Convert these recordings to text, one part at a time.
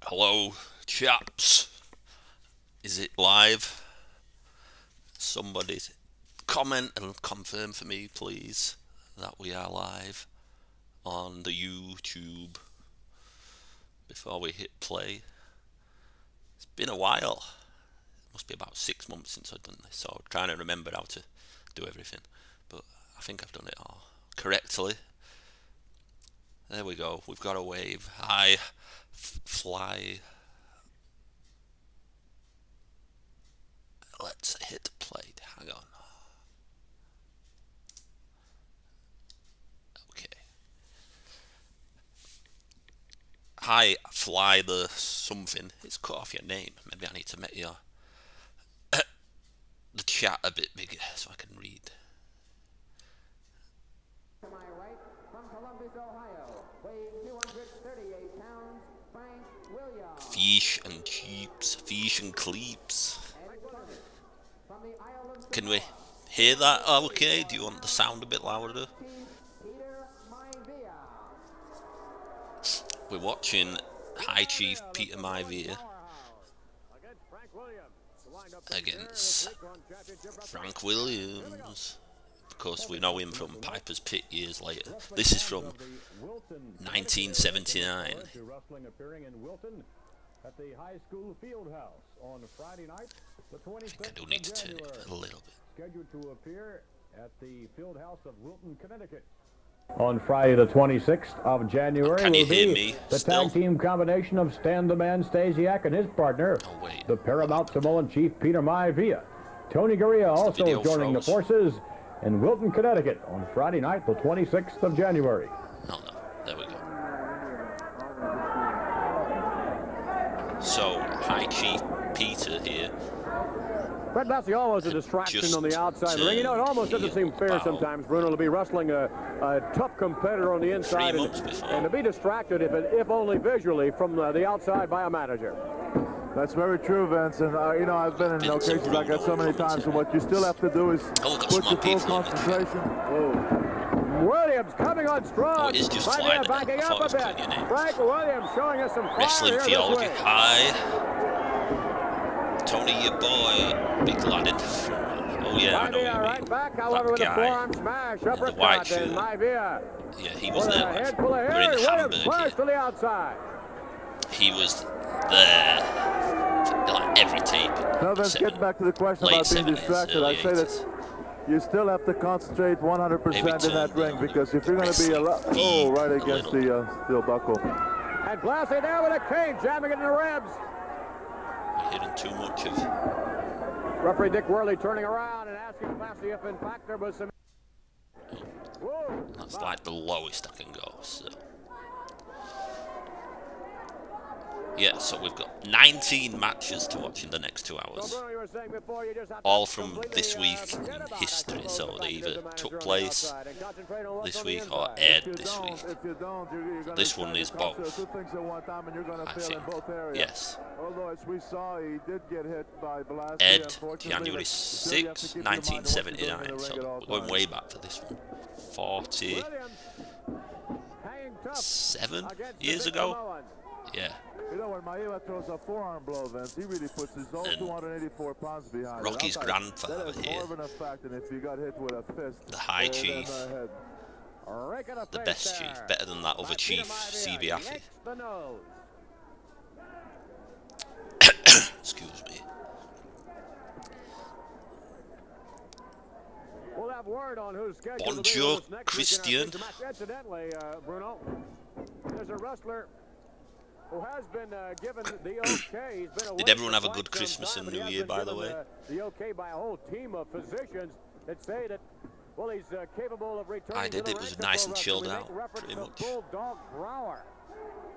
Hello, chaps. Is it live? Somebody comment and confirm for me, please, that we are live on the YouTube before we hit play. It's been a while. It must be about 6 months since I've done this, so I'm trying to remember how to do everything. But I think I've done it all correctly. There we go. We've got a wave. Hi, fly. Let's hit play. Hang on. Okay. Hi, fly the something. It's cut off your name. Maybe I need to make your the chat a bit bigger so I can read. To my right, from Columbus, Ohio, weighing 238 pounds, Frank Williams. Fish and chips, fish and cleeps. From the Isle of Can we hear that? Oh, okay. Do you want the sound a bit louder? Peter Maivia. We're watching High Chief Peter Maivia against Frank Williams. Of course, we know him from Piper's Pit years later. This is from 1979. At the high school field house on Friday night, the 26th I think I do need to turn it a little bit. scheduled to appear at the field house of Wilton, Connecticut. On Friday the 26th of January Can you will hear be me the still? tag team combination of Stan the Man Stasiak and his partner, Oh, wait. the Paramount Samoan Chief Peter Maivia. Tony Gurria also video joining the froze. forces in Wilton, Connecticut on Friday night the 26th of January. No. There we go. So, High Chief Peter here. Fred Massey almost a distraction Just on the outside of the ring. You know, it almost doesn't seem fair about sometimes, Bruno, to be wrestling a tough competitor on the inside 3 months before. and to be distracted, if only visually, from the outside by a manager. That's very true, Vince. And, I've been in Been to occasions like that so many Bruno times. And what you still have to do is Oh, got put some your more full people in the chat. concentration. Williams coming on strong. Oh, it is just Maivia flying. backing I thought up it was a putting bit. your name. Frank Williams showing us some fire Wrestling here this Theology. way. Hi. Tony, your boy. Big ladded. Oh, yeah, I know Maivia you right mean. back, however, with a guy forearm smash, the white uppercut, and shirt. Maivia Yeah, he was with a there. head full of We're hair. in Williams Hamburg flash here. to the outside. He was there for like every tape. Now, Vince, getting back to the question late about being 70s, distracted, early I say 80s. that you still have to concentrate 100% in that ring, because if you're going to be right against the steel buckle. And Blassie there with a cane, jamming it in the ribs. We're hitting too much of. Referee Dick Worley turning around and asking Blassie if in fact there was some. Whoa. That's like the lowest I can go. So. Yeah, so we've got 19 matches to watch in the next 2 hours. So, Bruno, you were saying before, you just have to All from completely, this week forget in about history, that so control they the either manager took on the place outside and concentrate on what's this on the week or inside. aired If you this week. don't, you're gonna This one is both. two things at one time, and you're going to I fail think. in both areas. Yes. Although, as we saw, he did get hit by Blassie. Ed, unfortunately, January but still you have to 6, keep your mind on what you're doing in 1979. the ring So at all we're going times. way back for this one. 47 Williams hanging tough against the years big ago. Samoan. Yeah. You know, when Maivia throws a forearm blow, Vince, he really puts his own And 284 pounds behind Rocky's it. I'll tell you, grandfather that is here. more of an effect than if you got hit with a fist. The High than Chief. a head. Rake of The face best there. chief. Better than that other By chief, Peter Maivia. C.B. Affy. Yanks the nose. Excuse me. We'll have word on who's scheduled to be Bonjour, with us next week in our Christian. feature match. Incidentally, Bruno, there's a wrestler who has been given the okay. He's been away Did everyone for have a quite good some Christmas time, and but he New has Year, been by the given, way? The okay by a whole team of physicians that say that, well, he's capable of returning I did. to the It was ranks of nice pro and wrestling. chilled We make out, reference pretty to much. Bulldog Brower.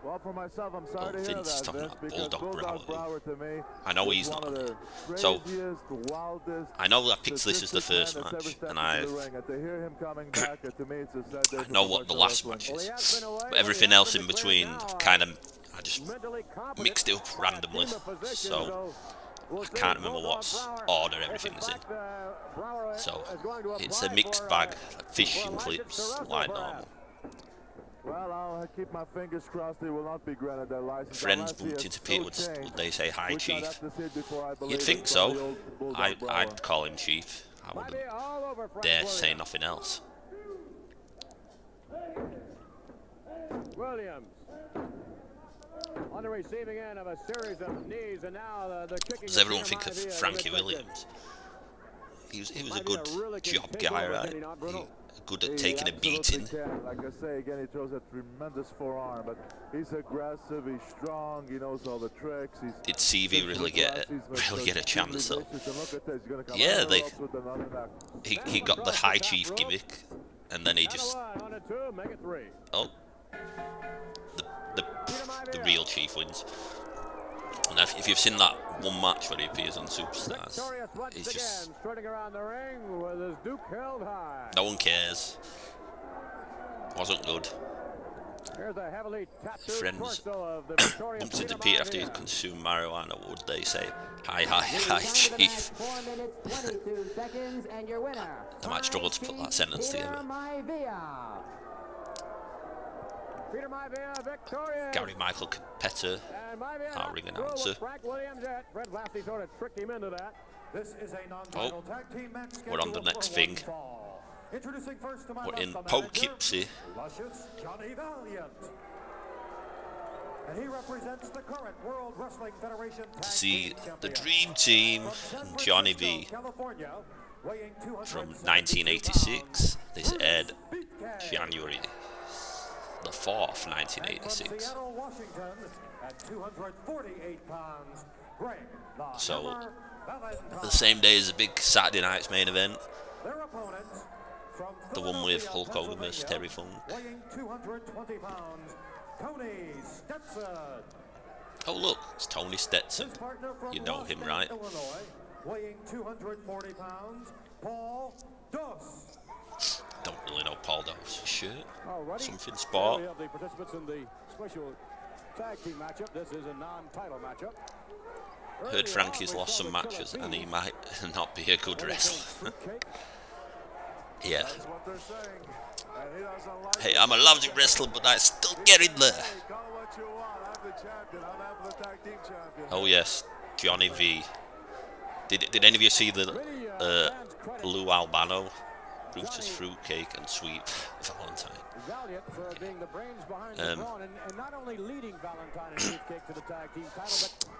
Well, for myself, I'm Oh, sorry to hear Vince is that, talking Vince, about because Bulldog Brower. to me I know is he's one not of the So, craziest, wildest, I know I picked this as the sadistic first man that's ever match, stepped and into the ring. And to hear him coming back, to me, it's a sad day I for know what the professional last wrestling. match Well, he is. has been away, But but everything he has else been in declared between, now, kind of, I just mentally competent mixed it up by a randomly. team of physicians, So, we'll I see can't if remember Bulldog what Brower, order if everything's in. fact, Brower So, is going to it's a apply mixed for, bag, like fish for a and license to clips, wrestle like perhaps. normal. Well, I'll keep my fingers crossed they will not be granted their license. Friends unless he bumped has into Peter, so would changed, they say hi, which I'd Chief? have to see before I believe You'd it think from the so. old Bulldog Brower. I'd call him Chief. I Might wouldn't be all over Frank dare say Williams. nothing else. Williams on the receiving end of a series of knees, and now the kicking. Does everyone think of Frankie Williams? He was a good job guy, right? Good at taking a beating. Can. Like I say again, he throws a tremendous forearm, but he's aggressive, he's strong, he knows all the tricks. Did CV really get a chance though? Yeah, he got the high chief gimmick, and then he just oh the real chief wins. And if you've seen that one match where he appears on Superstars, it's just no one cares. Wasn't good. Friends bumped into Peter after he consumed marijuana. What would they say? Hi, Chief. 4 minutes, 22 seconds, and your winner. I might struggle to put that sentence together. Gary Michael Petter, our ring announcer. Oh, we're on the next thing. We're in Poughkeepsie. And he represents the current World Wrestling Federation To see the Dream Team and Johnny V from 1986. This aired January the 4th, 1986. So, the same day as the big Saturday night's main event, the one with Hulk Hogan vs Terry Funk. Oh look, it's Tony Stetson. You know him, right? Weighing 240 pounds, Paul Doss. Don't really know Paul Doss. Shirt? Something sport. The participants in the special tag team matchup. This is a non-title matchup. Heard Frankie's lost some matches and he might not be a good wrestler. Yeah. Hey, I'm a lousy wrestler, but I still get in there. Oh yes, Johnny V. Did any of you see the Lou Albano, Brutus Fruitcake and Sweet Valentine?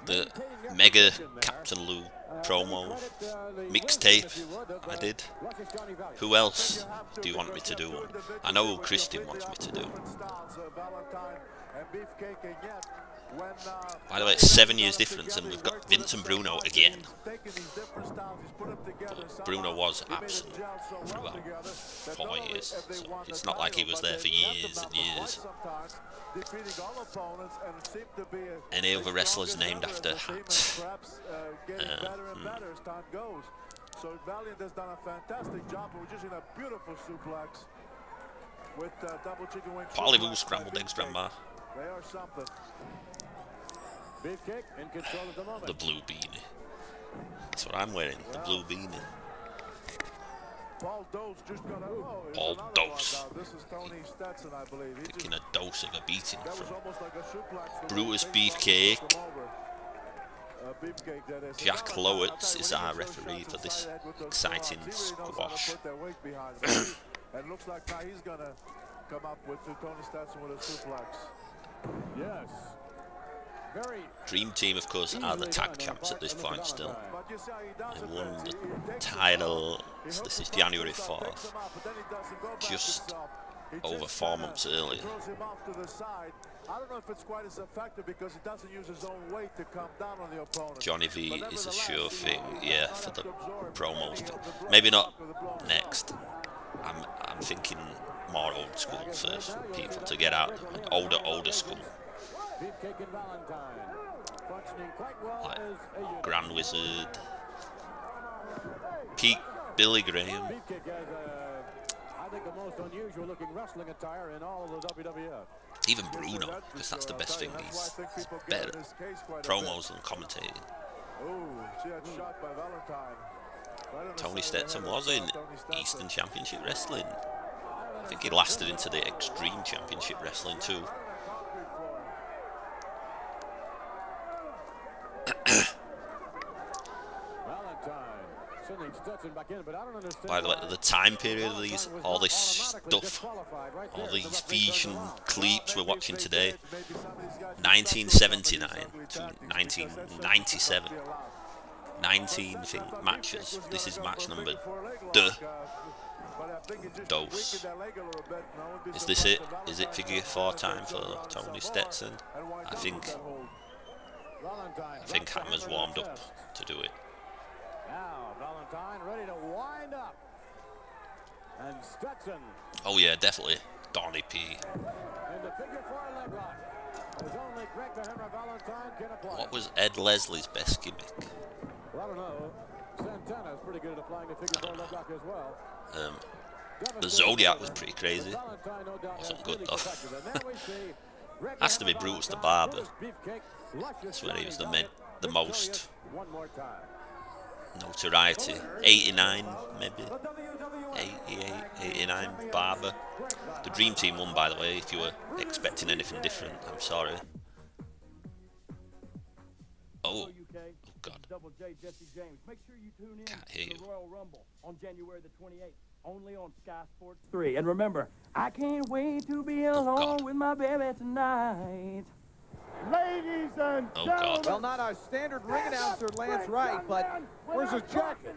The Mega Captain Lou promo mixtape I did. Who else do you want me to do one? I know who Christian wants me to do. By the way, it's 7 years difference, and we've got Vince and Bruno again. But Bruno was absent for about 4 years, so it's not like he was there for years and years. Any other wrestlers named after hats? So Valiant has done a fantastic job. We're just in a beautiful suplex with double chicken wings. Parlez-vous, scrambled eggs, grandma. They are something. Beefcake in control at the moment. The blue beanie. That's what I'm wearing, the blue beanie. Paul Dose just got a Paul Dose. This is Tony Stetson, I believe. Taking a dose of a beating That was from almost like a suplex. Brutus Beefcake. Jack Lowitz is our referee for this exciting squash. And looks like now he's gonna come up with Tony Stetson with a suplex. Yes. Very Dream Team, of course, are the tag champs at this point still. They won the title. This is January 4th, just over 4 months earlier. I don't know if it's quite as effective because he doesn't use his own weight to come down on the opponent. Johnny V is a sure thing, yeah, for the promos. Maybe not next. I'm thinking more old school first, people to get out, older school. Like Grand Wizard, Pete, Billy Graham. I think the most unusual looking wrestling attire in all of the WWF. Even Bruno, because that's the best thing. He's better promos than commentating. Tony Stetson was in Eastern Championship Wrestling. think he lasted into the Extreme Championship Wrestling too. By the way, the time period of these, all this stuff, all these Fijian clips we're watching today, 1979 to 1997, 19 matches. This is match number dos. Is this it? Is it figure 4 time for Tony Stetson? I think Hammer's warmed up to do it. Now Valentine ready to wind up. And Stetson. Oh yeah, definitely. Donnie P. In the figure 4 leg lock. There's only Greg the Hammer Valentine can apply. What was Ed Leslie's best gimmick? Well, I don't know. Santana is pretty good at applying the figure 4 leg lock as well. The Zodiac was pretty crazy. Wasn't good though. Has to be Bruce the Barber. That's when he was the most notoriety. 89 maybe. 88, 89 Barber. The Dream Team won, by the way, if you were expecting anything different. I'm sorry. Oh God. Can't hear you. Royal Rumble on January the 28th, only on Sky Sports 3. And remember, I can't wait to be alone with my baby tonight. Ladies and Oh gentlemen, God. Well, not our standard ring announcer, Lance Wright, but where's his jacket?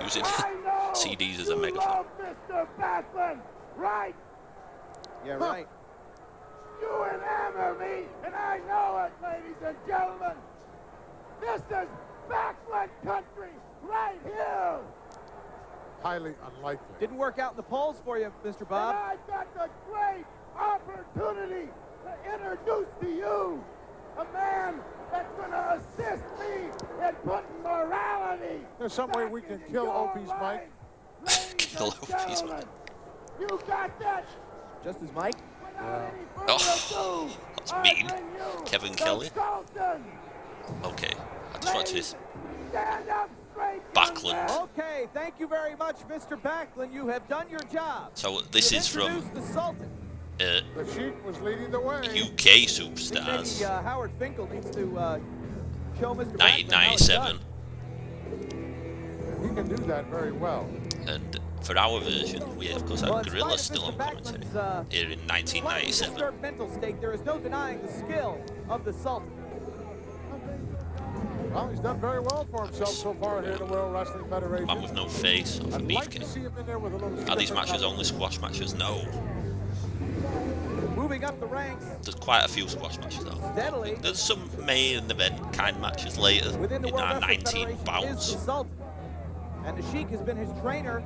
Using CDs as a megaphone. Mr. Backlund, right? yeah, right. You enamor me, and I know it, ladies and gentlemen. This is Backlund country right here. Highly unlikely. Didn't work out in the polls for you, Mr. Bob. And I got the great opportunity to introduce to you a man that's going to assist me in putting morality. There's some way we can kill Opie's Mike. Kill Opie's Mike. You got that? Just as Mike. Oh, that's mean. Kevin Kelly. Okay, I just want to Stand up straight. Backlund. Okay, thank you very much, Mr. Backlund. You have done your job. So this is from Introduce the Sultan. The Sheik was leading the way. UK Superstars, Maybe Howard Finkel needs to show Mr. 1997, He can do that very well. and for our version, we of course Well, had in Gorilla spite of still on Mr. commentary Backlund's, here in slightly 1997. disturbed mental state, there is no denying the skill of the Sultan. Well, he's done very well for himself so far here in the World Wrestling Federation. Man with no face, or I'd like to beefcake. see him in there with a little. Are these stiffer matches color. only squash matches? No. Moving up the ranks, There's quite a few squash matches though. steadily, There's some main event kind matches later within the in World our Wrestling 19 Federation is bouts. the Sultan. And the Sheik has been his trainer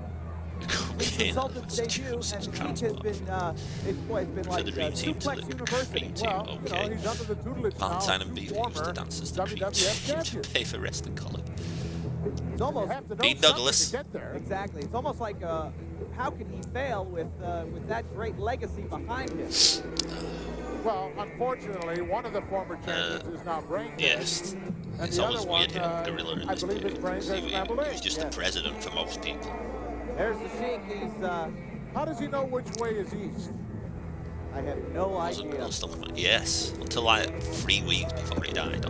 since the Cocaine Sultan's debut, and the Sheik has been, it's been for like the Dream Team to Suplex the University. Dream Team. Well, you know, Okay. he's under the tutelage now Valentine of and two Beef used the former dancers to Dream WWF Team to champions. pay for wrestling college. It's almost, You have to know Pete something Douglas. to get there. exactly, it's almost like, how can he fail with that great legacy behind him? Well, unfortunately, one of the former champions is now brain dead. Yes. And It's the always other weird one, hitting Gorilla in I this believe his period. brains He, are scrambled he was just the Yes. president for most people. There's the Sheik, he's, How does he know which way is east? I have no Wasn't idea. real stuff. Yes, until like 3 weeks before he died.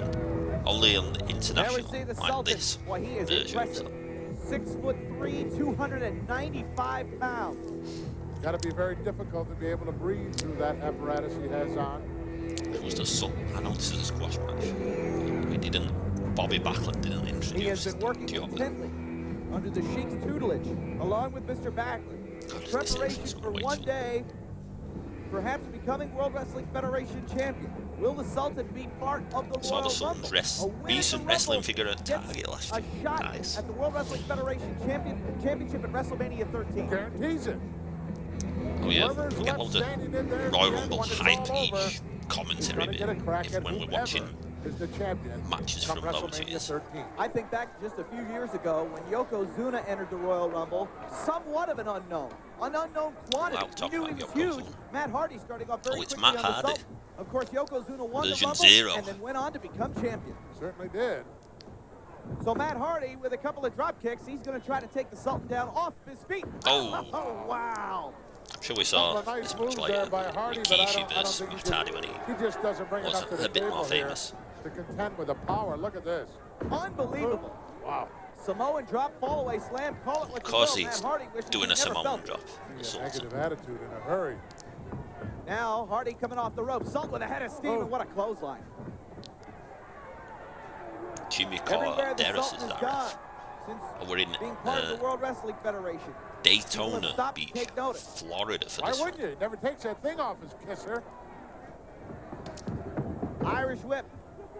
Only on the There we international, see the like Sultan. this Well, he is version. impressive. 6'3", 295 pounds. Got to be very difficult to be able to breathe through that apparatus he has on. It was the Sultan. I know this is a squash match. We didn't. Bobby Backlund didn't introduce. He has been working Diogo. intently under the Sheik's tutelage, along with Mr. Backlund. God, this Preparation is for way one too- day, perhaps becoming World Wrestling Federation champion. Will the Sultan be part of the Saw Royal the Sultan's Rumble? A win at decent the wrestling Rumble figure at gets Target last a year. shot Nice. at the World Wrestling Federation championship at WrestleMania 13. Guarantees it. Oh yeah, Whoever's we get all left the standing in there Royal again Rumble when it's hype all each over, he's commentary gonna bit get a crack if at when we're whoever watching is the champion matches come from those WrestleMania years. 13. I think back just a few years ago when Yokozuna entered the Royal Rumble, somewhat of an unknown quantity. Well, talk We knew about he was Yokozuna. huge. Matt Hardy starting off very Oh, it's quickly Matt on the Hardy. Sultan. Of course, Yokozuna won Version the Rumble 0. and then went on to become champion. Certainly did. So Matt Hardy, with a couple of drop kicks, he's going to try to take the Sultan down off his feet. Oh. Oh, wow. I'm sure we saw Couple of nice this moves much there later. by Hardy, but Rikishi I don't versus think Matt Hardy when he he just doesn't bring was enough to the a bit table more here famous. to contend with the power. Look at this. Unbelievable. Wow. Samoan drop, fall away slam, call it what Of course you will. he's Matt Hardy wishes doing he'd a never Samoan felt it. drop. A Sultan. negative attitude in a hurry. Now Hardy coming off the rope. Sultan with a head of steam, and what a clothesline. Jimmy Everywhere Carr, the Darius Sultan is has that gone ref. since Oh, we're in being part of the World Wrestling Federation. People have Daytona stopped to Beach, take notice. Florida for Why this wouldn't one. you? He never takes that thing off his kisser. Irish whip.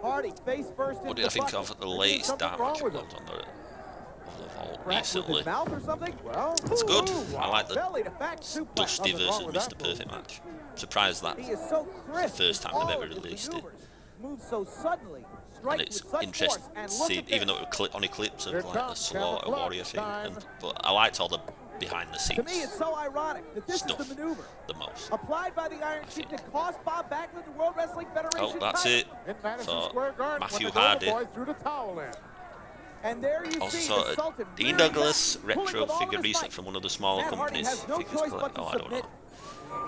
Hardy face first into What did I the think bucket. of the latest something damage wrong with that was on the vault Perhaps with recently? his mouth or something? Well, It's good. ooh, I like the Belly to back suplex. Dusty Nothing wrong versus with Mr. that Perfect match. Surprised that. He is so crisp. first in time they've all ever of his released it. maneuvers. Moves so suddenly. And Strikes it's with such interesting force. to And look see, at even this. though it was only clips of Here like the comes Slaughter Kevin Warrior Clark's thing, time. but I liked all the behind the To me, it's scenes so ironic that this stuff is the maneuver the most. applied by the Iron Sheik to cost Bob Backlund the World Wrestling Federation Oh, that's title. it. in Madison For Square Garden Matthew when the Golden Hardy. Boy threw the towel in. And there you Also see saw the Sultan Dean rearing Douglas back, pulling retro with all of figure his recent might. from one of the smaller Matt Hardy companies. has no Figures choice collect. but Oh, to I don't know. submit.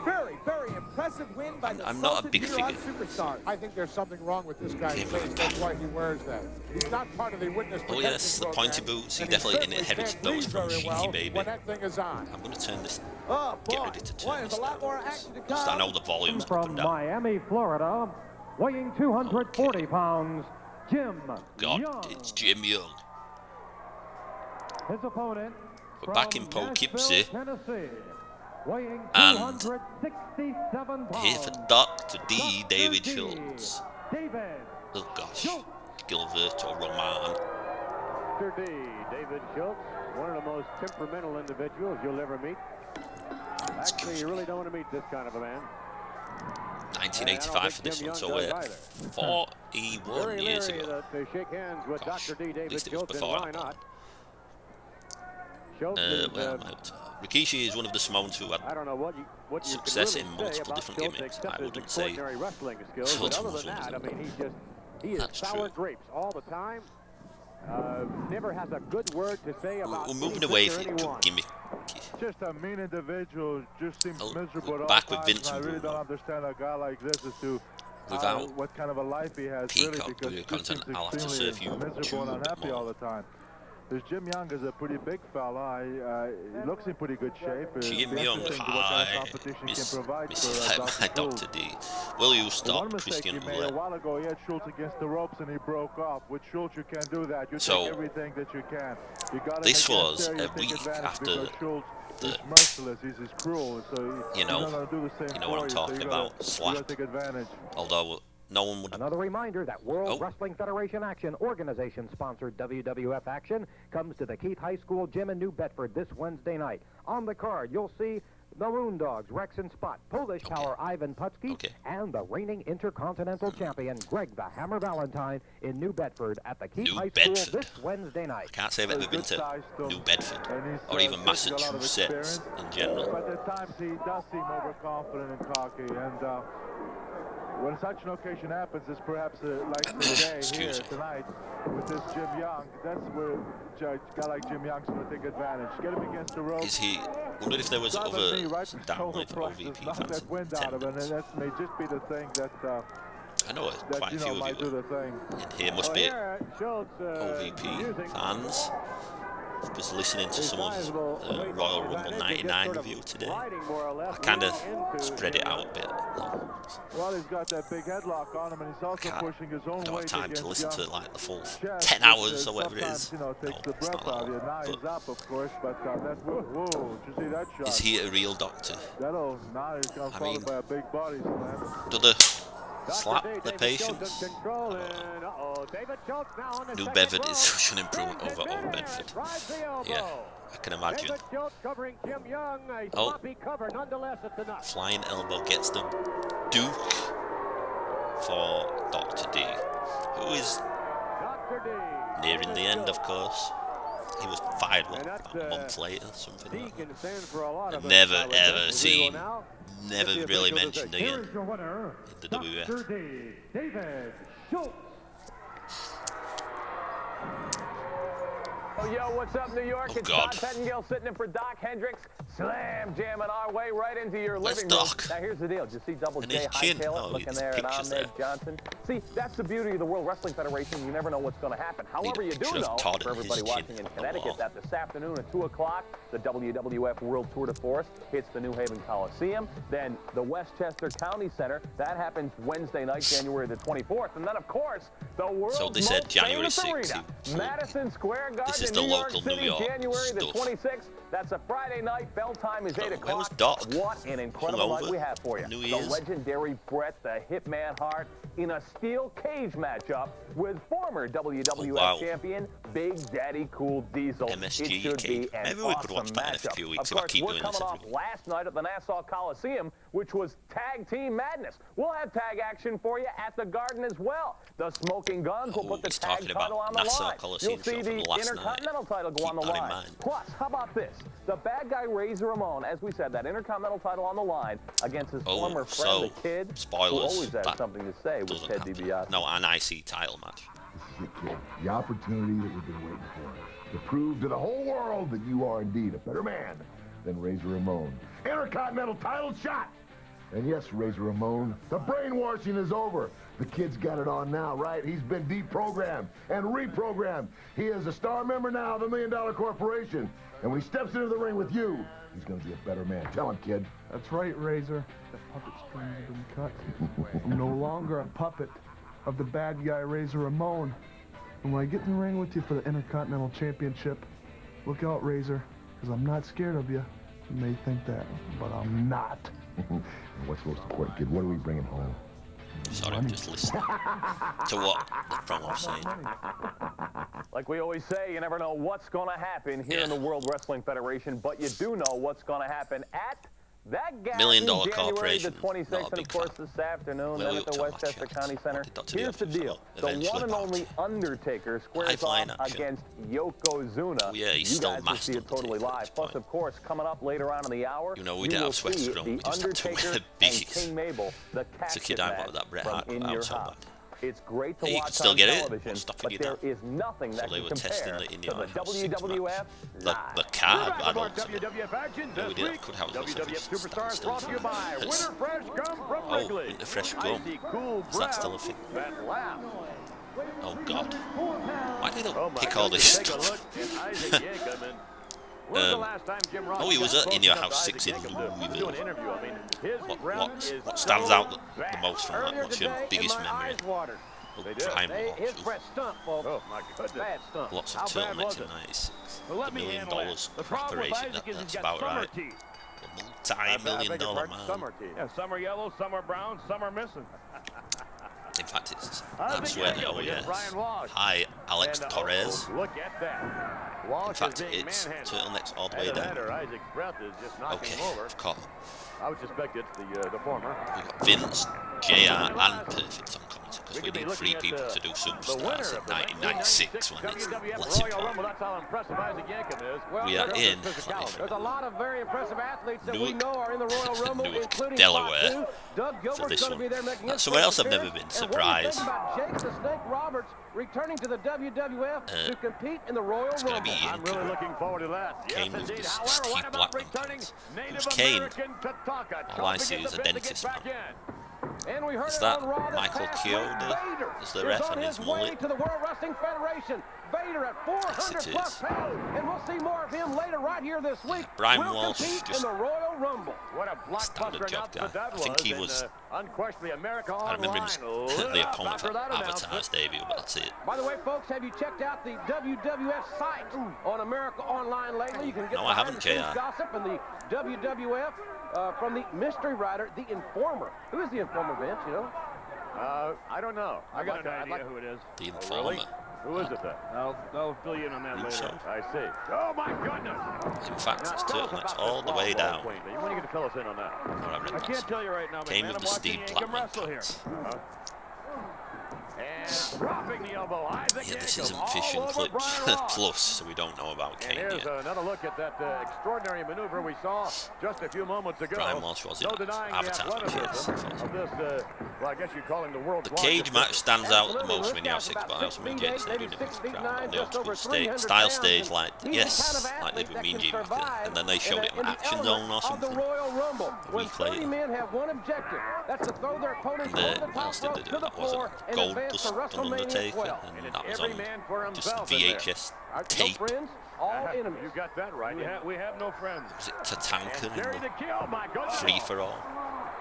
Very, very impressive win by the I'm not a Sultan big here on figure. Superstars. I think there's something wrong with this guy's Game face. of That's why he wears that. He's not part of the witness Oh protection yes, the program, pointy boots. He and definitely certainly inherited can't those breathe from very Cheeky well Baby. when that thing is on. I'm going to turn this. Oh, Get boy. ready to Boy, turn there's this a lot down. more action to Just I come. know the volume's up From and down. Miami, Florida, weighing 240 pounds, Jim God, Young. it's Jim Young. His opponent We're back from in Poughkeepsie. Nashville, Tennessee, weighing And 267 pounds. Here for Dr. D, David D. Schultz. David Oh gosh, Schultz. Gilberto Roman. Mr. D, David Schultz, one of the most temperamental individuals you'll ever meet. Actually, you really don't want to meet this kind of a man. 1985 for this one, so we're 41 Very years leery ago. to shake hands with Gosh, Dr. D, at David least it was Schultz, and before why that. not? Schultz is, Well, I'm out. Rikishi is one of the Samoans who I had don't know what you success can in really say multiple about different Schultz gimmicks. except I his wouldn't say extraordinary wrestling skills, but Schultz other was than one of that, I them. mean, he is That's sour true. grapes all the time. Never has a good word to say about We're moving anything away or from anyone. gimmicky. Just a mean individual, just seems Oh, miserable we're at all back with times, Vince and I and really Bruno. don't understand a guy like this as to Without what kind of a life he has, really, Peacock because video he just content, seems I'll have to extremely serve you miserable two and a bit unhappy all more. the time. Because Jim Young is a pretty big fella. He looks in pretty good shape. Jim It's Young, interesting what kind hi, of competition Miss can provide my for Dr. D. Will you One stop mistake Christian he made a Roulette? while ago, he had Schultz against the ropes and he broke off. With Schultz, you can't do that. You So, take everything that you can. You got this him was against there, you a take week advantage after because Schultz the- is merciless. He's cruel. So You know- he's not gonna do the same you know for what I'm you, so talking you gotta- about, You slap. gotta take advantage. Although no one would. Another reminder that World Oh. Wrestling Federation Action organization-sponsored WWF Action comes to the Keith High School Gym in New Bedford this Wednesday night. On the card, you'll see the Moon Dogs, Rex and Spot, Polish Power Ivan Putski, Okay. and the reigning Intercontinental Champion Greg the Hammer Valentine in New Bedford at the Keith New High Bedford. School this Wednesday I night. can't say I've ever been Good to size stuff. New Bedford And he's, or even certainly got a lot of Massachusetts experience. in general. But at times he does seem overconfident and cocky. And when such an occasion happens, it's perhaps like today here Excuse me. tonight with this Jim Young. That's where a guy like Jim Young's going to take advantage. Get him against the ropes. Is he? Wondered if there was Drive other a knee right down total with price. OVP Knock fans that wind in out of it, and attendance. that may just be the thing that I know quite a few might of do you the thing. in here must Well, be here, Schultz, OVP using fans. Was listening to some of sizable the weight Royal Rumble advantage, 99 just sort of review today. gliding more or less I kind of into spread it Jim out a bit. Well, he's got that big headlock on him, and he's also Can't- pushing his own I don't have weight time against to listen Young. to like the full Chest, 10 which, hours or whatever it sometimes, is. You know, takes the No, it's breath not out of you. that Now long. he's up, of course, but that whoa, did you see that shot? But is he a real doctor? That'll now he's gonna I followed mean- by a big body slam. Do the Dr. slap D, the David patients? Schultz in control, and, David Schultz now on the New second Bedford rope. is such an improvement Turns over it Old midair, Bedford. drives the elbow. Yeah, I can imagine. David Schultz covering Jim Young, a Oh. sloppy cover nonetheless at the nut. Flying elbow gets the Duke for Dr. D, who is Dr. D. nearing the end, of course. He was fired what, And that's, about a month later, something D like can that. stand for a lot of Never things, I would ever guess. seen, Now, never get the really official mentioned decision. again Here's your winner, in the Dr. WWF. D. David Schultz. Oh, yo, what's up, New York? Oh, It's God. Todd Pettengill sitting in for Doc Hendricks. Slam jamming our way right into your Where's living room. Doc? Now, here's the deal. Did you see Double And J his chin. Hightail Oh, looking his there at picture's Ahmed there. Johnson? See, that's the beauty of the World Wrestling Federation. You never know what's going to happen. However, you do picture of know, Todd for and his everybody chin watching in on the Connecticut, wall. that this afternoon at 2 o'clock, the WWF World Tour de Force hits the New Haven Coliseum. Then the Westchester County Center. That happens Wednesday night, January the 24th. And then, of course, the world's So they said most January famous 6th. arena, Madison Square Garden This is in the New York local New City, York January the stuff. 26th. That's a Friday night. Bell time is 8 Where was o'clock. Doc? What an incredible night Hungover? we have for you. New The Year's? legendary Bret the Hitman Hart in a steel cage matchup with former WWF wow. champion Big Daddy Cool Diesel. MSG it should cage. be an Maybe we could awesome watch that in a matchup. few weeks Of if I course, keep we're doing coming this off every week. last night at the Nassau Coliseum, which was Tag Team Madness. We'll have tag action for you at the Garden as well. The Smoking Guns will Oh, put the he's tag talking title about on the Nassau line. Coliseum You'll see show from the last night. Intercontinental title go on the Keep that in line. mind. Plus, how about this? The bad guy Razor Ramon, as we said, that Intercontinental title on the line against his former friend, so, the Kid, who spoilers, always has that something to say with doesn't Ted happen. DiBiase. No, an IC title match. This is it, kid. The opportunity that we've been waiting for. To prove to the whole world that you are indeed a better man than Razor Ramon. Intercontinental title shot! And yes, Razor Ramon, the brainwashing is over. The kid's got it on now, right? He's been deprogrammed and reprogrammed. He is a star member now of the $1 Million Corporation. And when he steps into the ring with you, he's going to be a better man. Tell him, kid. That's right, Razor. The puppet strings have been cut. I'm no longer a puppet of the bad guy Razor Ramon. And when I get in the ring with you for the Intercontinental Championship, look out, Razor, because I'm not scared of you. You may think that, but I'm not. What's most important, kid? What are we bringing home? Sorry, just listen to what the promo's saying. Like we always say, you never know what's going to happen here in the World Wrestling Federation, but you do know what's going to happen at that gas $1 Million January Corporation. the 26th, Not a and of big course fan. this afternoon, Well, then we at the looked at Westchester match County cards. Center. What did Dr. Here's the Diaz deal. follow? The Eventually one and back. only Undertaker squares High-flying off action. against Yokozuna. Oh, yeah, he's you still guys will master see it totally Undertaker at live. this Plus, point. of course, coming up later on in the hour, You know, we you didn't will have sweat see scrum, the we just had to Undertaker wear and bees. King Mabel, the It's a casket kid I match wanted that Bret from Hart In out Your so House. bad. It's great to Hey, you watch can still on get it. television, What's stopping but you there now? is nothing So that they can were testing compare the In to Your the House six WWF match. live. The card, We're back I with our don't know. WWF action No, we this did. week. Could have WWF was Superstars brought to you by Winter Fresh Gum from Oh, Wrigley. Winter Fresh Gum. Icy cool Is that still a breath thing? that laughs. Oh, God. Why do they Oh my pick all this goodness, take a stuff? look at Isaac Yankem. When's the last time Jim Ross oh, he got was at close In Your enough to House Isaac 6 in Yankem to Louisville. do an interview? I mean, his breath is What stands so out the vast. most from that? What's your biggest memory? Watered. Oh, They did. Prime His Watch. breath stunk, folks. Oh, my goodness. Bad stunk. Lots of How bad turtlenecks was in it? '96. Well, The let me $1 million handle it. The problem with corporation. Isaac is That's he's got about summer right. teeth. The multi-million dollar man. Summer teeth. Yeah, some are yellow, some are brown, some are missing. In fact, it's. I swear. Oh yes. Brian Walsh. Hi, Alex And, Torres. look at that. Walsh In fact, is being it's manhandled. turtlenecks all the way Either down. that or Isaac's breath is just knocking Okay, him over. of course. I would suspect it's the former. We got Vince, JR, and Perfect on commentary because we need 3 people to do Superstars in 1996 when it's WWF less Royal Rumble. important. That's how impressive Isaac Yankem is. We are in. There's a lot of very impressive athletes that we Newark. know are in the Royal Rumble, Newark, including Delaware, Fox 2. Doug for Gilbert's this going to one. be there making That's his somewhere first else I've never appearance. been. And what do you Surprise. think about Jake the Snake Roberts returning to the WWF to compete in the Royal It's going to Rumble? be I'm really looking forward to that. Kane yes, with indeed. the However, Steve what about Blackman returning pants. Native Who's Kane? American Tataka? All I chomping see at is the a bit to dentist get back now. in. And we heard Is it that on Raw this Michael past Chioda? week. Vader Is the is ref on and his his way mullet? to the World Wrestling Federation. Vader at 400 Yes, it plus is. pounds, and we'll see more of him later right here this week. Brian We'll Walsh compete in just the Royal Rumble. What a Standard blockbuster job announcement guy. that I think was. he and, was. unquestionably America I remember him Online as lit the up opponent after for that announcement. Avatar's debut, but that's it. By the way, folks, have you checked out the WWF site on America Online lately? You can get No, I haven't, behind-the-scenes JR. gossip and the WWF from the mystery writer, the Informer. Who is the Informer, Vince? You know? I don't know. I got no idea who it is. The really? Informer. Who is it then? I'll fill you in on that Russo. later. I see. Oh my goodness! In fact, it's Tell us turtlenecks about all this the way Raw down. Queen. When are you going to fill us in on that? Or I read I can't tell you right now, Came man. with I'm the watching Steve Yankem Blackman wrestle here. pants. And dropping the elbow. Yeah, this isn't Fish and Clips Plus, so we don't know about Kane Here's yet. another look at that extraordinary maneuver we saw just a few moments ago. Brian Walsh was in No denying the advertisement, yes. athleticism of this, well, I guess you'd call him the world's The cage match stands out the most when you have 6 6, but I also mean James doing it with the crowd on the old style stage, like, yes, like they would mean Jimmy, and then they showed it on Action Zone or something. A week later. Men have one objective. That's to throw their opponents And over the what else top did they rope do? to the That was floor a and Gold advance Dust to on WrestleMania Undertaker, 12. and that was on just VHS No tape. friends, all enemies. You got that right. We have no friends. Was it Tatanka Jerry in the Kill, my the goodness. Free for All?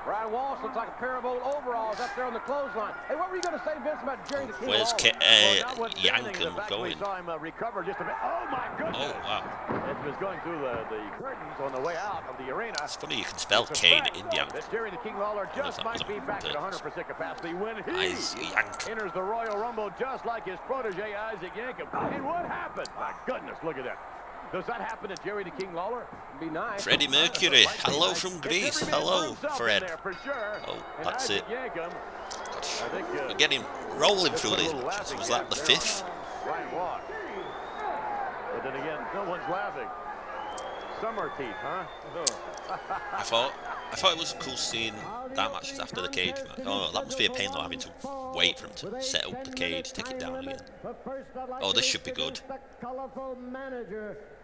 Brian Walsh looks like a pair of old overalls up there on the clothesline. Hey, what were you going to say, Vince, about Jerry the King? Where's Notwithstanding Yankum the fact going? We saw him recover just a bit. Oh my goodness! Oh wow! It was going through the curtains on the way out of the arena. It's funny you can spell Kane in Yank. That Jerry the King Lawler just might be back at 100% capacity when he enters the Royal Rumble, just like his protege Isaac Yankum. And what happened? My goodness, look at that. Does that happen to Jerry the King Lawler? Be nice. Freddie Mercury, hello from Greece. Hello, Fred. Oh, that's it. We're getting rolling through these matches. Was that the 5th? Right walk. But then again, no one's laughing. Summer teeth, huh? I thought it was cool seeing that match after the cage match. Oh, that must be a pain though, having to wait for him to set up the cage, take it down again. Oh, this should be good.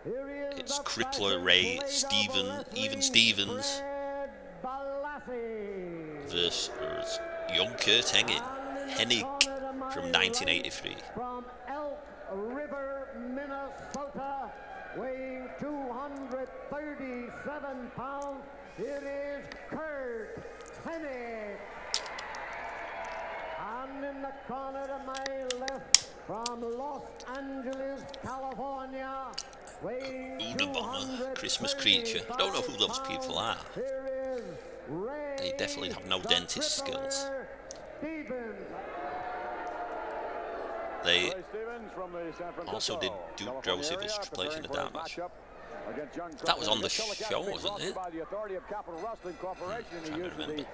It's Crippler Ray Even Stevens versus Young Kurt Hennig from 1983. From Elk River, Minnesota, weighing 237 pounds, it is Kurt Hennig. And in the corner to my left, from Los Angeles, California, weighing Unabomber, Christmas Creature. I don't know who those people are. They definitely have no dentist skills. They also did Duke Joseph's Triple H in the dark match. That was on the show, wasn't it? I'm trying to remember.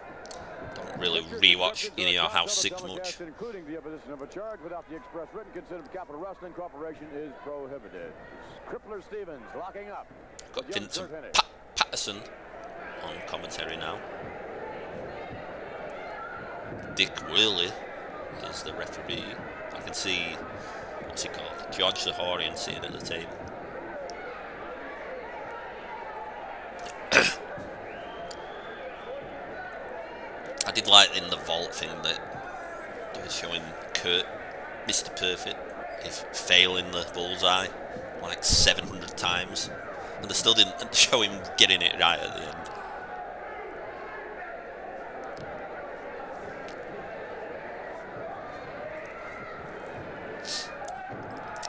Don't really rewatch In Your House 6 much. Including the imposition of a charge without the express written consent of Capital Wrestling Corporation is prohibited. Crippler Stevens locking up. Got Vincent Patterson on commentary now. Dick Worley is the referee. I can see, what's he called? George the Horian sitting at the table. I did like in the vault thing that they were showing Kurt, Mr. Perfect, if failing the bullseye like 700 times, and they still didn't show him getting it right at the end.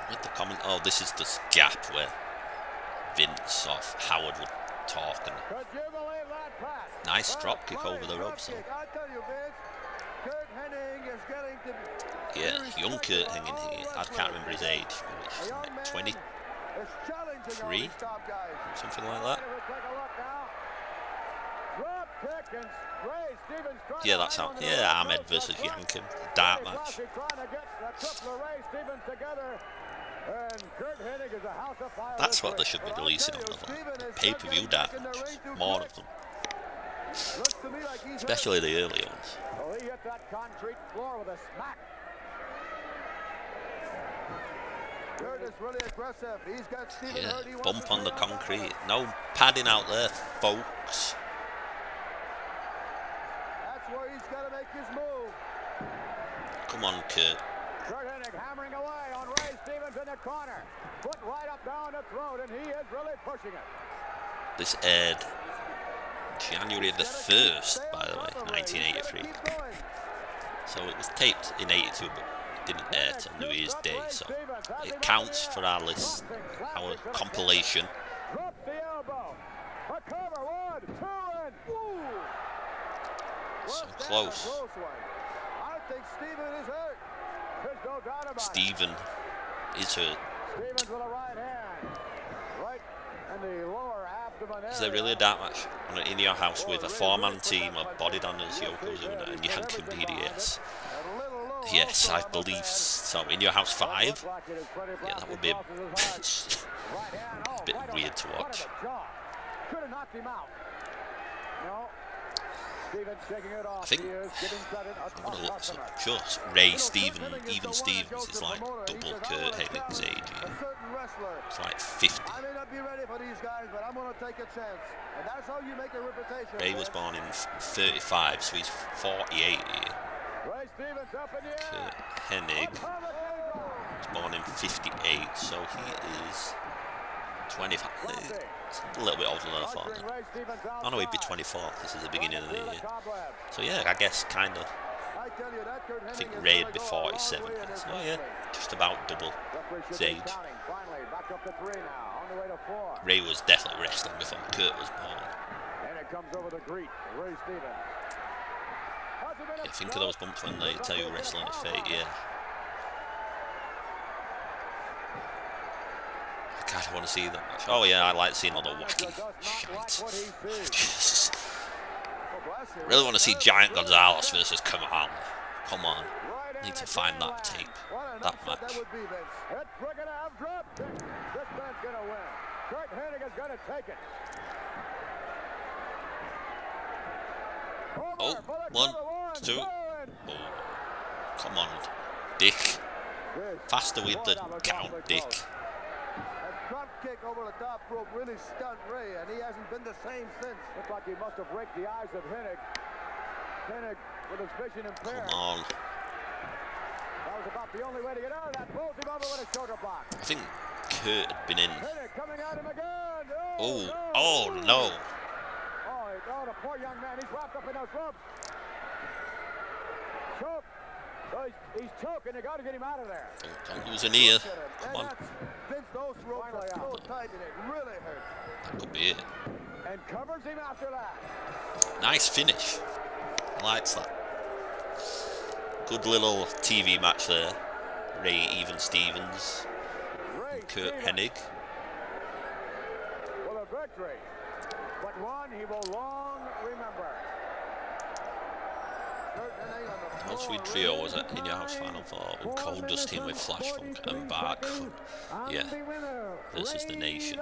With the comment, oh, this is this gap where Vince or Howard would talk, and nice drop kick over the ropes. So. Yeah, young Kurt hanging here. I can't remember his age. Maybe like 23, something like that. Yeah, that's how. Yeah, Ahmed versus Yankum, dark match. That's what they should be releasing on the pay-per-view dark matches. More of them. Especially the early ones. Oh, he hit that concrete floor with a smack. Kurt is really aggressive. He's got Stephen Hurt. Yeah, bump on the concrete. No padding out there, folks. That's where he's got to make his move. Come on, Kurt. Kurt Hennig hammering away on Ray Stevens in the corner. Foot right up down the throat, and he is really pushing it. This aired January the 1st, by the way, 1983. So it was taped in 82, but didn't air till New Year's Day, so it counts for our list, our compilation. Drop the elbow. A cover, 1, 2, and ooh. So close. I think Stephen is hurt. There's no doubt about it. Stephen is hurt. Stevens with a right hand. Right in the lower abdomen area. Is there really a dark match in your house with a 4-man team of Body Donners, Yokozuna, and Yankum DDS? Yes, I believe so. In Your House 5? Yeah, that would be a bit weird to watch. Could have knocked him out. No. Stevens taking it off. I think, I'm gonna look, sure, Ray Stevens, even Stevens is like double Kurt Hennig's age here. It's like 50. I may not be ready for these guys, but I'm going to take a chance. And that's how you make a reputation. Ray was born in 35, so he's 48 here. Kurt Hennig was born in 58, so he is 25. A little bit older than I thought. I know he'd be 24. This is the beginning of the year. So yeah, I guess kind of. I think Ray would be 47. So yeah, just about double his age. Ray was definitely wrestling before Kurt was born. Yeah, think of those bumps when they tell you wrestling is fake, yeah. I kind of want to see that much. Oh yeah, I like seeing all the wacky shite. Jesus. Really want to see Giant Gonzalez versus Kamal. Come on. Need to find that tape. That match. Oh, 1, 2. Oh, come on, Dick. Faster with the count, Dick. Drop kick over the top rope really stunned Ray, and he hasn't been the same since. Looks like he must have raked the eyes of Hennig. Hennig with his vision impaired. Come on. That was about the only way to get out of that. Pulls him over with a shoulder block. I think Kurt had been in. Hennig coming at him again. Oh no. Oh, the poor young man. He's wrapped up in those ropes. Choke. So he's choking. They got to get him out of there. Don't lose an ear. Come on. Vince, those ropes are so tight and it really hurts. That could be it. And covers him after that. Nice finish. I liked that. Good little TV match there. Ray Stevens and Kurt Hennig. For the victory. But one he will long remember. How sweet trio was it in Your House Final Four with Cold Dust in with Flash Funk and Bark? Yeah, versus the Nation.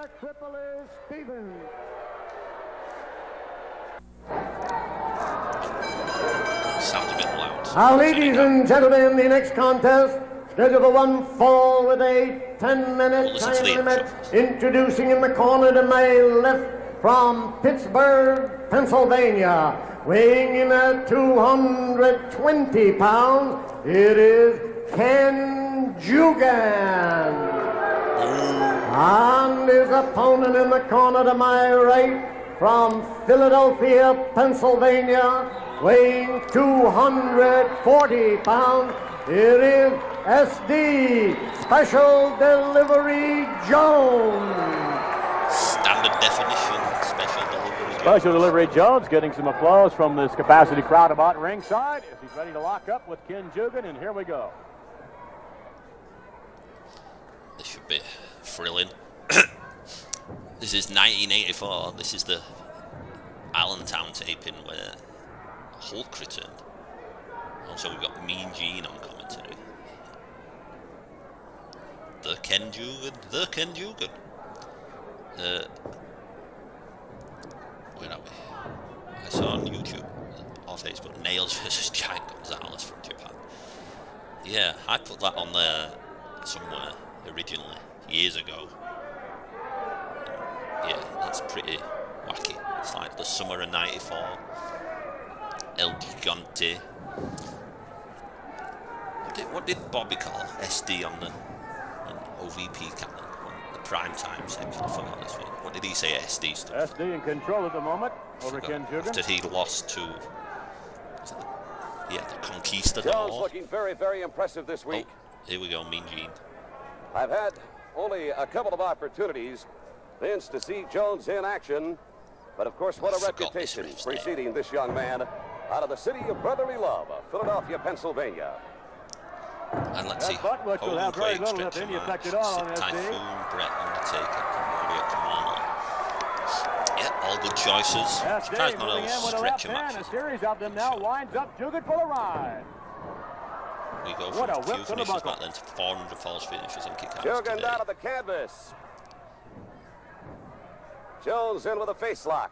Sounds a bit loud. Now, ladies and gentlemen, the next contest scheduled for one fall with a 10-minute time limit. Introducing in the corner to my left from Pittsburgh, Pennsylvania, weighing in at 220 pounds, it is Ken Jugan. And his opponent in the corner to my right from Philadelphia, Pennsylvania, weighing 240 pounds, it is SD Special Delivery Jones. Standard definition, Special Delivery Jones. Special Delivery Jones getting some applause from this capacity crowd about ringside as he's ready to lock up with Ken Jugan, and here we go. This should be thrilling. This is 1984. This is the Allentown taping where Hulk returned. Also, we've got Mean Gene on commentary. The Ken Jugan. Where are we? I saw on YouTube or Facebook Nails versus Giant Gonzalez from Japan. Yeah, I put that on there somewhere originally years ago. Yeah, that's pretty wacky. It's like the summer of '94. El Gigante. What did Bobby call SD on the OVP canon on the prime time section? I forgot this week. What did he say SD stuff? SD in control at the moment over Ken Jugan. After he lost to the Conquistador. Jones looking very, very impressive this week. Oh, here we go, Mean Gene. I've had only a couple of opportunities, Vince, to see Jones in action. But of course, what a reputation preceding this young man out of the city of brotherly love, Philadelphia, Pennsylvania. And let's see. Hogan Quake, Stretcher Mark, Typhoon, Brett Undertaker, Warrior Kamala. Yeah, all good choices. Surprised not a Stretcher match. A series of them now winds up Jugan for the ride. we go What a from a few whip to the finishes buckle. back then to 400 false finishes and kick-outs Jugan today. down to the canvas. Jones in with a face lock.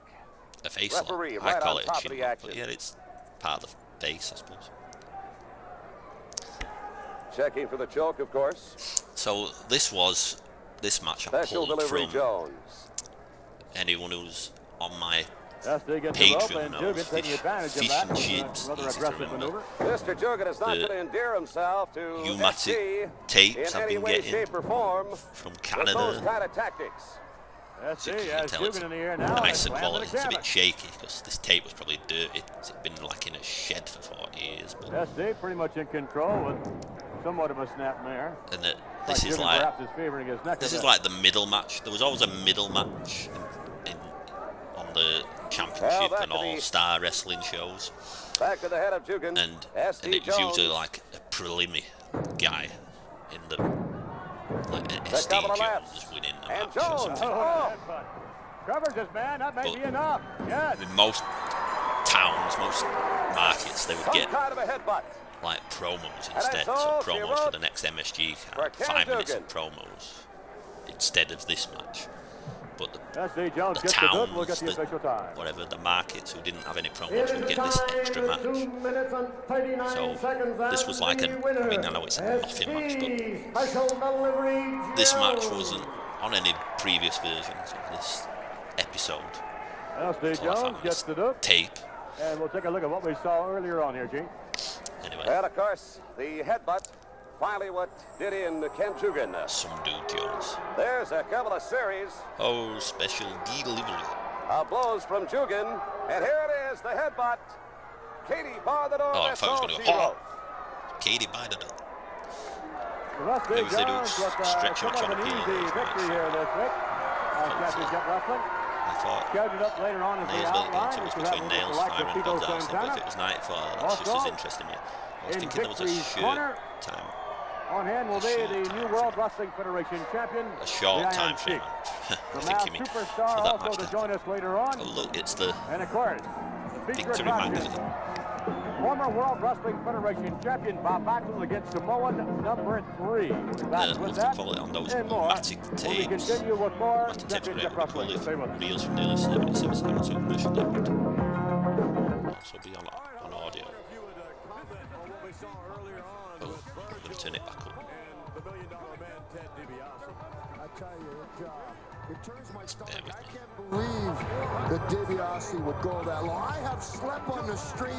A face Referee lock. right I call on it a top of chin the lock, action. but yeah, it's part of the face, I suppose. Checking for the choke, of course. So this match I Special pulled delivery from Jones. anyone who's on my They get the rope, Patreon and knows Jugan taking advantage of fish that. and It was chips, another easy to aggressive remember. maneuver. Mr. Jugan is not The going to endear himself to pneumatic SC tapes in I've any been way, getting shape, or form from with those Canada. kind of tactics. So you SC can has tell it's Jugan in the air now. nicer and quality. It's a slamming bit shaky because this tape was probably dirty. It's been like in a shed for 40 years. But SC pretty much in control with somewhat of a snap there. and this is Jugan like perhaps is favoring his neck a this is bit. like the middle match. There was always a middle match on the championship and all-star wrestling shows, Back to the head of Jugan. and SC it was Jones. usually like a preliminary guy in the like Check couple of SD laps. Jones winning the And match or Jones. something. Oh. Covers this man. That may But be enough. Yes. In most towns, most markets, they would Some get kind of a headbutt. like promos And instead. that's Some all she promos wrote for the next MSG card, for Ken 5 minutes Jugan. of promos instead of this match. But SC Jones the gets the good. We'll towns, get the official time. whatever, the markets who didn't have any It promos would is get this time, extra match. 2 minutes and 39 So seconds, this was like and the winner, I know it's a nothing match, SC Special Delivery but this match Jones. wasn't on any previous versions of this episode. SC So I Jones found gets this the duck. tape. And we'll take a look at what we saw earlier on here, Gene. Anyway, And of course, the headbutt. Finally, what did in Ken Jugan. some dude Jones. There's a couple of series Oh, special delivery. of blows from Jugan. And here it is, the headbutt. Katie barred the door. Oh, I That's thought all it was she going to go. wrote. Katie by the door. SC Maybe if they do Jones with stretch somewhat match of on an appeal, easy it's victory nice. here this week. Championship wrestling. I thought Scheduled up later on as the Nails Velt outline. it was which will between have Nails, like Fire and Tito Gonzalez, but Santana. if it was Nightfall, that's just as interesting. I was in thinking there was a Victory's shirt corner. time. On hand will be short the time New for World him. Wrestling Federation champion, A short the time Iron frame. Sheik. I The think masked you mean superstar for that also match to then. join us later on. Oh look, it's the And of course, the feature victory match, champion, isn't it? former World Wrestling Federation champion Bob Backlund against Samoan number 3. Back with We'll that call it on those and more. pneumatic When we tapes. continue with more Pneumatic tapes were championship able to pull wrestling. it Stay with from us. reels from nearly 77 seconds, so commercial depth. Also be on audio. If you would comment on what we saw earlier on Oh, with I'm going to turn it back up. and the $1 Million Man, Ted DiBiase. I tell you, it turns my stomach. I can't believe that DiBiase would go that long. I have slept on the street.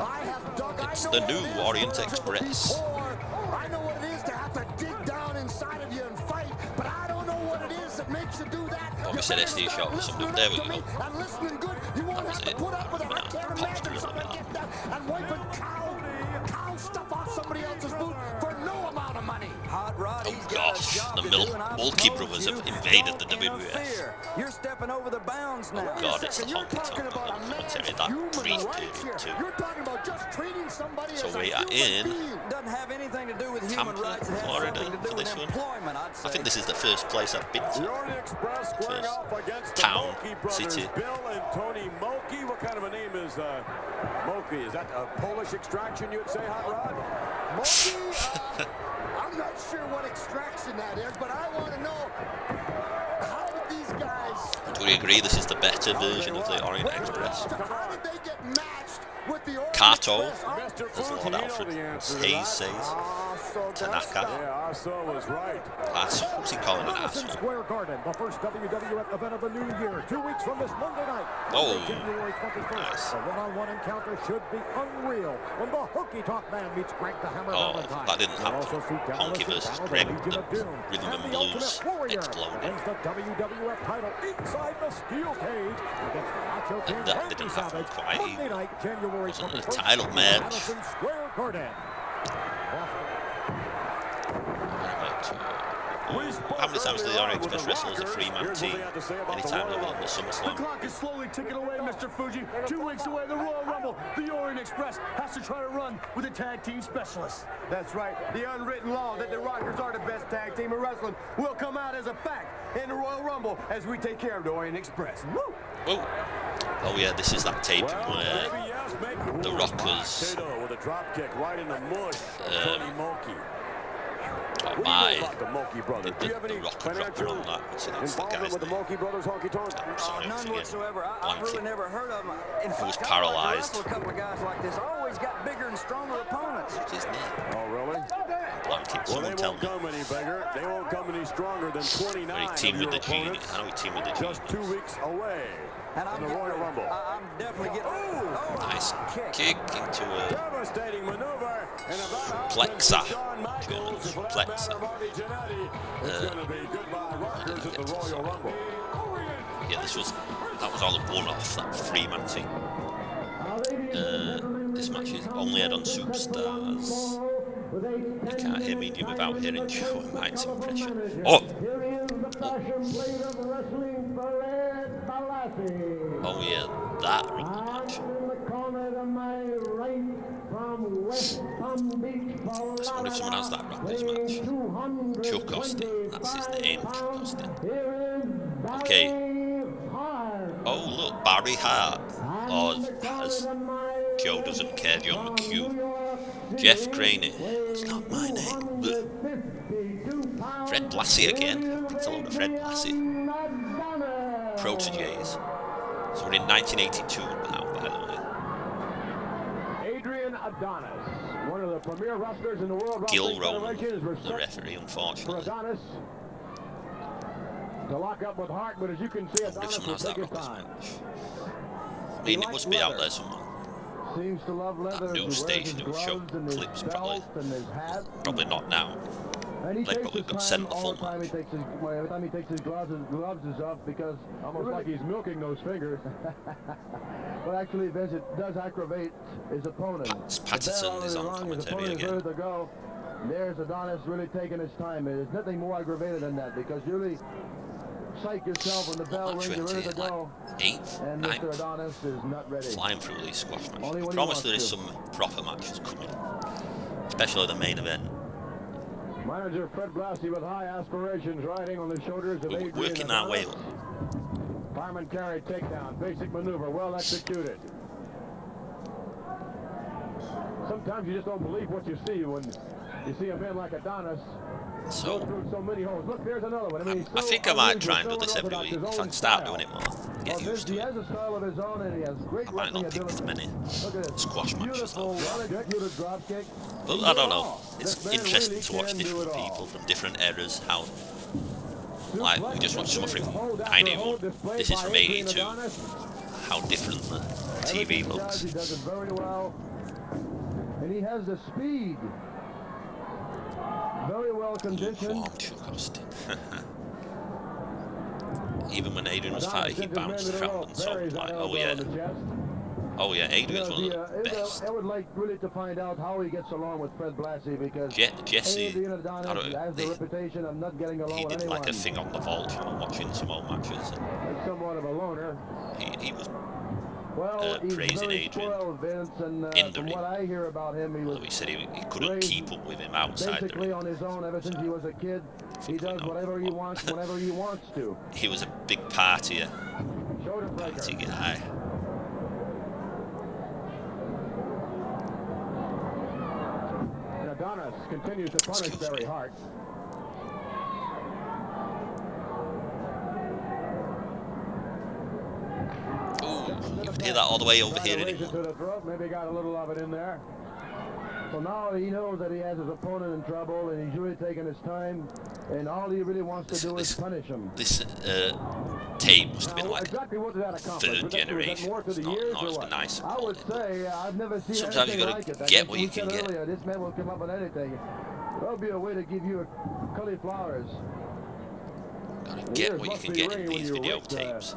I have dug. It's I know the new what it is Orient to Express. be poor. I know what it is to have to dig down inside of you and fight, but I don't know what it is that makes you do that. Well, we said SD shot, something there we go. And listening good, you won't was have to it. put up with it. I can't Popped imagine a little somebody bit get that and wiping cow stuff off somebody else's boot for no amount of money. Hot Rod, Oh gosh, the Mulkey brothers have invaded the WWF. You're stepping over the bounds now. God, it's the honky tonk on the commentary, that brief period too. You're talking about just treating somebody So as a we are human in being. Doesn't have anything to do with human Tampa, rights. It has Florida something to for do with this one. employment, I'd say. I think this is the first place I've been The to. Orient Express squaring First off against the town, Mulkey brothers, city. Bill and Tony Mulkey. What kind of a name is Mulkey? Is that a Polish extraction, you would say, Hot Rod? Mulkey, I'm not sure what extraction that is, but I want to know how did these guys, Do we agree this is the better version of the Orient Express? how did they get matched with the Orient Kato, Express? as Lord Alfred Hayes says. Tanaka. Yeah, Aso was right. What's he calling an Madison asshole? Square Garden, the first WWF event of the new year. 2 weeks from this Monday night, Oh, Monday, January 21st. nice. The one-on-one encounter should be unreal when the Hooky Talk Man meets Greg the Hammer Oh, Valentine. that didn't You'll happen. also see Dallas Honky and versus Battle, Greg, Legion of the Doom, Rhythm and and the Blues Ultimate Warrior exploded. wins the WWF title inside the steel cage against Macho King And that Randy didn't happen Savage. quite. Monday night, January Wasn't a 21st, title match. Madison Square Garden. How many times do the Orient Express wrestle as a three-man team? Anytime they win the The SummerSlam. clock is slowly ticking away, Mr. Fuji. 2 weeks away, the Royal Rumble. The Orient Express has to try to run with a tag team specialist. That's right. The unwritten law that the Rockers are the best tag team in wrestling will come out as a fact in the Royal Rumble as we take care of the Orient Express. Woo! Oh yeah, this is that tape where the Rockers drop kick right in the mush. Tony Mulkey. Oh my, the rocker dropping on that. What's it? That's the guy's with the name. Mulkey brothers, honky tonk? Sorry, None whatsoever. I've really never heard of them. In He was fact, paralysed. a couple of guys like this always got bigger and stronger opponents. What's his name? Oh, really? Blanket. Well, Someone they tell won't me. come any bigger. They won't come any stronger than 29 Well, he teamed of with the your Genius. opponents. I know he teamed with the Genius. Just 2 weeks away And from the Royal Rumble. I'm definitely getting. Oh, Nice kick into a Devastating maneuver. And about plexor. Shawn Michaels, Plexor. It's going to be goodbye Rockers at the Royal Rumble. Yeah, that was all a one-off, that three-man team. This match is only aired on Superstars. You can't hear Medium without hearing Joe and Mike's impression. Oh! Oh yeah, that Rumble match. Let's wonder if someone has that Rockers match. Chuck Austin, that's his name, Chuck Austin. Okay. Oh look, Barry Hart. Or as Joe doesn't care, John McHugh. Jeff Graney. It's not my name. But Fred Blassie again. It's a load of Fred Blassie. Proteges. So we're in 1982 now, by the way. Adrian Adonis, one of the premier wrestlers in the world. Gil Roman, the referee, unfortunately. Adonis to lock up with Hart, but as you can see, Adonis will take his time. I mean, it must be out there somewhere. Seems to love leather. That news station who showed clips, probably not now. And They probably could send the full match. Every time he takes his gloves off, because Almost like he's milking those fingers. but actually, Vince, it does aggravate his opponent. Patterson is on commentary again. To go. There's Adonis really taking his time. There's nothing more aggravated than that, because you really psych yourself when the bell rings, you're ready to go. And Mr. Adonis is not ready. Flying through these squash matches. I promise there is some proper matches coming, especially the main event. Manager Fred Blassie with high aspirations riding on the shoulders of Adrian Working our way up. Fireman carry takedown, basic maneuver, well executed. Sometimes you just don't believe what you see when you see a man like Adonis go through so many holes. Look, there's another one. I think I might try and do this every week if I can start doing it more. Get used to it. He has a style of his own, and he has great I might not pick as many squash matches though. But I don't know. It's interesting to watch different people from different eras. How, like, we just watched something from 91. This is from 82. How different the TV looks. He does it very well, and he has the speed. Very well conditioned. Even when Adrian was fighting, he bounced around and so like, oh yeah, Adrian's one of the best. I would like really to find out how he gets along with Fred Blassie, because Jesse, Adrian Adonis has the reputation of not getting along he with did anyone. like a thing on the Vault channel, watching some old matches. He's somewhat of a loner. He was he's praising very Adrian spoiled, Vince, and in the from ring. what I hear about him, he was He said he couldn't keep up with him outside the basically ring. on his own ever since he was a kid. He does whatever he wants, whenever he wants to. He was a big partier. Party guy. And Adonis continues to punish very hard. Ooh, you can hear that all the way over here anymore. To the throat, maybe got a little of it in there. So now he knows that he has his opponent in trouble, and he's really taking his time, and all he really wants to do is punish him. This tape must have been like exactly what did that accomplish? third generation. It's not as nice. I would say I've never seen Sometimes you anything gotta like it. get what you can get. Earlier, this man will come up with anything. There'll be a way to give you cauliflowers. Gotta get what you can get in these videotapes.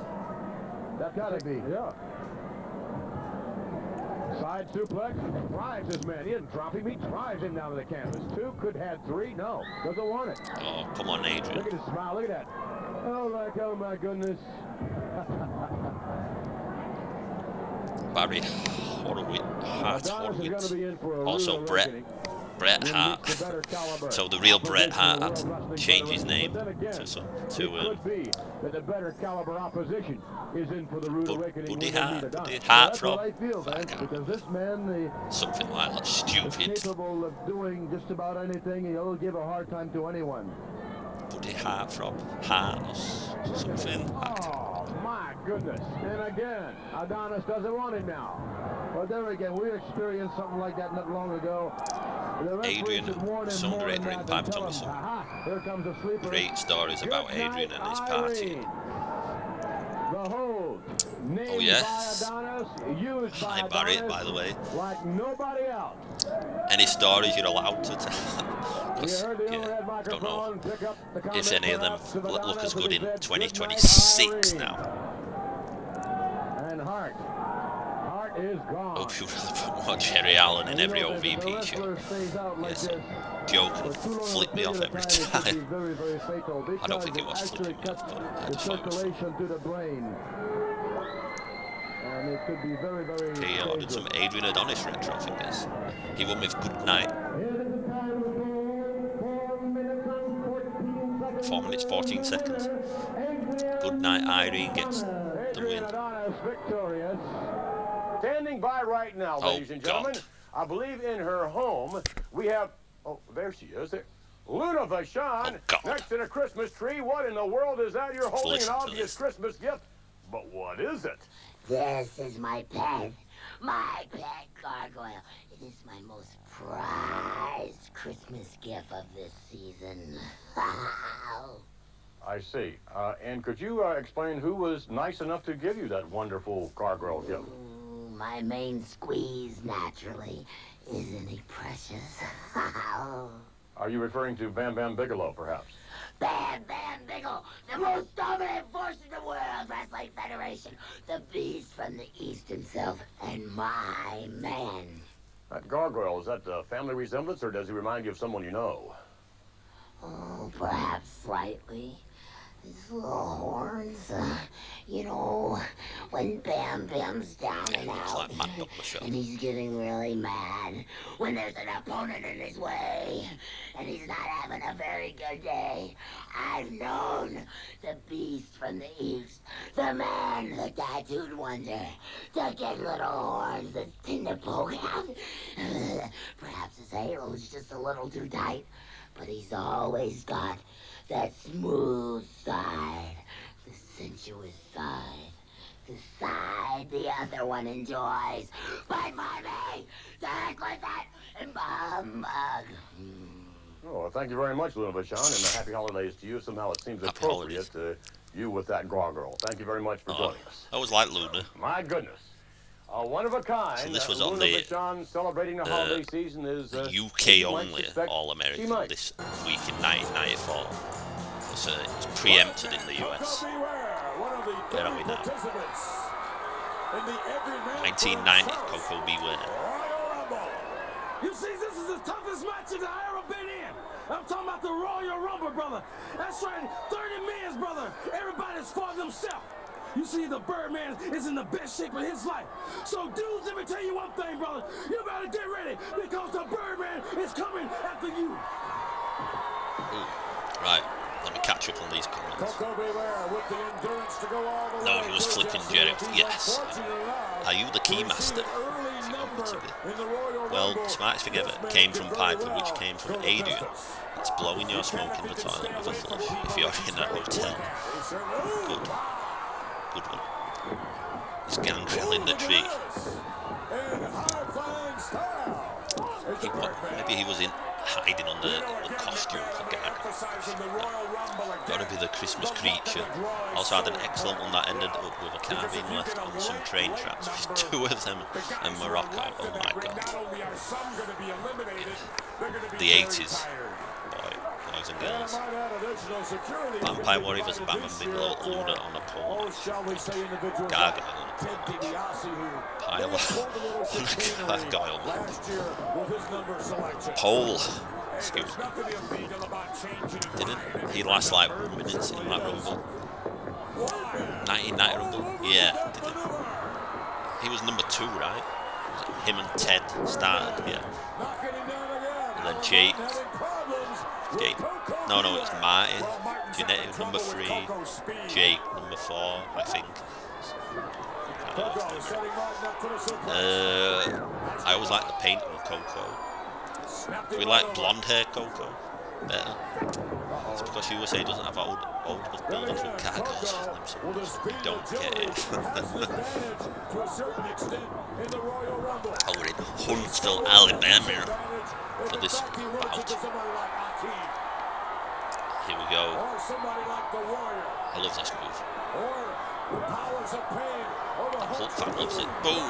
That's gotta be. Yeah. Side suplex, drives this man. He didn't drop him, he drives him down to the canvas. Two, could have three, no, doesn't want it. Oh, come on, Adrian. Look at his smile, look at that. Oh, like, oh my goodness. Barry Horowitz, Hart Horowitz. Also Brett Bret Hart. So the real Bret Hart had to change his name to the better caliber opposition is in for the rude awakening. Buddy Hart from because this man, something like that, stupid. capable of doing just about anything. He'll give a hard time to anyone. Buddy Hart from Hart or something. Oh my goodness! And again, Adonis doesn't want him now. But there again, we experienced something like that not long ago. Adrian, some great ring pipe told me some great stories about Adrian and his party. Oh yes. Hi Barrett, by the way. Like nobody else. Any stories you're allowed to tell? Yeah, don't know if any of them look as good in 2026 now. And Hart is gone. Hope you really put more Jerry Allen in every OVP show. Yes, Joe can flip me off every time. I don't think it was flipping me off, but I just thought it was fun. And it could be very, very he ordered some Adrian Adonis retro figures. He won with Good Night. 4 minutes 14 seconds. Good Night Irene gets the win. Standing by right now, ladies and gentlemen. I believe in her home we have. Oh, there she is. Luna Vachon next to the Christmas tree. What in the world is that you're holding? An obvious Christmas gift. But what is it? This is my pet gargoyle. It is my most prized Christmas gift of this season. I see. And could you explain who was nice enough to give you that wonderful gargoyle gift? My main squeeze, naturally. Isn't he precious? Are you referring to Bam Bam Bigelow, perhaps? Bam Bam Bigelow, the most dominant force in the World Wrestling Federation, the beast from the East himself, and my man. That gargoyle, is that a family resemblance, or does he remind you of someone you know? Oh, perhaps slightly. His little horns, you know, when Bam Bam's down and out, and he's getting really mad, when there's an opponent in his way, and he's not having a very good day. I've known the beast from the East, the man, the tattooed wonder, to get little horns that tend to poke out. Perhaps his halo's just a little too tight, but he's always got that smooth side, the sensuous side, the side the other one enjoys. But for me, to heck with that and mug. Oh, well, thank you very much, Luna Vachon, and happy holidays to you. Somehow it seems appropriate to you with that gargoyle. Thank you very much for joining us. I was like Luna. My goodness. One of a kind. So this was on Luna Vachon celebrating the holiday season is UK only All-American this week in 1994. It's preempted in the US. Where are we now? 1990, Coco Beware. You see, this is the toughest match that I ever been in. I'm talking about the Royal Rumble, brother. That's right, 30 minutes, brother. Everybody's for themselves. You see, the Birdman is in the best shape of his life. So, dudes, let me tell you one thing, brother. You better get ready, because the Birdman is coming after you. Ooh, right. Let me catch up on these comments. No, he was flipping Jerry. Yes. Are you the Keymaster? Well, smartest thing ever came from Piper, which came from Adrian. It's blowing your smoke in the toilet with a flush if you're in a hotel. Good. Good one. It's Gangrel in the tree. Maybe he was hiding under the costume for Gotta be the Christmas creature. Also had an excellent one that ended up with a car being left on some train tracks with two of them in Morocco. Oh my god. The 80s. Boys and girls. Vampire Warrior vs. Batman Bigelow, Luna on a pole. Gargoyle on a pole. Gargoyle. Pole. Excuse me. Didn't he last like 1 minute in that Rumble? 1990 Rumble? Yeah, didn't he? He was number 2, right? Him and Ted started, yeah. then Jake. No, it was Martin. Genetic number 3. Jake number 4, I think. I always like the paint on Coco. Do we like blonde hair Coco better? It's because USA doesn't have old buildings with cargoes on them, so we don't get it. Oh, we're in Huntsville, Alabama for this bout. Here we go. I love this move. The Hulk fan loves it. Boom!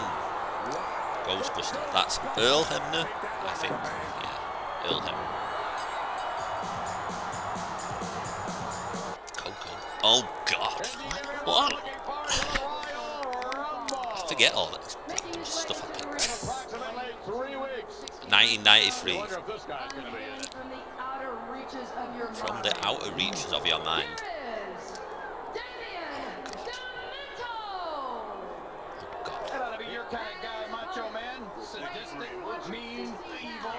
Ghostbuster. That's Earl Hebner, I think. Yeah, Earl Hebner. Coco. Oh God! What? I forget all that stuff I picked. 1993. From the outer reaches of your mind. That ought to be your kind of guy, macho man. Sadistic, mean, evil.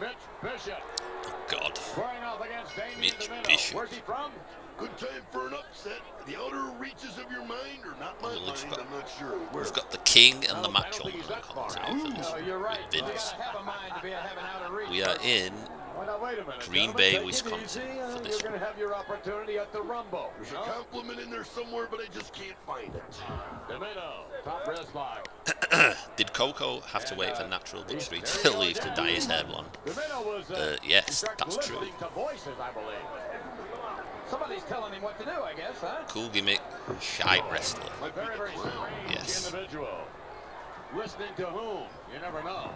Mitch Bishop. Oh God. Squaring off against Mitch Bishop. Where's he from? Good time for an upset. The outer reaches of your mind or not my mind, I'm not sure. We've got the King and the Macho Man commentating for this. You're right. Vince. Have a mind to be having outer reach. We are in Well, now, wait a minute, Green gentlemen. Bay, Take it Wisconsin easy, for and this you're going to have your opportunity at the Rumble. There's a compliment in there somewhere, but I just can't find it. Domino, top wrist lock. Did Coco have to wait for natural butchery to leave to dye his hair blonde? Domino was Yes, that's true. listening to voices, I believe. Somebody's telling him what to do, I guess, huh? Cool gimmick, shite wrestler. Very, very strange Yes. individual. Listening to whom? You never know.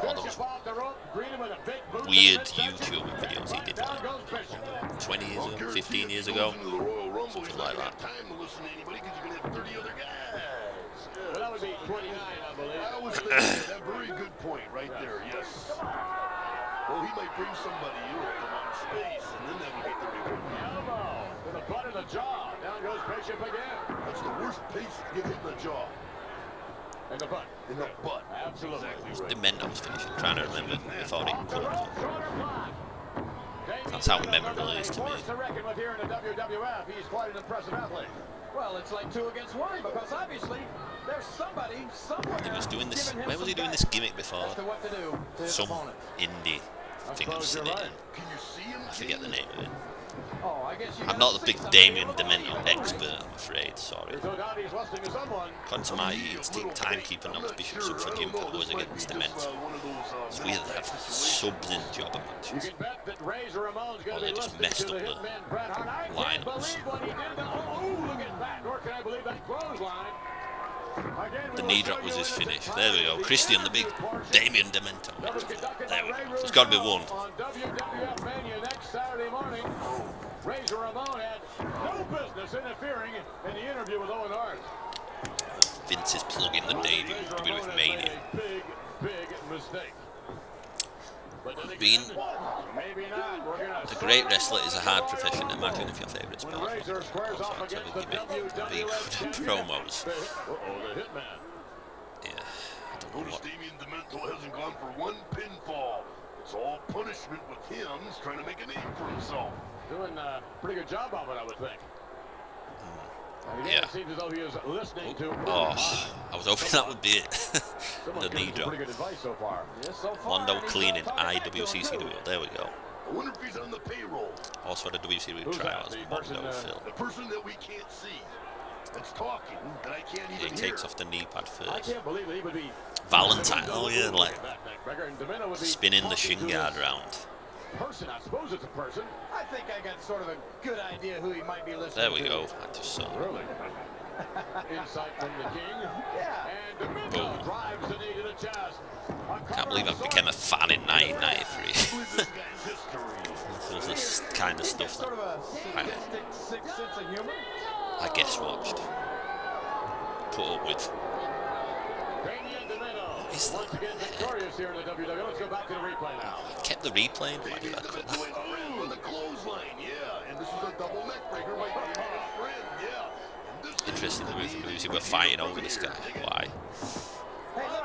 All those Bishop off the rope, greet him with a big boot to the weird midsection. YouTube videos he did Down like goes Bishop. 20 years ago, 15 years ago, something like that. Time to listen to anybody because you're going to have 30 other guys. Well, that would be 29, I believe. I was thinking that very good point right there, yes. Well, he might bring somebody in from outer space, and then that would be 31. Elbow to the butt of the jaw. Down goes Bishop again. That's the worst pace to get hit in the jaw. In the butt. In the butt. Absolutely. Exactly right. Demento's finishing, trying to remember before he comes. Shoulder block. That's how memorable it is to me. Forced to reckon with here in the WWF. He's quite an impressive athlete. Well, it's like 2 against 1 because obviously there's somebody somewhere. He was doing this. giving him Where was he some doing this guidance gimmick before? as to what to do to his Some opponent. indie thing I've seen it in. Can you see him? I forget the name of it. Oh, I guess you I'm gotta not the see big something Damien to believe Demento it. expert, I'm afraid. Sorry. No doubt he's listening to someone. According to my instinct, timekeeper knocks Bishop's up for Jim that goes against Demento. It's weird they have subs in jobber You matches. can bet that Razor Ramon's going Or to they be just listening messed to the up the hitman Bret Hart. I can't lineups. believe what he did. Oh, look at that. Nor can I believe that clothesline. Again, The knee drop was his finish. There we go. Christian, the big Damien Demento expert. There we go. There's got to be one. On WWF Mania next Saturday morning, Razor Ramon had no business interfering in the interview with Owen Hart. Vince is plugging the WWF Mania. Big, big mistake. Being Maybe not. We're gonna a great wrestler is a hard profession. Imagine if your favourite when sport Razor squares off against the be good WWF promos. the Hitman. Yeah, I don't know Notice what. Damien Demento hasn't gone for one pinfall. It's all punishment with him. He's trying to make a name for himself. Doing a pretty good job of it, I would think. Yeah. It seems as though he is listening to. Oh, I was hoping that would be it. Someone's The given knee some drop. pretty good advice so far. Yes, so far, Mondo and he's cleaning on target. IWCCW. There we go. I wonder if he's on the payroll. Also had a WCW Who's that? tryout as The person, Mondo Phil. The person that we can't see. That's talking, and I can't He even hear. takes off the knee pad I first. can't believe that he would be Valentine, oh yeah, like and Domino would be spinning the talking shin to guard this around. person. I suppose it's a person. I think I got sort of a good idea who he might be listening to. There we go. I just saw. Really? Insight from the King. Yeah. And Domino drives the knee to the chest. Can't believe I became a fan in 1993. There's this kind of stuff Sort of that a sadistic, sick sense of humor. I guess watched. Put up with. Damien Domino Is that? once again victorious here in the WWE. Let's go back to the replay now. Kept the replaying. Why did I cut that? Ooh, the clothesline, yeah. And this is a double neck breaker by Damien's friend, yeah. And this Interesting, the Ruth and Lucy were fighting over this guy. Why? Hey, look,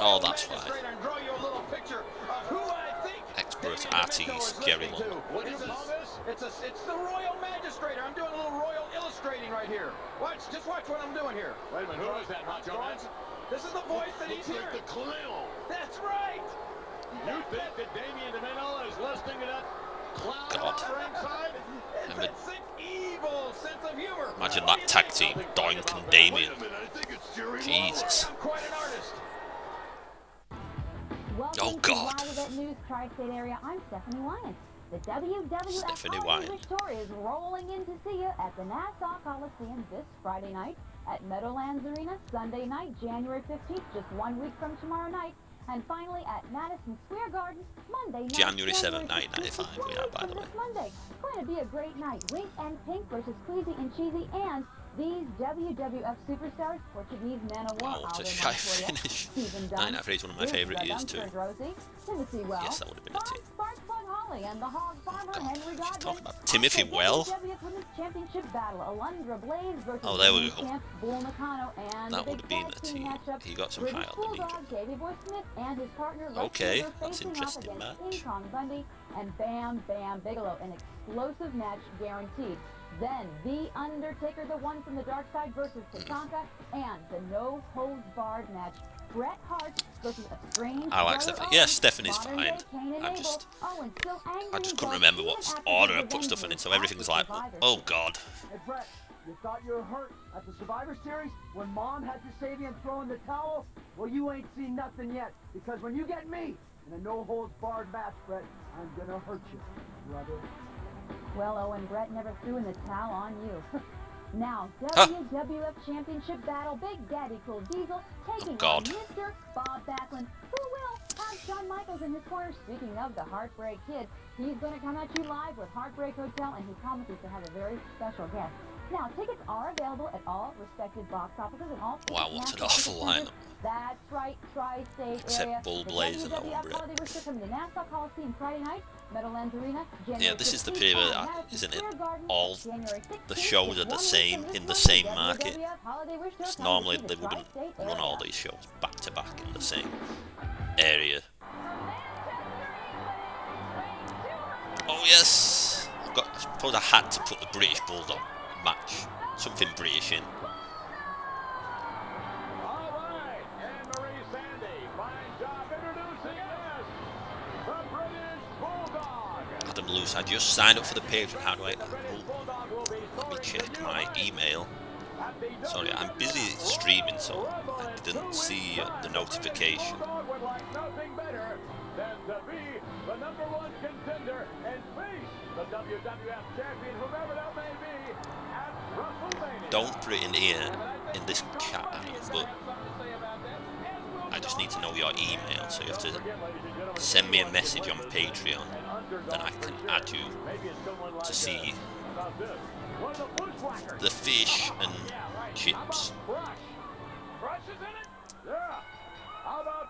Oh, that's why. And draw you a little picture of who I think Expert artist Jerry Long. What do you call this? It's the Royal Magistrator. I'm doing a little royal illustrating right here. Just watch what I'm doing here. Wait a minute, who is that, Macho Man? This is the voice that he's hearing. Like the clown. That's right. You think that Damien DeMino is listening to that clown God. ringside? It's that sick, evil sense of humor. Imagine that tag team, Doink and Damien. Jesus. I'm quite an artist. Oh God. Live Event News Tri-State Area. I'm Stephanie Wyant. The WWF Stephanie Holiday Wyant. Wish Tour is rolling in to see you at the Nassau Coliseum this Friday night, at Meadowlands Arena Sunday night, January 15th, just 1 week from tomorrow night, and finally at Madison Square Garden Monday night, January 7th, 1995. We are, by the way. Monday. Going to be a great night. Wink and Pink versus Queasy and Cheesy, and these WWF superstars, Portuguese Man of War, Oh, what a shy finish. 1993 is one of my favourite years too. Yes, that would have been a team. And the Hog Farmer, Henry She's Godwin. talking about Timothy Well. WWF Women's Championship battle, Alundra Blaze versus Oh, there we go. champ Bull Nakano, and That the would have big been tag a team team. matchup, He got some British high on the meter. Bulldog, Davey Boy Smith, and his partner Lex Okay, Luger that's facing interesting off against match. King Kong Bundy and Bam Bam Bigelow. An explosive match guaranteed. Then The Undertaker, the one from the dark side, versus Tatanka, and the no holds barred match, Bret Hart versus a strange. I like brother Stephanie. Owen, Yeah, Stephanie's modern fine. day Cain and I Abel. just Owen still angry couldn't and remember even what after order the I put stuff in, so Avengers everything's like, Survivor oh Series. God. Hey, Brett, you thought you were hurt at the Survivor Series when Mom had to save you and throw in the towel? Well, you ain't seen nothing yet, because when you get me in a no-holds-barred match, Brett, I'm gonna hurt you, brother. Well, Owen, Brett never threw in the towel on you. Now, Huh. WWF Championship Battle, Big Daddy Cool Diesel taking God. on Mr. Bob Backlund, who will have Shawn Michaels in his corner. Speaking of the Heartbreak Kid, he's going to come at you live with Heartbreak Hotel, and he promises to have a very special guest. Now, tickets are available at all respected box offices and all. Wow, what an awful lineup. That's right, Tri-State Except area. Bull The Blaze and that one, WWF Brett. Holiday Wish Tour coming to Nassau Coliseum Friday night, Meadowlands Arena, January Yeah, this is the 15th, period, and Madison isn't it? Square Garden, All January the 16th, shows just are the 1 week same from this in the Monday, same market. WWF Holiday Wish Tour Because coming normally to the they wouldn't Tri-State run area. all these shows back to back in the same area. Oh yes, I suppose I had to put the British Bulldog match, something British in. Adam Luce, I just signed up for the page. How do I? Oh, let me check my email. Sorry, I'm busy streaming, so I didn't see the notification. Don't put it in here in this chat, but I just need to know your email. So you have to send me a message on Patreon, then I can add you to see the fish and chips. How about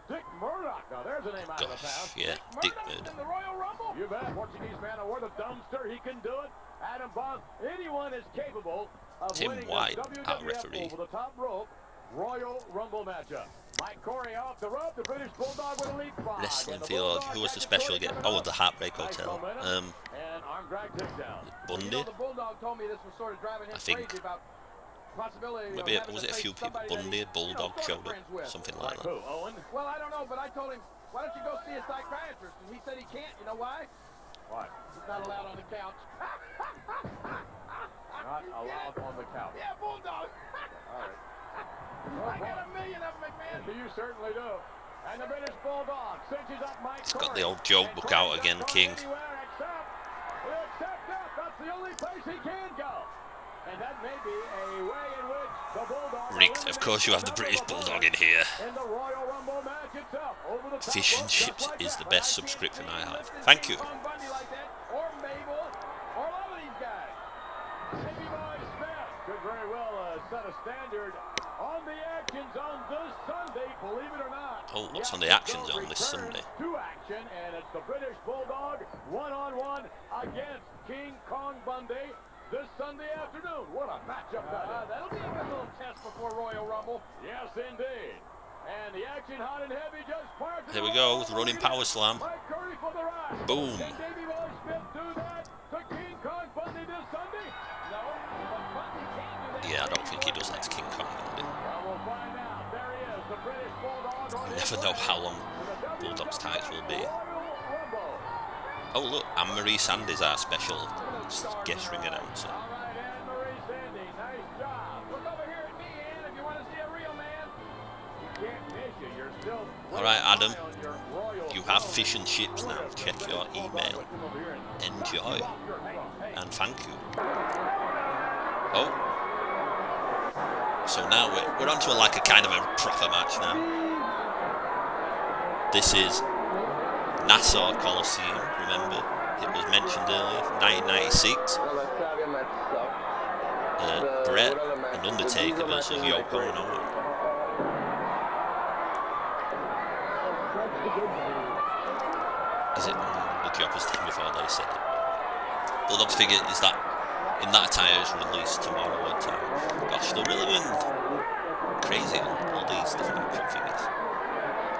Dick Murdoch? Now there's a name out of the past. Yeah, Dick Murdoch. In the Royal Rumble? You bet. Portuguese Man of War, the dumpster, he can do it. Adam Bond, anyone is capable of Tim winning White, this our WWF referee. over the top rope Royal Rumble matchup. Mike Corey off the rope, the British Bulldog with a leapfrog. Wrestling Theology. Who was the special guest? Oh, the Heartbreak Hotel. And arm drag takedown. Bundy. You know, the Bulldog told me this was sort of driving him I think. crazy about possibility of Maybe having was to it a face few people? somebody that Bundy, he's, Bulldog sort of showed up, friends with. something like that. Who, Owen? Well, I don't know, but I told him, why don't you go see a psychiatrist? And he said he can't. You know why? What? He's not allowed on the couch. Not allowed on the couch. Yeah, Bulldog. All right. I got a million of them, McMahon. You certainly do. And the British Bulldog cinches up Mike He's got the old joke book out again, King. Except that. That's the only place he can go. And that may be a way in which the Bulldog Rigged. Of course you have the British Bulldog in here. in the Royal Rumble match itself. Over the top Fish and rope, chips just like is that. the best subscription I have. Thank you. Kong Bundy like that, or Mabel, or a lot of these guys. Davey Boy Smith could very well set a standard on the action zone this Sunday, believe it or not. Oh, what's on the action zone this Sunday? To action, and it's the British Bulldog one-on-one against King Kong Bundy this Sunday afternoon. What a matchup that is. That'll be a good little test before Royal Rumble. Yes, indeed. And the action hot and heavy just prior to Here we go, with running power slam. Boom. Can Davey Boy Smith do that to King Kong Bundy this Sunday? No, but Bundy can't do that. Yeah, I don't think he does that to King Kong Bundy. We'll find out. There he is, the British Bulldog. You never know how long Bulldog's tights will be. Oh look, Anne-Marie Sandy's our special guest ring announcer. Alright Adam, you have fish and chips now. Check your email. Enjoy. And thank you. Oh. So now we're on to like a kind of a proper match now. This is Nassau Coliseum, remember? It was mentioned earlier, 1996. Brett and Undertaker versus Yoko and Owen. Is it the Jobbers thing before they said it? Bulldog's figure is that in that attire is released tomorrow at time. Gosh, they're really going crazy on all these different action figures.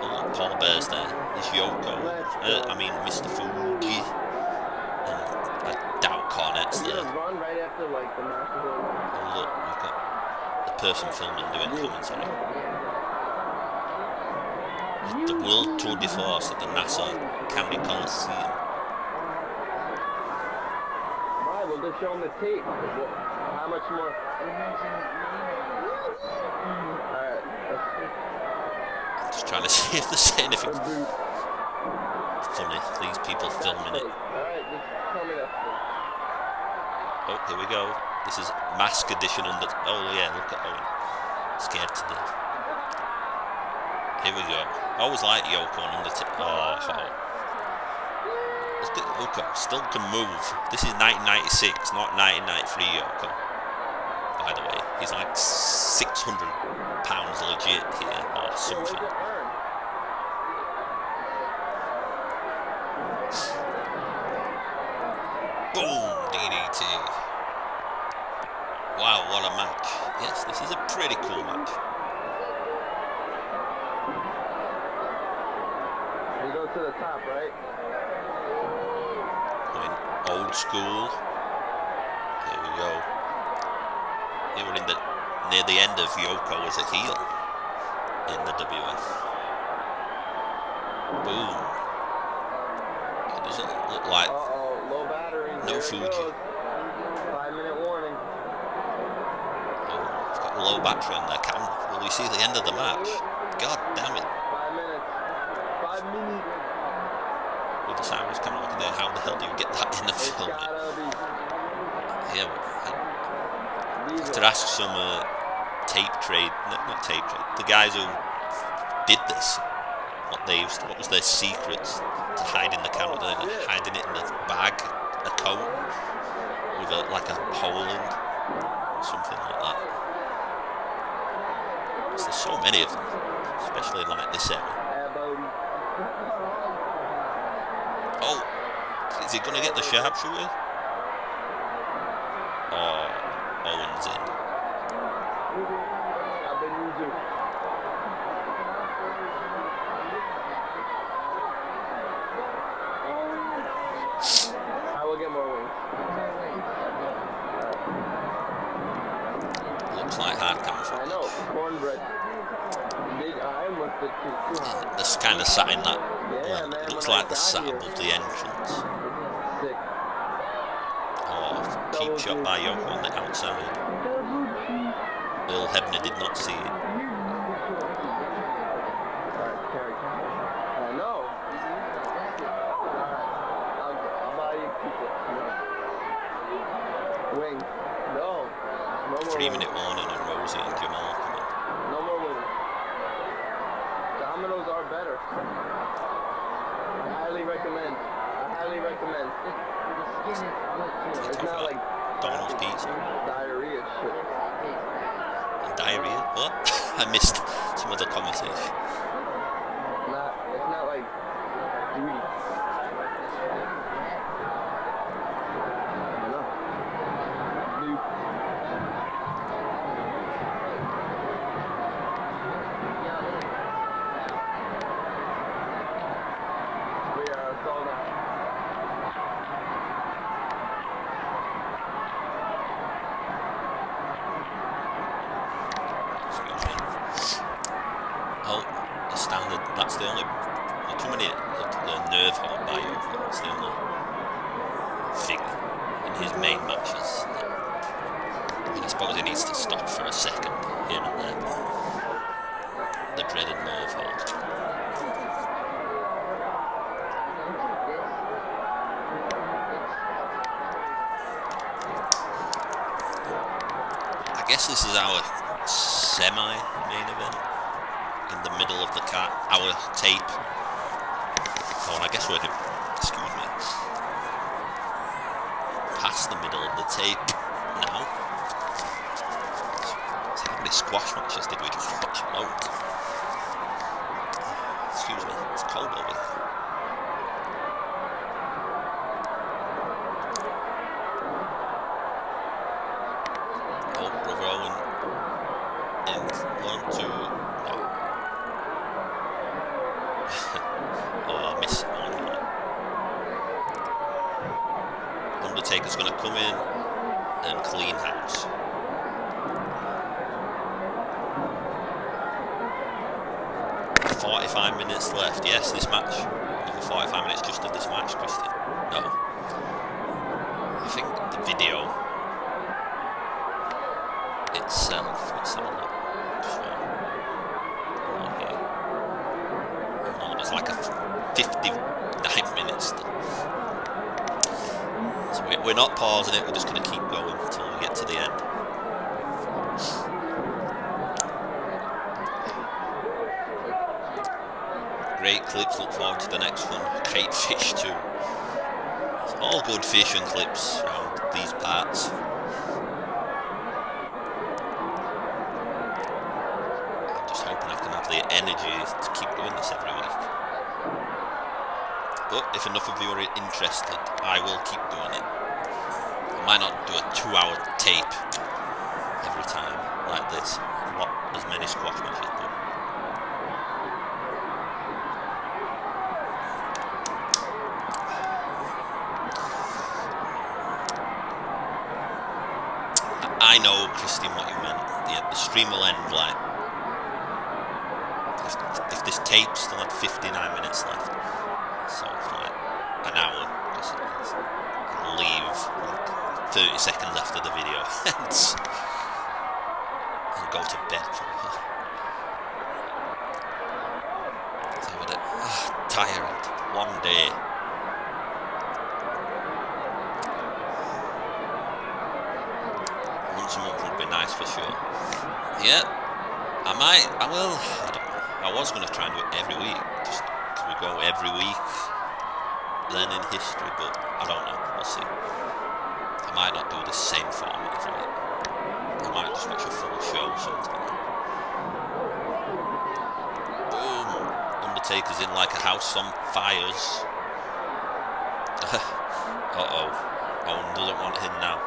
Oh look, Paul Bear's there. There's Yoko. Mr. Fuji. And I doubt Cornette's there. Oh look, we've got the person filming doing commentary. The World Tour de Force at the Nassau County Coliseum. Bible, just show them the tape. How much more? Alright. I'm just trying to see if there's anything funny. These people filming it. Alright, just tell me that. Oh, here we go. This is Mask Edition under. Oh yeah, look at Owen. Scared to death. Here we go. I always like Yoko and Undertaker. Oh. Look at Yoko. Still can move. This is 1996, not 1993 Yoko. By the way, he's like 600 pounds legit here or something. Boom! DDT. Wow, what a match. Yes, this is a pretty cool match. You go to the top, right? Going old school. Here we go. Here we're near the end of Yoko as a heel in the WF. Boom. It doesn't look like low battery. No Fuji. 5-minute warning. Oh, it's got low battery on their camera. Will we see the end of the match? God damn it. 5 minutes. 5 minutes. With the Cyrus camera looking there, how the hell do you get that in the film? Yeah, I have to ask some tape trade, not tape trade, the guys who did this, what was their secrets to hiding the camera? They're hiding it in a bag, a coat, with like a hole in, something like that. There's so many of them, especially in like this area. Oh, is he going to get the sharpshooter? Oh, Owen's in. I will get more wings. Looks like hard camera. I know, cornbread. Big eye must have too. This kind of sat in that. It looks like the sat above the entrance. Sick. Oh, cheap shot by Yoko on the outside. Bill Hebner did not see it. I know. I'll buy you pizza. Wings. No. No more 3-minute warning and Rosie and Jamal come in. No more wings. Domino's are better. I highly recommend. It's not like Donald's pizza. diarrhea shit. And diarrhea? What? I missed some of the conversation. It's not like gooey. the only, there are too many the nerve hold by Yoko. It's the only thing in his main matches. I mean, I suppose he needs to stop for a second here and there. The dreaded nerve hold. I guess this is our semi-main event in the middle of the our tape. Oh, and I guess we're excuse me, past the middle of the tape now. So how many squash matches did we just watch? Loads. Excuse me, it's cold over here. Undertaker's going to come in and clean house. "45 minutes left." Yes, this match. Another 45 minutes just of this match, Christian. No. I think the video itself. Let's have a look. Oh, there's like a 59 minutes still. We're not pausing it, we're just going to keep going until we get to the end. Great clips, look forward to the next one. Great fish too. It's all good fish and clips around these parts. I'm just hoping I can have the energy to keep doing this every week. But if enough of you are interested, I will keep doing it. I might not do a 2-hour tape every time like this. Not as many squash matches, but I know, Christian, what you meant. The stream will end like if this tape still had 59 minutes left. So it's like an hour. I'll leave like 30 seconds after the video ends and go to bed probably. So with it, tired, long day. Once a month would be nice for sure. Yeah, I will, I don't know. I was going to try and do it every week. Just, can we go every week then in history? But I don't know, we'll see. I might not do the same format every week. I might just watch a full show sometime. Boom! Undertaker's in like a house on fires. Uh-oh. Owen doesn't want him now.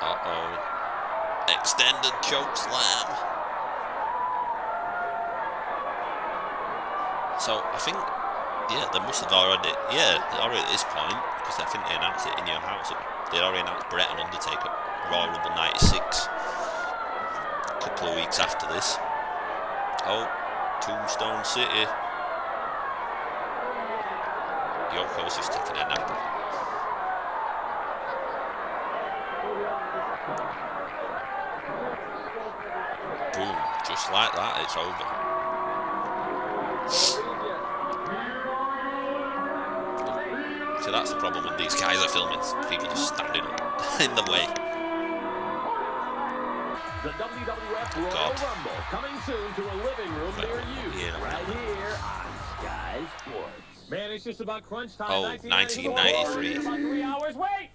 Uh-oh. Extended choke slam. So I think, yeah, they must have already, already at this point, because I think they announced it in your house. They already announced Brett and Undertaker Royal Rumble 96 a couple of weeks after this. Oh, Tombstone City. Yoko's just taking a nap. Boom, just like that, it's over. So that's the problem when these guys are filming. People just standing in the way. The WWF Royal Rumble coming soon to a living room near you. Right here on Sky Sports. Man, it's just about crunch time. Oh, 1993. About 3 hours. Wait!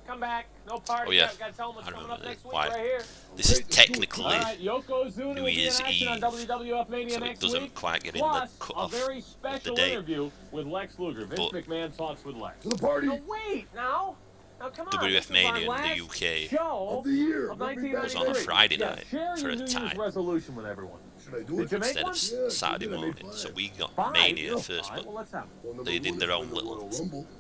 Come back. No party. Oh, yeah. Got to tell them what's I coming remember up next week why. right here. This is technically Yokozuna New Year's Eve, on WWF Mania so it next doesn't week. quite get in Plus, the cut a off very of the special day. interview with Lex Luger. Vince But McMahon talks with Lex. To the party. No, wait, now come on. WWF This is our Mania in last the UK show of the year. of was on a 1993. Friday Yeah, night share for your a New Year's time. resolution with everyone. instead of Saturday morning. So we got Mania first, but they did their own little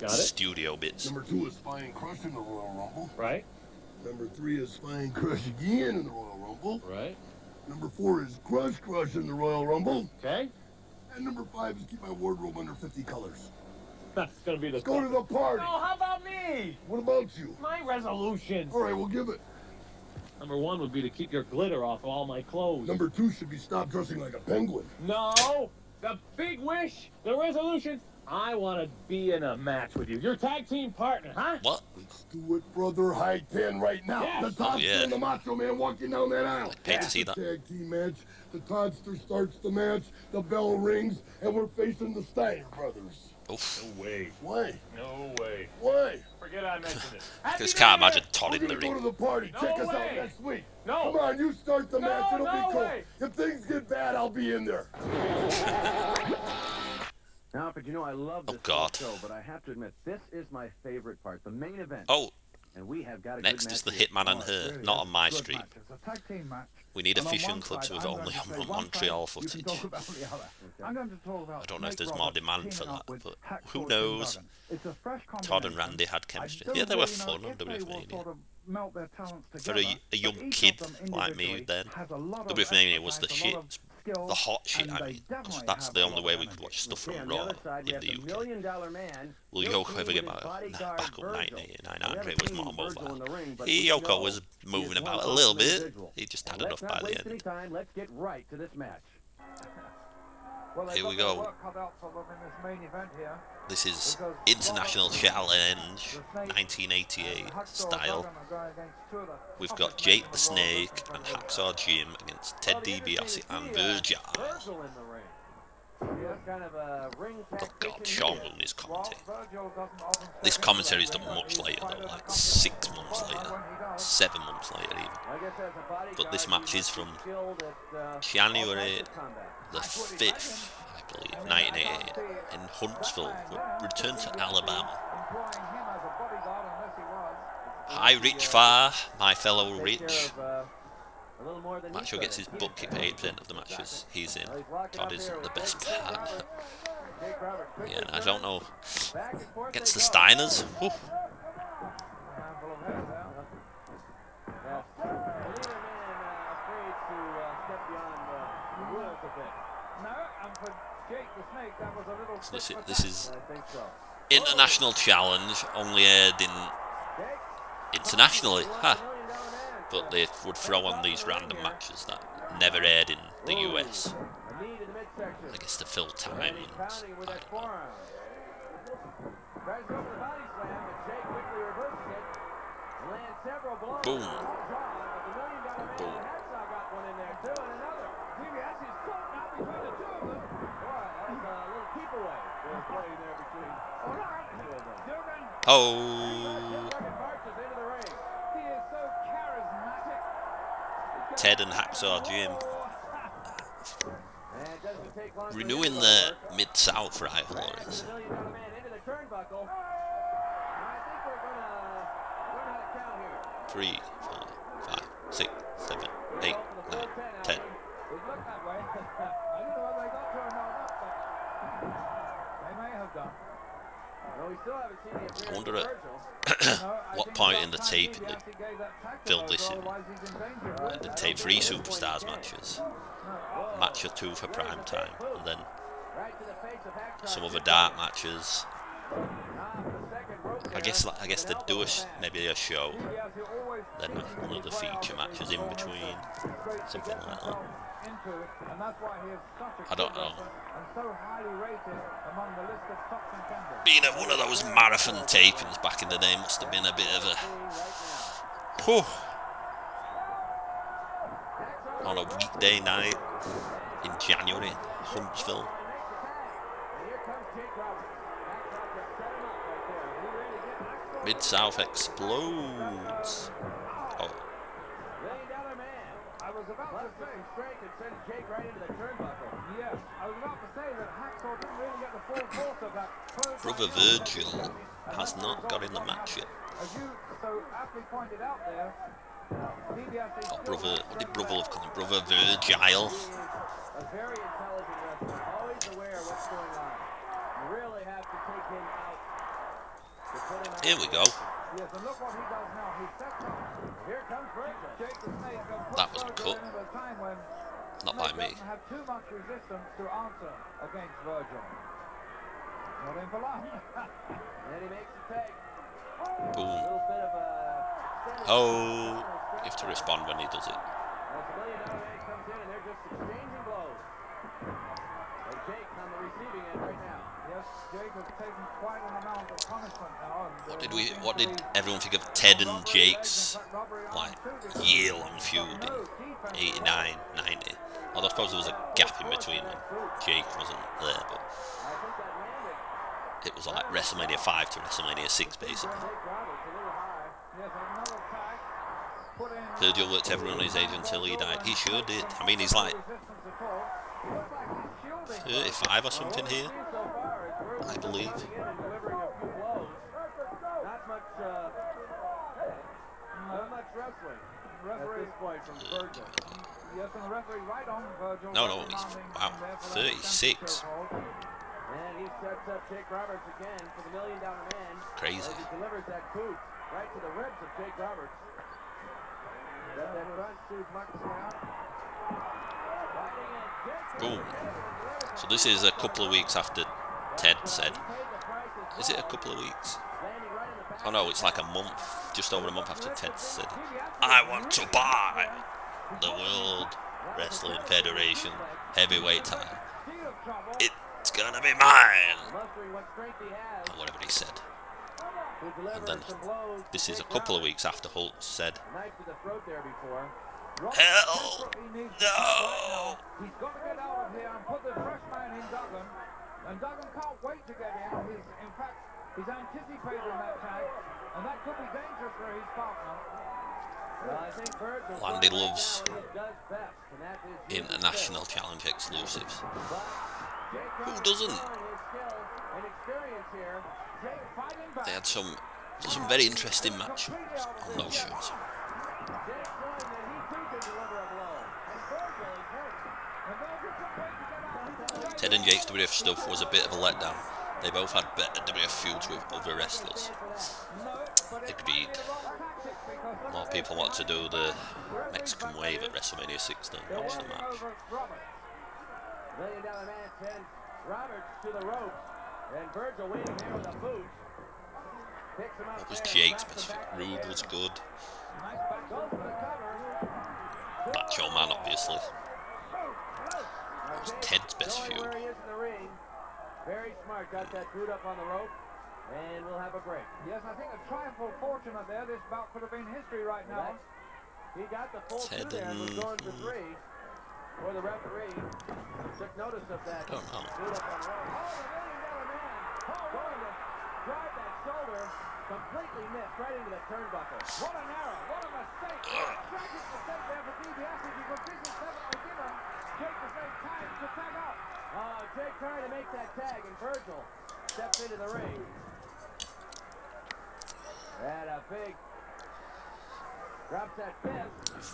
studio bits. Number 2 is Spine Crush in the Royal Rumble. Right. Number 3 is Spine Crush again in the Royal Rumble. Right. Number 4 is Crush in the Royal Rumble. Okay. And number 5 is keep my wardrobe under 50 colors. That's gonna be the. Let's go to the party. Oh, how about me? What about you? My resolutions. All right, we'll give it. Number 1 would be to keep your glitter off all my clothes. Number 2 should be stop dressing like a penguin. No, the big wish, the resolution. I want to be in a match with you. Your tag team partner, huh? What? Let's do it, brother. High 10 right now. Yes. The Toddster and the Macho Man walking down that aisle. Pay to see that. Tag team match. The Toddster starts the match. The bell rings, and we're facing the Steiner brothers. Oof. No way. Why? No way. Why? Forget I mentioned it. I just can't imagine Todd We're in the gonna go to ring. the party. No Check us out way. next week. No. Come on, you start the match. It'll no be cool. way. If things get bad, I'll be in there. Now, but you know I love this God. show, but I have to admit this is my favorite part, the main event. Oh, and we have got a next good is the match here. Hitman and Her, Really not is. on my Good stream. match. It's a tag team match. We need a And on fishing one clips side, with I'm going only to say one Montreal side, you can footage. talk about the other. I'm going to talk about I don't know if Snake there's more Roberts demand for teaming that, up with but Hacksaw who Jim knows? Duggan. It's a fresh Todd and combination. Randy had I chemistry. don't Yeah, they were really know fun on if they will WrestleMania. sort of melt their talents For together, a but young each kid of them like me individually then, has a lot of WrestleMania was the expertise, a shit. lot of skill, The hot shit, and I they mean. definitely That's have the a only lot way of we could energy. watch stuff Okay, from on the Raw other side, we in have the the UK. $1 Million Man. Will Bill Yoko King ever with get his back bodyguard, back up Virgil. 1989? We I haven't agree with seen more Virgil in mobile. the ring, but He, we Yoko know was he moving is one about a awesome little bit. individual. He just Now, had let's enough not by waste the any end. time. Let's get right to this match. Well, they've Here we got their go. work cut out for them in this main event here. This is Because International Roberts, Challenge the Snake, 1988 and Hacksaw style. Duggan are going against two of the We've toughest got Jake men the in the world Snake wrestling and federation. Hacksaw Jim against Ted DiBiase and Virgil. Virgil in the ring. Yes, kind of a ring Oh God, tactician Sean here. Mooney's Well, commentating. Virgil doesn't often This step commentary is into done the ring, much but later, he's though, quite like a 6 competent months fighter later, when he does. 7 months later even. I guess as a bodyguard, But this match is from skilled at, all January types of combat. the 5th, I believe, 1988, in Huntsville. We return to Alabama. Employing him as a bodyguard unless he was. Hi, Rich Farr, my fellow Take Rich. care of, a little more than Macho each gets other. his butt kicked 80% of the matches he's in. Todd isn't the best part. Jake Roberts quickly Yeah, I don't know. back and forth Against they the go. Steiners. Whew. A handful of heads there. Yes. Neither man afraid to step beyond the rules a bit. No, and for Jake the Snake, that was a little. This is I think so. International Challenge, only aired in internationally. Ha. But they would throw on these random matches that never aired in the US. A knee to the midsection. I guess to fill time And he's and pounding with I that don't know. forearm. Tries to go for the body slam, but Jake quickly reverses it. Lands several blows. Boom. But the $1 Million Man Boom. and Hacksaw got one in there too, and another. DiBiase is caught now between the two of them. Boy, that was a little keep away they're playing there between the two of them. Duggan, Oh. Duggan marches into the ring. he is so charismatic. Ted and Hacksaw Jim And it doesn't take long for renewing him to the work. Mid-South rivalries. The $1 Million Man into the turnbuckle. I think we're gonna learn how to count here. 3, 4, 5, 6, 7, 8, 9, 10. It looked that way. I don't know whether they got to or not, but they may have done. No, we still haven't seen the appearance I wonder of at Virgil. No, I what think point it's in the about tape time they DiBiase gave that tag to filmed Virgil, this in. otherwise he's in danger. And then tape 3 Superstars matches. Match or 2 for prime time. And then Right to the face of Hacksaw. some other dark matches. Ah, for the second rope I guess they'd do maybe a show. DiBiase always Then one of the feature matches in between. Something like that. into it, and that's why he is such a I don't good know. wrestler and so highly rated among the list of top contenders. Being at one of those marathon tapings back in the day must have been a bit of a... Whew. On a weekday night in January, Huntsville. And here comes Jake Roberts. Hacksaw just set him up right there. He ready to get Hacksaw. Mid-South explodes. Oh, $1 Million Man. I was about to say, Strike and sends Jake right into the turnbuckle. yes, I was about to say that Hacksaw didn't really get the full force of that. Brother Virgil has not got in the match yet. As you so aptly pointed out there, DiBiase Oh, brother, what did Brother have called him? Brother Virgil. A very intelligent wrestler, always aware of what's going on. You really have to take him out to put him out. Here we go. Yes, and look what he does now. He sets up. Here comes Virgil. Jake the Snake That was a cut. at a time when Not by me. doesn't have too much resistance to answer against Virgil. Not in for long. And he makes the take. Boom. A little bit of a... Oh, you have to respond when he does it. As the $1 million man comes in and they're just exchanging blows. And Jake's on the receiving end right now. Yes, Jake has taken quite an amount of punishment now. What did everyone think of Ted and Jake's like year-long feud in 89, 90? Although I suppose there was a gap in between when Jake wasn't there, but it was like WrestleMania 5 to WrestleMania 6 basically. Virgil worked everyone on his age until he died. He sure did. I mean, he's like 35 or something here, I believe. Not much wrestling at this point from Virgil. Yes, and the referee right on Virgil. No, he's, wow, 36. And he sets up Jake Roberts again for the $1 million man. Crazy. As he delivers that boot right to the ribs of Jake Roberts. Got that front suit mucks out. Boom. So this is a couple of weeks after Ted said. Is it a couple of weeks? Oh no, it's like a month, just over a month after Ted said, I want to buy the World Wrestling Federation heavyweight title. It's gonna be mine. Or whatever he said. And then this is a couple of weeks after Holt said, hell no. He's got to get out of here and put the fresh man in Duggan. And Duggan can't wait to get in. In fact, he's anticipating that tag. And that could be dangerous for his partner. Well, I think Virgil Landy loves international challenge exclusives. Who doesn't? They had some very interesting matches on those shows. Ted and Jake's WWF stuff was a bit of a letdown. They both had better WWF feuds with other wrestlers. Agreed. More people want to do the Mexican wave at WrestleMania 6 than watch the match. $1 million man sends Roberts to the ropes. And Virgil waiting there with a boot. What was Jake's best feud? Rude was good. Macho Man, obviously. What was Ted's best feud? Very smart, got that boot up on the rope. And we'll have a break. Yes, I think a triumphal fortunate there. This bout could have been history right now. He got the full two there and was going to 3. Or the referee took notice of that. I don't know. Boot up on the rope. Oh, the $1 million man. Going to drive that shoulder. Completely missed right into the turnbuckle. What an error. What a mistake. Tragic mistake there for DiBiase because this is definitely given Jake the Snake time to tag out. Jake trying to make that tag and Virgil steps into the ring. And a big drops that fist.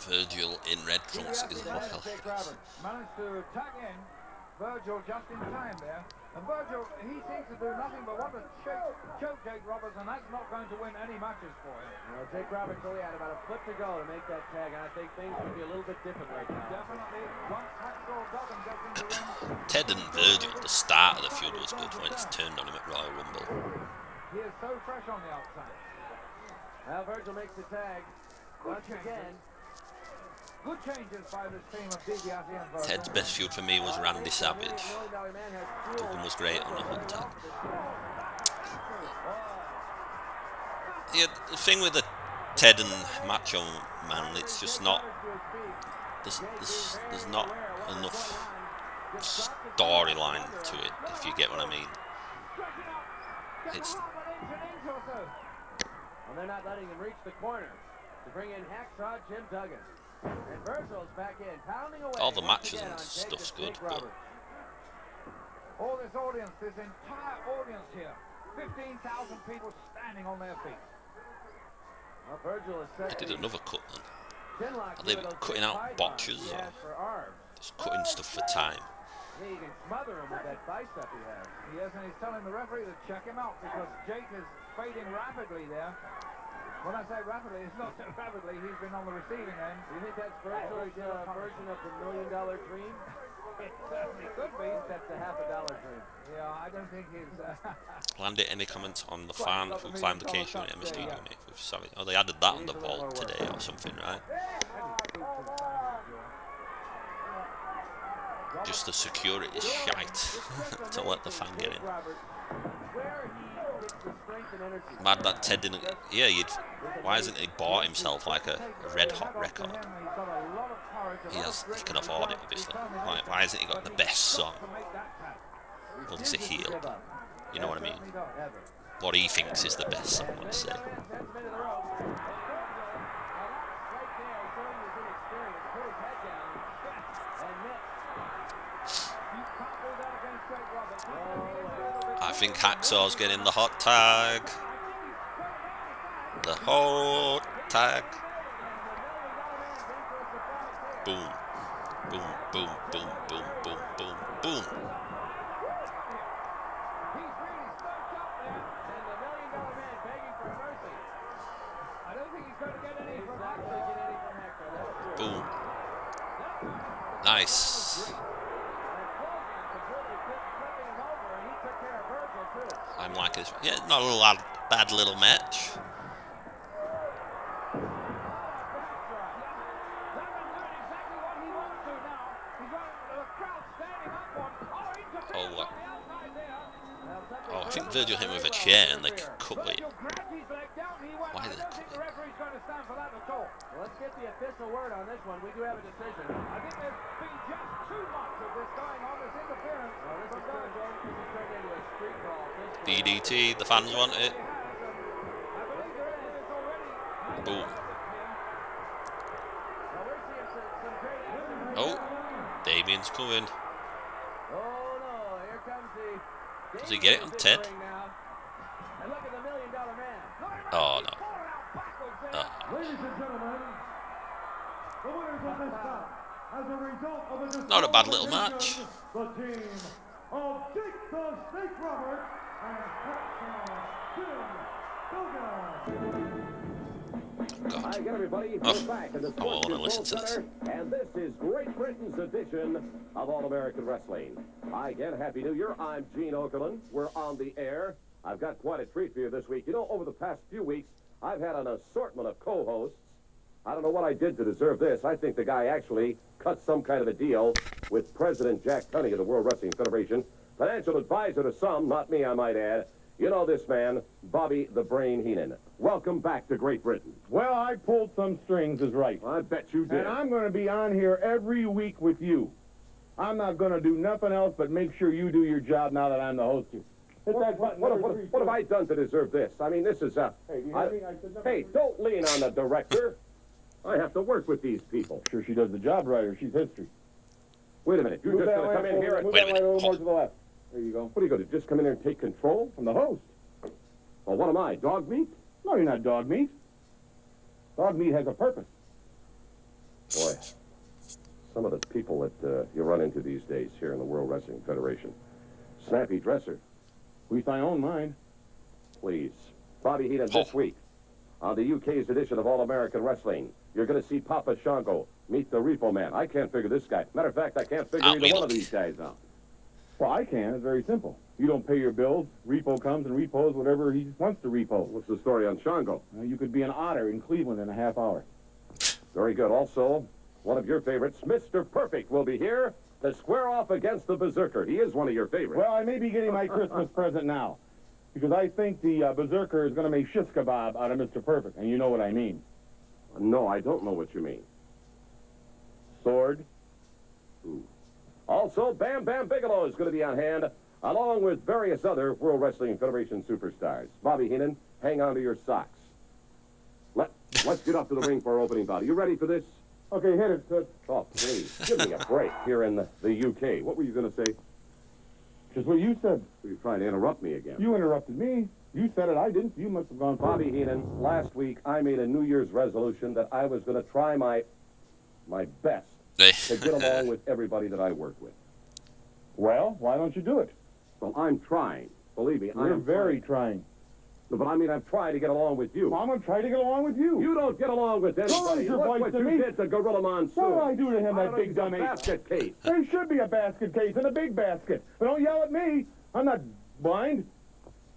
Virgil in red trunks is well. Jake Roberts managed to tag in Virgil just in time there. And Virgil, he seems to do nothing but want to choke Jake Roberts, and that's not going to win any matches for him. Well, Jake Roberts only had about a foot to go to make that tag, and I think things would be a little bit different right now. Definitely. Once Hacksaw Duggan gets into the ring. Ted and Virgil, the start of the feud was good when it's turned on him at Royal Rumble. He is so fresh on the outside. Now Virgil makes the tag once again. Good changes by this team of DiBiase and Virgil. Ted's best feud for me was Randy Savage. Duggan was great on the hook tag. Yeah, the thing with the Ted and Macho Man, it's just not. There's not enough storyline to it, if you get what I mean. It's. And they're not letting him reach the corner to bring in Hacksaw Jim Duggan. And Virgil's back in, pounding away. All the matches and stuff's good, but all this audience, this entire audience here, 15,000 people standing on their feet. Well, Virgil is set. they did another cut then. Are they cutting out botches? Or? Just cutting stuff for time. Yeah, you can smother him with that bicep he has. Yes, and he's telling the referee to check him out because Jake is fading rapidly there. When I say rapidly, it's not so rapidly. He's been on the receiving end. You think that's Virgil's version of the $1 Million Dream? It certainly could be. That's the $50 dream. Yeah, I don't think he's... Landed any comments on the fan who climbed the cage unit MSD unit? Sorry. Oh, they added that on the vault today or something, right? Just the security shite to let the fan get in. Mad that Ted didn't. Yeah, why hasn't he bought himself like a red hot record? He can afford it, obviously. Like, why hasn't he got the best song? Well, he's a heel. You know what I mean? What he thinks is the best song, let's say. I think Hacksaw's getting the hot tag. The hot tag. Boom. Boom, boom, boom, boom, boom, boom, boom. Boom. Nice. I'm like this. Yeah, not a bad little match. Oh, I think Virgil hit him with a chair and they cut it. Why did they cut it? Well, let's get the official word on this one. We do have a decision. I think there's been just too much of this going on, this interference. Well, this is going to turn into a street brawl. DDT, the fans want it. Boom. Oh, Damien's coming. Oh no, here comes the... Does he get it on Ted? And look at the $1 Million Man. Oh no. Ladies and gentlemen, the winners of this bout, as a result of the Not a bad little match. The team of Jake the Snake Roberts and Hi again, everybody. We're back at the Sports Control Center, and this is Great Britain's edition of All-American Wrestling. Hi again, Happy New Year. I'm Gene Okerlund. We're on the air. I've got quite a treat for you this week. You know, over the past few weeks, I've had an assortment of co-hosts. I don't know what I did to deserve this. I think the guy actually cut some kind of a deal with President Jack Tunney of the World Wrestling Federation. Financial advisor to some, not me, I might add. You know this man, Bobby the Brain Heenan. Welcome back to Great Britain. Well, I pulled some strings, is right. I bet you did. And I'm going to be on here every week with you. I'm not going to do nothing else but make sure you do your job now that I'm the host here. What have I done to deserve this? I mean, this is Hey, do you hear me? I said nothing. Hey, don't lean on the director. I have to work with these people. Sure she does the job right, or she's history. Wait a minute. You're just going to come in here and... Move that light a little more to the left. There you go. What are you going to just come in here and take control? I'm the host. Well, what am I, dog meat? No, you're not dog meat. Dog meat has a purpose. Boy, some of the people that you run into these days here in the World Wrestling Federation. Snappy dresser. At least I own mine. Please. Bobby Heenan this week on the UK's edition of All-American Wrestling. You're going to see Papa Shango meet the Repo Man. I can't figure this guy. Matter of fact, I can't figure either one of these guys out. Well, I can. It's very simple. You don't pay your bills. Repo comes and repos whatever he wants to repo. What's the story on Shango? You could be an otter in Cleveland in a half hour. Very good. Also, one of your favorites, Mr. Perfect, will be here to square off against the Berserker. He is one of your favorites. Well, I may be getting my Christmas present now, because I think the Berserker is going to make shish kebab out of Mr. Perfect, and you know what I mean. No, I don't know what you mean. Sword. Ooh. Also, Bam Bam Bigelow is going to be on hand, along with various other World Wrestling Federation superstars. Bobby Heenan, hang on to your socks. Let's get up to the ring for our opening bout. Are you ready for this? Okay, hit it, Toots. Oh, please, give me a break here in the UK. What were you going to say? Just what you said. Were you trying to interrupt me again? You interrupted me. You said it, I didn't. You must have gone Bobby Heenan, last week I made a New Year's resolution that I was going to try my best to get along with everybody that I work with. Well, why don't you do it? Well, I'm trying. Believe me, I You're am very trying. No, but I mean, I'm trying to get along with you. Well, I'm going to try to get along with you. You don't get along with Don't anybody. raise your Look voice what to you me. did to Gorilla Monsoon. What did I do to him, I that don't big know, dummy? basket case. There should be a basket case and a big basket. But don't yell at me. I'm not blind.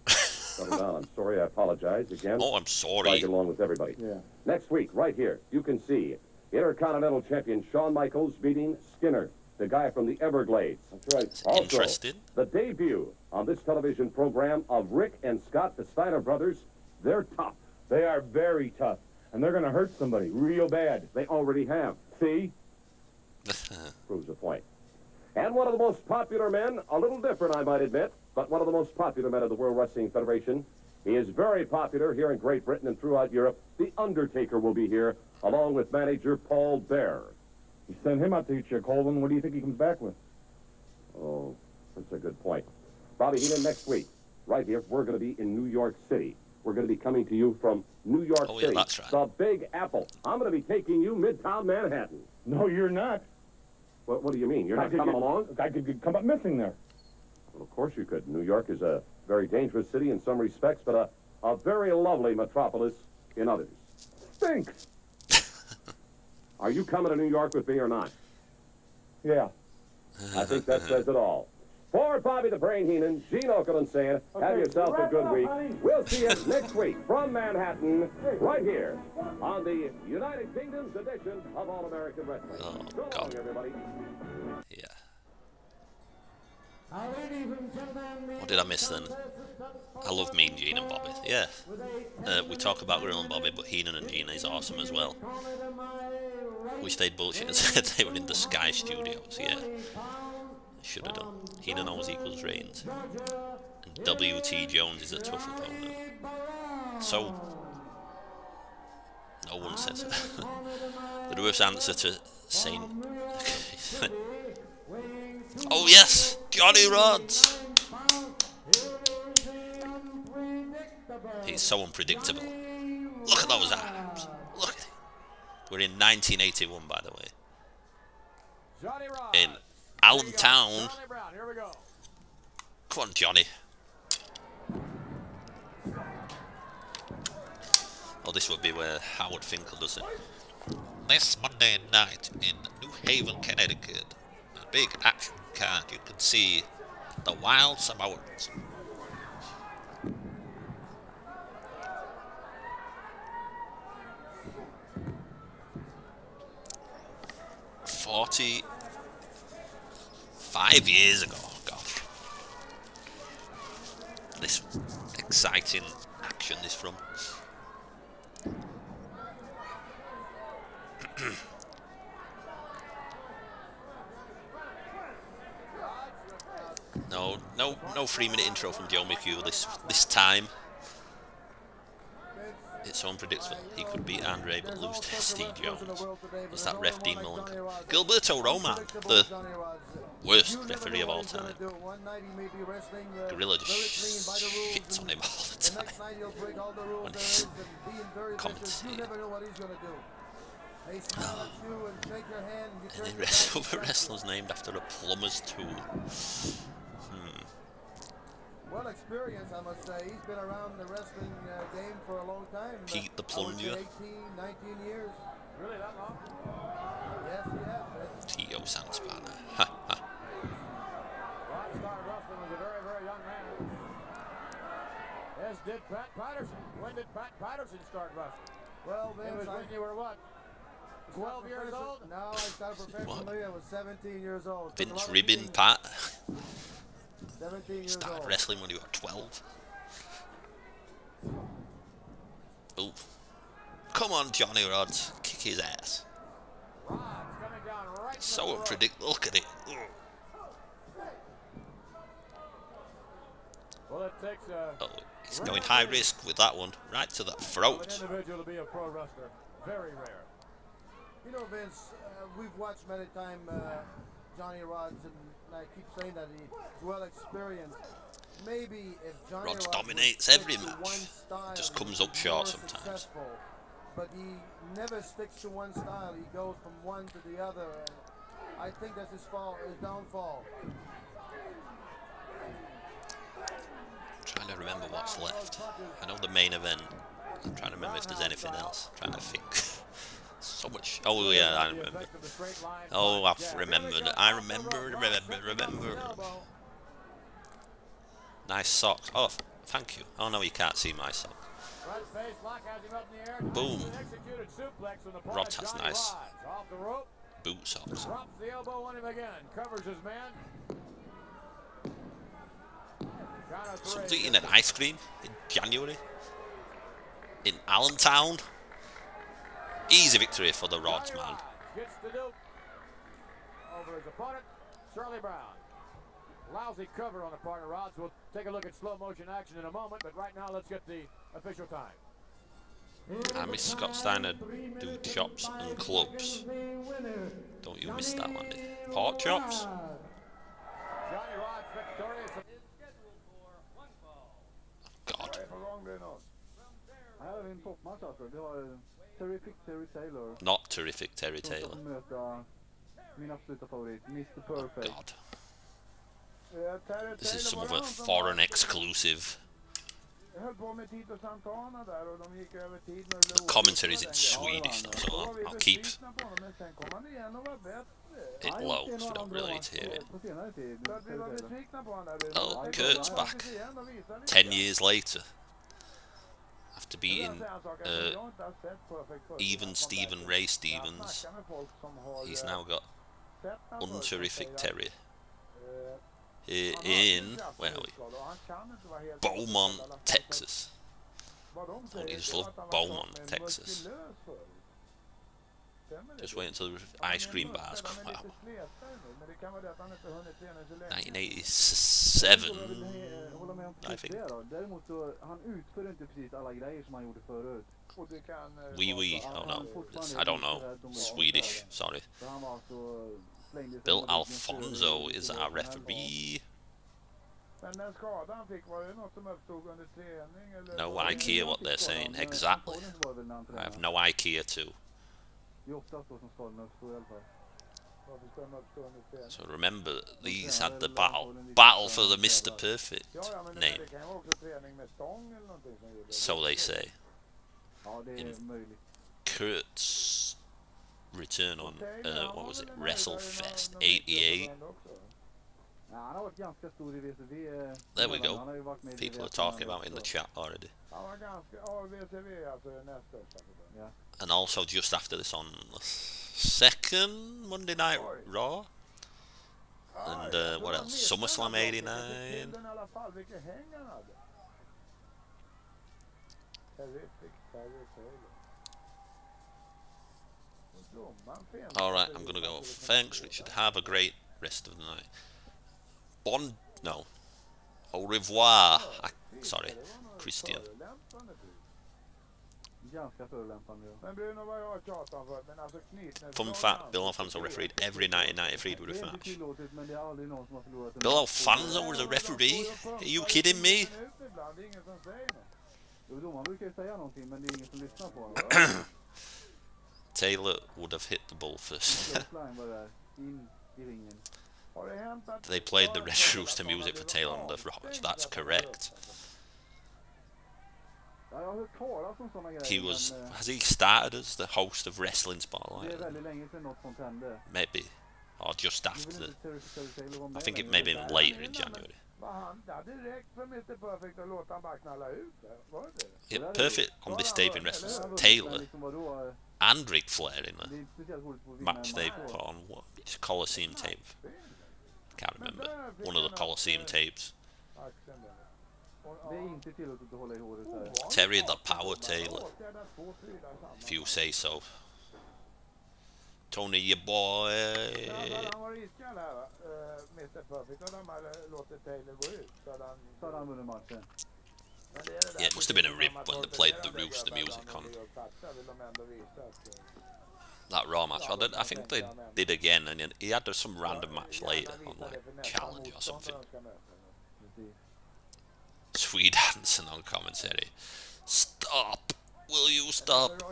Settle down. I'm sorry. I apologize again. Oh, I'm Try sorry. to get along with everybody. Yeah. Next week, right here, you can see Intercontinental Champion Shawn Michaels meeting Skinner, the guy from the Everglades. That's right. Also, Interesting. the debut on this television program of Rick and Scott, the Steiner brothers. They're tough. They are very tough. And they're going to hurt somebody real bad. They already have. See? Proves a point. And one of the most popular men, a little different, I might admit, but one of the most popular men of the World Wrestling Federation. He is very popular here in Great Britain and throughout Europe. The Undertaker will be here, along with manager Paul Bear. You send him out to get you a cold one. What do you think he comes back with? Oh, that's a good point. Bobby Heenan, next week, right here, we're going to be in New York City. We're going to be coming to you from New York Oh, City. yeah, that's right. The Big Apple. I'm going to be taking you Midtown Manhattan. No, you're not. What do you mean? You're not coming along? I could come up missing there. Well, of course you could. New York is a very dangerous city in some respects, but a very lovely metropolis in others. Stinks. Are you coming to New York with me or not? Yeah. I think that says it all. For Bobby the Brain Heenan, Gene Okerlund saying, have yourself a good week. We'll see you next week from Manhattan, right here on the United Kingdom's edition of All American Wrestling. Oh, So long, God. everybody. Yeah. What did I miss then? I love Mean Gene and Bobby. Yeah. We talk about Gorilla and Bobby, but Heenan and Gene is awesome as well. Wish they'd bullshit and said they were in the Sky Studios. Yeah. Should have done. Heenan always equals Reigns. And W.T. Jones is a tough opponent. So, no one says it. The worst answer to saying... Oh yes! Johnny Rods! He's so unpredictable. Look at those arms! Look at it! We're in 1981, by the way. In Allentown. Come on, Johnny. Oh, this would be where Howard Finkel does it. This Monday night in New Haven, Connecticut, a big action card. You can see the Wild Samoans. $45 years ago, gosh. This exciting action is from. No 3-minute intro from Joe McHugh this time. It's so unpredictable. He could beat Andre but lose to Steve Jones. Was that ref Dean Malenko? Gilberto Roman, the worst referee of all time. Gorilla just shits on him all the time when he's commentating. Any wrestlers named after a plumber's tool. Well experienced, I must say. He's been around the wrestling game for a long time. Pete the Plunger. 18, 19 years. Really, that long? Yes, he has. T.O. Sanspana. Rockstar Wrestling was a very, very young man. As did Pat Patterson. When did Pat Patterson start wrestling? Well, It was when you were what? 12 years old? No, I started professionally. I was 17 years old. Vince Ribbon Pat. 17 years Started old. wrestling when you were 12. Oh. Come on, Johnny Rods. Kick his ass. Rod's coming down right. So unpredictable. Look at it. Ugh. Well, it takes a... Oh, he's going high risk with that one. Right to the throat. An individual to be a pro wrestler. Very rare. You know, Vince, we've watched many times Johnny Rods, and I keep saying that he's well experienced. Maybe if Johnny Rods Rods dominates every match. Just comes up short sometimes. But he never sticks to one style. He goes from one to the other. I think that's his downfall. I'm trying to remember what's left. I know the main event. I'm trying to remember if there's anything else. I'm trying to think. So much. Oh yeah, I remember. Oh, I've remembered. I remember. Nice socks. Oh, thank you. Oh no, you can't see my socks. Boom. Rod has nice boot socks. Someone's eating an ice cream in January in Allentown. Easy victory for the Rods, man. Gets the Duke over his opponent, Charlie Brown. Lousy cover on the part of Rods. We'll take a look at slow motion action in a moment, but right now let's get the official time. I miss Scott Steiner do chops and clubs. Don't you miss that one, did you? Pork chops? Johnny Rods victorious. God. Här har vi en toppmatch alltså. Vi har Terrific Terry Taylor. Not Terrific Terry Taylor. Som möter min absoluta favorit, Mr. Perfect. God. This is some of a foreign exclusive. The commentary is in Swedish though, so I'll keep it low because we don't really need to hear it. Oh, Kurt's back. 10 years later. After beating even Stephen Ray Stevens, he's now got Unterrific Terry. In, where are we? Beaumont, Texas. Don't you just love Beaumont, Texas? Just wait until the ice cream bars come out. 1987, I think. Oui, oh no, I don't know. Swedish, sorry. Bill Alfonso is our referee. No idea what they're saying exactly. I have no idea too. So remember, these had the battle for the Mr. Perfect name. So they say. In Kurt's return on, what was it, WrestleFest 88. There we go. People are talking about it in the chat already. And also just after this on the second Monday Night Raw. And what else? SummerSlam 89. Alright, I'm gonna go. Thanks, Richard. Have a great rest of the night. No. Au revoir. Sorry, Christian. Fun fact, Bill Alfonso refereed every 1993 WWF match. Bill Alfonso was a referee? Are you kidding me? Taylor would have hit the ball first. They played the Red Rooster music for Taylor on the Rock. That's correct. Has he started as the host of Wrestling Spotlight? Maybe. Or just after. I think it may be later in January. Yeah, Perfect on this tape in Wrestling. Taylor and Ric Flair in the match they put on. What? It's Coliseum tape. Can't remember. One of the Coliseum tapes. Terry the Power Taylor, if you say so. Tony, your boy. Yeah, it must have been a rib when they played the Rooster music on that Raw match. I think they did again, and he had some random match later on like Challenge or something. Swede Hansen on commentary. Stop! Will you stop?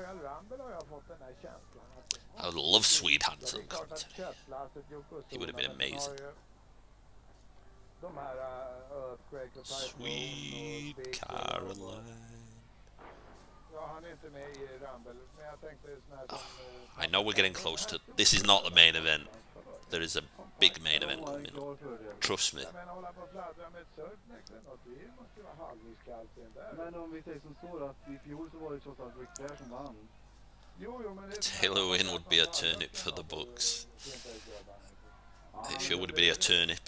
I would love Swede Hansen commentary. He would have been amazing. Sweet Caroline. I know we're getting close to. This is not the main event. There is a big main event coming up. Trust me. Taylor win would be a turnip for the Bucks. It sure would be a turnip.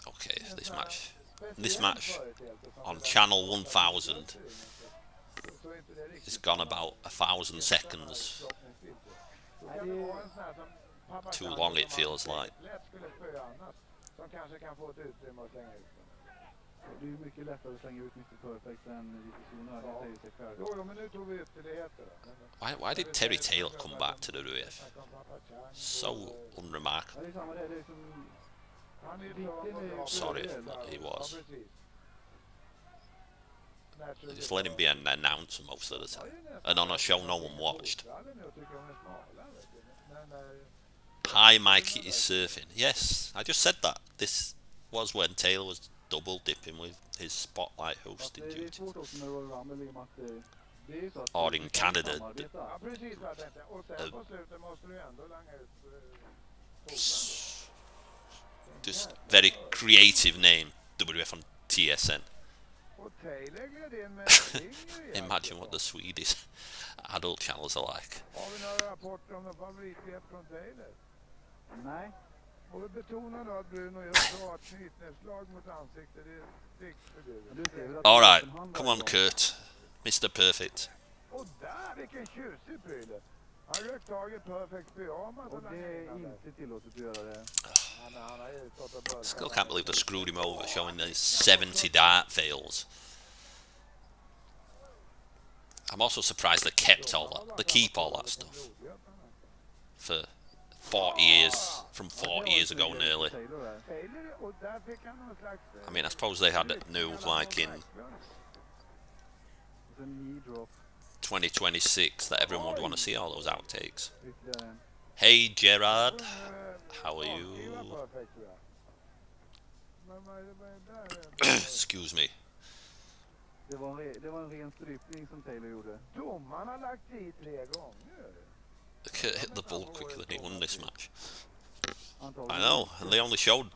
Okay, this match on channel 1000 has gone about 1,000 seconds. Too long it feels like. Why did Terry Taylor come back to the WWF? So unremarkable. Sorry, he was. Just let him be an announcer most of the time. And on a show no one watched. Hi, Mikey is surfing. Yes, I just said that. This was when Taylor was double dipping with his spotlight hosting duties. Or in Canada, just very creative name, WWF on TSN. Imagine what the Swedish adult channels are like. Alright, come on Kurt, Mr. Perfect. Still can't believe they screwed him over, showing these 70 dart fails. I'm also surprised they kept all that. They keep all that stuff for 40 years, from 40 years ago nearly. I mean, I suppose they had it new, like in 2026, that everyone would want to see all those outtakes. Hey Gerard, how are you? Excuse me. Det var en ren strypning som Taylor gjorde. Domarna har lagt i 3 gånger. Kurt hit the ball quicker than he won this match. I know, and they only showed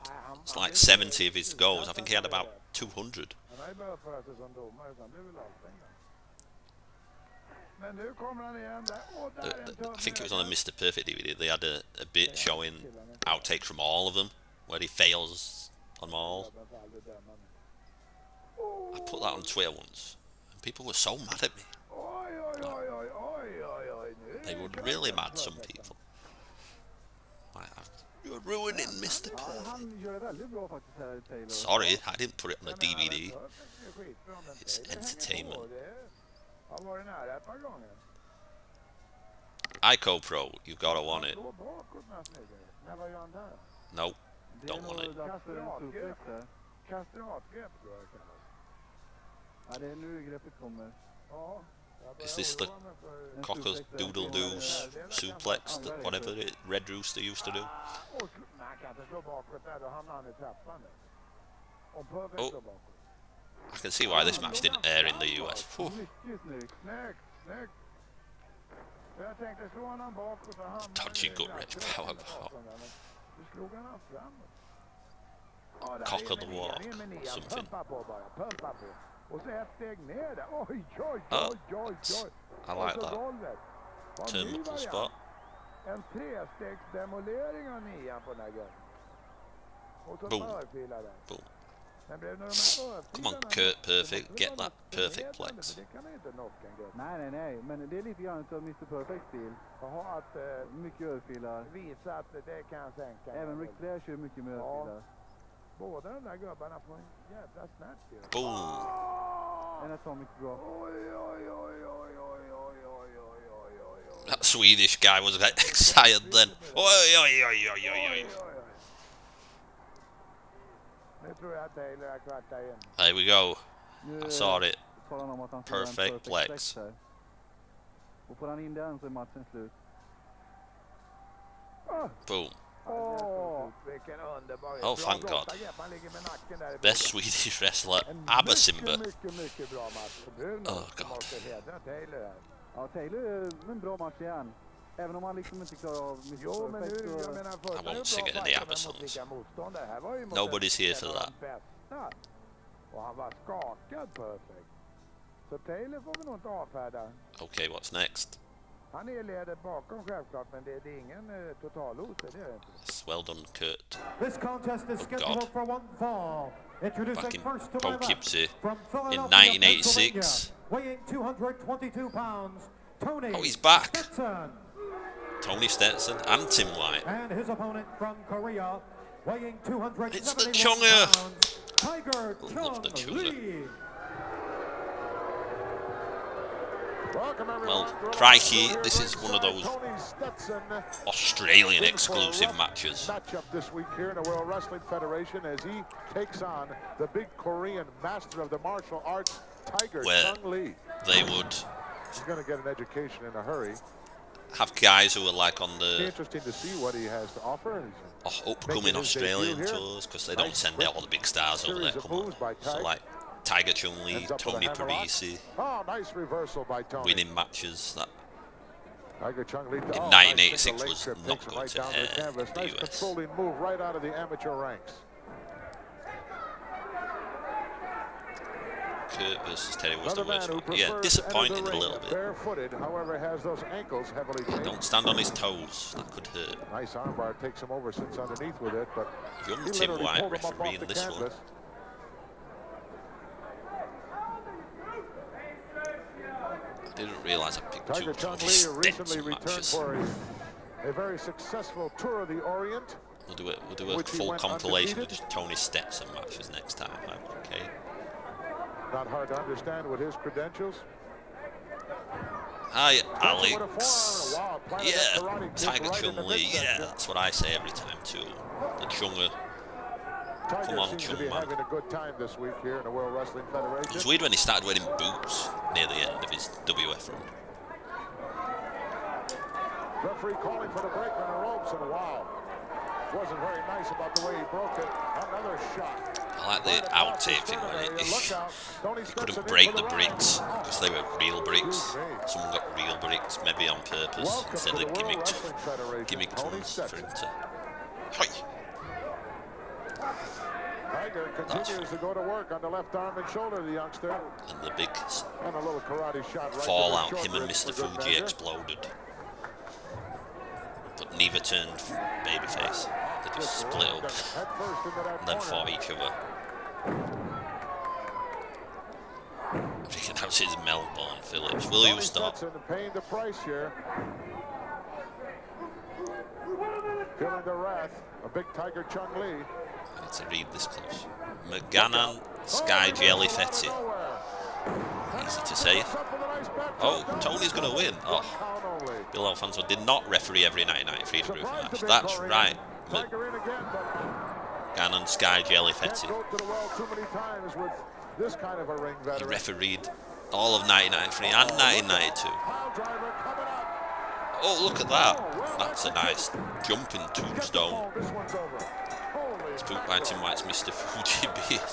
it's like 70 of his goals. I think he had about 200. I think it was on the Mr. Perfect DVD. They had a bit showing outtakes from all of them, where he fails on them all. I put that on Twitter once, and people were so mad at me. They were really mad, some people. You're ruining Mr. Perfect. Sorry, I didn't put it on the DVD. It's entertainment. Ico Pro, you gotta want it. Nope, don't want it. Is this the cock-a-doodle-doos suplex, whatever it Red Rooster used to do? Oh, I can see why this match didn't air in the US. Dodgy gut wrench powerbomb. Cock of the walk or something. Oh, I like that. Turnbuckle spot. Boom. Boom. Come on Kurt Perfect, get that perfect plex. Nej, men det är lite grann av Mr. Perfect stil. Jaha, att mycket örfilar. Visa att det kan sänka. Även Ric Flair kör mycket med örfilar. Båda de där gubbarna får en jävla snabbt ju. Boom. En atomic drop. That's Swedish guy was excited then. Oi, oi, oi, oi, oi, oi. There we go. I saw it. Perfect flex. Och får han in den så är matchen slut. Boom. Oh, thank God. Best Swedish wrestler, ABBA Simba. Oh, God. Ja, Taylor är en bra match igen. Även om han liksom inte klarar av mycket. I won't sing it in the ABBA songs. Nobody's here for that. Och han var skakad perfekt. Så Taylor får vi nog inte avfärda. Okay, what's next? Han är ledet bakom självklart, men det är ingen totalos, det är det inte. It's well done, Kurt. This contest is scheduled for one fall. Back in first to my left, Poughkeepsie from in Philadelphia, 1986. weighing 222 pounds, Tony Oh, he's back. Stetson. Tony Stetson and Tim White. And his opponent from Korea, weighing 271 It's the Chunga. pounds, Tiger Love the Chung Chunga. Lee. Well, crikey, this is one of those Australian exclusive matches. Matchup this week here in the World Wrestling Federation as he takes on the big Korean master of the martial arts, Tiger Chung Lee. They would He's going to get an education in a hurry. have guys who are like on the Interesting to see what he has to offer. upcoming Australian tours, because they don't send out all the big stars over there. Come on. So like Tiger Chung Lee, Tony Parisi, Oh, nice reversal by Tony. winning matches that Tiger Chung Lee in nice 1986 single leg was trip, not takes him going right to down the canvas. the Nice US. controlling move right out of the amateur ranks. Kurt versus Teddy was the Another man worst who one. Yeah, prefers disappointing to enter a the little ring bit. barefooted, however, has those ankles heavily trained. Don't stand on his toes, that could hurt. Nice armbar takes him over, sits underneath with it, but Young he Tim literally White pulled him up off refereeing the this one. canvas. I didn't realise I picked Tiger two Chung Tony Lee recently Stetson returned matches. for a very successful tour of the Orient. We'll do a which he full went compilation of undefeated. just Tony Stetson matches next time. Okay. Not hard to understand with his credentials. Hi, With a Alex. forearm, wow, planted that Yeah, karate kick Tiger right in the Chung Lee. Yeah, midsection. that's what I say every time too. The Chunga. Tiger Come on, seems to Chung be man. having a good time this week here in the World Wrestling Federation. It was weird when he started wearing boots near the end of his WF run. Referee calling for the break on the ropes, and wow, wasn't very nice about the way he broke it. Another shot. I like the outtake thing when he couldn't break the bricks because they were real bricks. Someone got real bricks, maybe on purpose, instead of gimmicked ones for him to. Hi. Tiger continues to go to work on the left arm and shoulder of the youngster. And the big And a little karate shot right fallout, to the him short and ribs Mr. for good Fuji measure. exploded. But neither turned babyface. They just split up and then fought each other. I think that was his Melbourne Phillips. Will you stop? Stetson paying the price here. Feeling the wrath. A big Tiger Chung Lee. I need to read this close. McGannon Sky Jelly Fetty. Easy to say. Oh, Tony's going to win. Oh, Bill Alfonso did not referee every 1993 proof match. That's right. McGannon Sky Jelly Fetty. Go to the well too many times with this kind of a ring He veteran. refereed all of 1993 and 1992. Oh, look at that. That's a nice jumping tombstone. It's booked by Tim White's Mr. Fuji beard.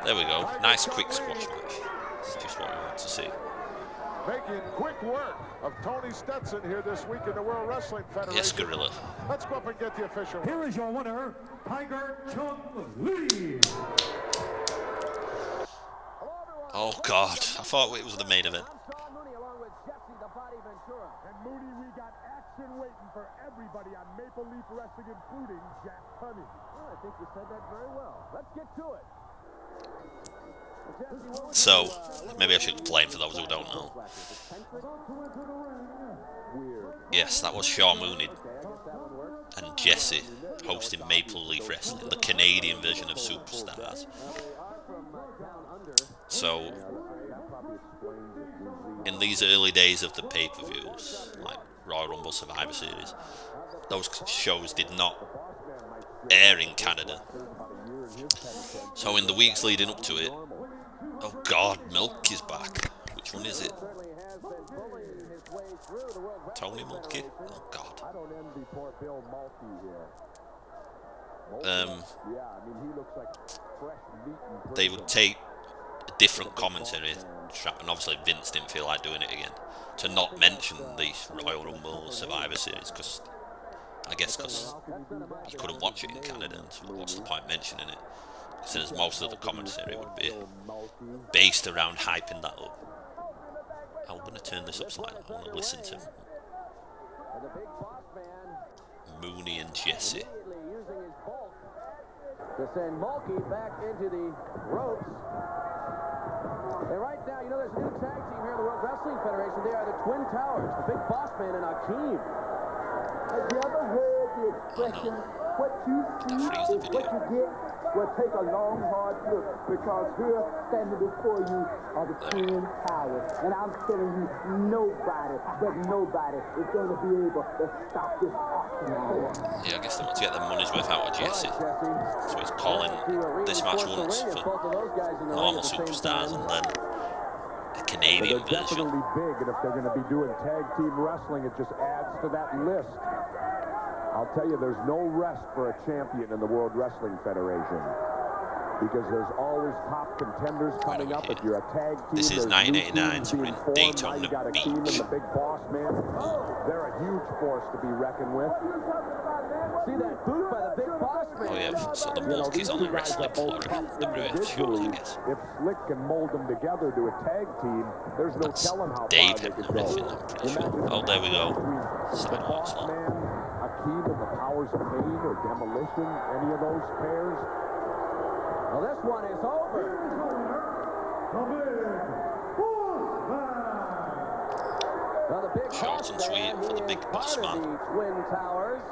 There we go. Nice quick squash match. It's just what we want to see. Making quick work of Tony Stetson here this week in the World Wrestling Federation. Yes, Gorilla. Let's go up and get the official. Here is your winner, Tiger Chung Lee. Oh, God. I thought it was the main event. And Moody, we got action waiting for everybody on Maple Leaf Wrestling, including Jack Tunney. Well, I think you said that very well. Let's get to it. So, maybe I should explain for those who don't know. Yes, that was Shaw Mooney and Jesse hosting Maple Leaf Wrestling, the Canadian version of Superstars. So, in these early days of the pay-per-views, like Royal Rumble, Survivor Series, those shows did not air in Canada. So in the weeks leading up to it, oh God, Milk is back. Which one is it? Tony Mulkey? Oh God. They would take a different commentary, and obviously Vince didn't feel like doing it again, to not mention the Royal Rumble Survivor Series, because you couldn't watch it in Canada, and so what's the point mentioning it? Since most of the commentary would be based around hyping that up. I'm going to turn this up slightly. I want to listen to Mooney and Jesse. To send Mulkey back into the ropes. And right now, you know, there's a new tag team here in the World Wrestling Federation. They are the Twin Towers, the Big Boss Man and Akeem. Have you ever heard the expression, what you see is what you get? Well, take a long, hard look, because here, standing before you, are the Twin Towers. And I'm telling you, nobody is going to be able to stop this awesome force. Yeah, I guess they want to get their money's worth out of Jesse. So he's calling this match once for normal Superstars and then a Canadian They're version. definitely big, and if they're going to be doing tag team wrestling, it just adds to that list. I'll tell you, there's no rest for a champion in the World Wrestling Federation, because there's always top contenders coming up. If you're a tag team, This is 1989, so we're in Daytona Beach. The Big Boss Man, they're a huge force to be reckoned with. See that boot by the Big Boss Man? Oh yeah, so the Mulkey's on the wrestling floor of WWF shows, I guess. If Slick can mold them together to a tag team, there's no telling how Dave far they hitting could the go. riff in, I'm pretty sure. Oh, there we go. Sidewalk slot. Akeem and the Powers of Pain or Demolition, any of those pairs? Well, this one is over. Now the Big Short and sweet for the Big Boss Man. The Twin Towers,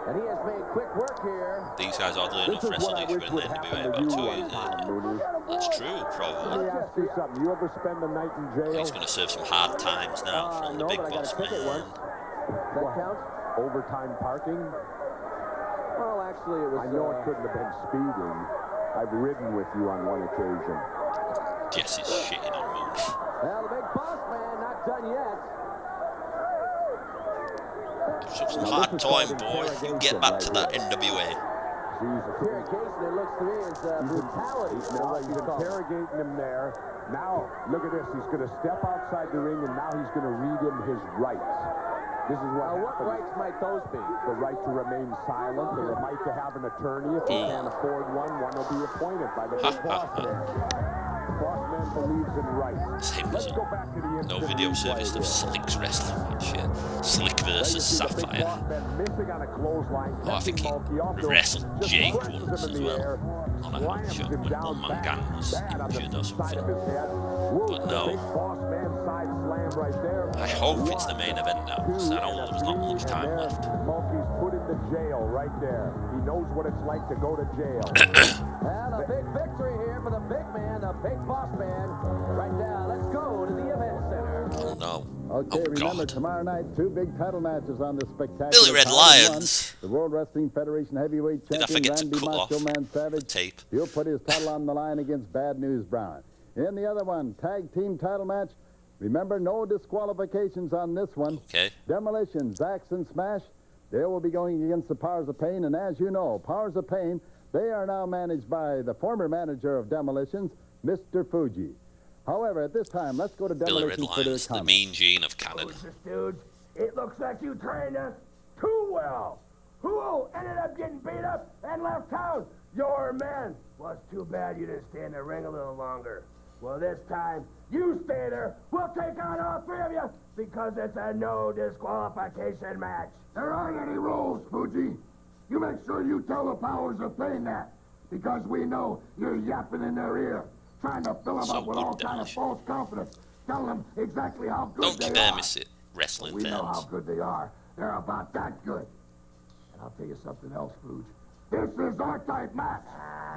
and he has made quick work here. These guys, oddly enough, wrestled each other in the NWA about 2 years earlier. That's true, Let me probably. ask you something. You ever spend the night in jail? He's going to serve some hard times now from the Big Boss Man. That counts? Overtime parking? Well, actually, it was. I know it couldn't have been speeding. I've ridden with you on one occasion. Jesse's shitting on Moon. Well, the Big Boss Man not done yet. Some hard time, boy. You get back to that NWA. Here in Casey, it looks to me as brutality. Now he's interrogating him there. Now, look at this. He's going to step outside the ring, and now he's going to read him his rights. This is what What rights might those be? The right to remain silent, the right to have an attorney. If you can't afford one will be appointed by the Big Boss Man. Boss Man believes in rights. Same Let's as go back to the no video service of Slick's wrestling match. Yeah. Slick versus Sapphire. Oh, I think he wrestled Jake once as well on a hot shot when one man gang was injured or something. But no. I hope it's the main event now, because I know there was not much time left. Mulkey's put into jail right there. He knows what it's like to go to jail. And a big victory here for the big man, the Big Boss Man. Right now, let's go to the event center. Oh no. Okay, oh, remember God. tomorrow night, 2 big title matches on this spectacular. Billy Red Title Lions. One. The World Wrestling Federation Heavyweight Did I Champion forget to Randy cut off Macho Man Savage. the tape? He'll put his title on the line against Bad News Brown. In the other one, tag team title match. Remember, no disqualifications on this one. Okay. Demolition, Zax and Smash, they will be going against the Powers of Pain. And as you know, Powers of Pain, they are now managed by the former manager of Demolitions, Mr. Fuji. However, at this time, let's go to Billy Red Demolition for their Lions, the comments. mean gene of Canada. Dudes, it looks like you trained us too well. Who ended up getting beat up and left town? Your men. Well, it's too bad you didn't stay in the ring a little longer. Well, this time, you stay there. We'll take on all 3 of you because it's a no disqualification match. There aren't any rules, Fuji. You make sure you tell the Powers of Pain that, because we know you're yapping in their ear, trying to fill them up with all kind of false confidence. Tell them exactly how good Don't they you dare are. miss it, wrestling We know how fans. good they are. They're about that good. And I'll tell you something else, Fuge. This is our type match.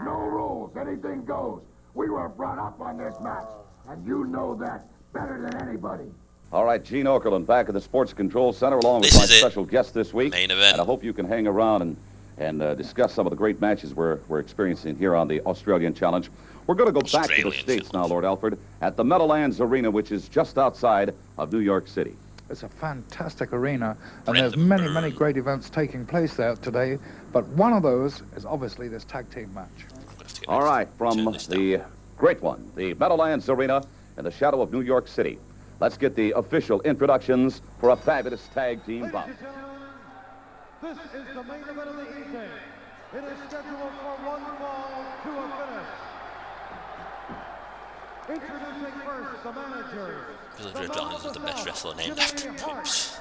No rules, anything goes. We were brought up on this match, and you know that better than anybody. All right, Gene Okerlund back at the Sports Control Center along with my special guest this week. Main event. And I hope you can hang around and discuss some of the great matches we're experiencing here on the Australian Challenge. We're going to go back to the States now, Lord Alfred, at the Meadowlands Arena, which is just outside of New York City. It's a fantastic arena, and there's many, many great events taking place there today, but one of those is obviously this tag team match. All right, from the great one, the Meadowlands Arena in the shadow of New York City. Let's get the official introductions for a fabulous tag team bout. This is the main event of the evening. It is scheduled for one fall to a finish. Introducing first the managers. Billy Jones is the best wrestler named after Pubs.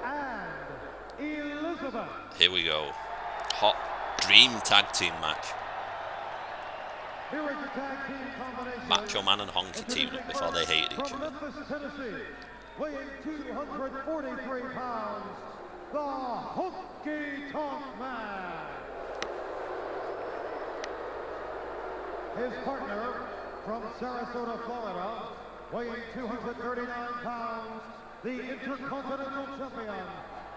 And Elizabeth. Here we go. Hot dream tag team match. Here is the tag team combination. Macho Man and Honky teaming up before they hated each From other. Memphis, Tennessee, weighing 243 pounds, the Honky Tonk Man. His partner from Sarasota, Florida, weighing 239 pounds, the Intercontinental Champion,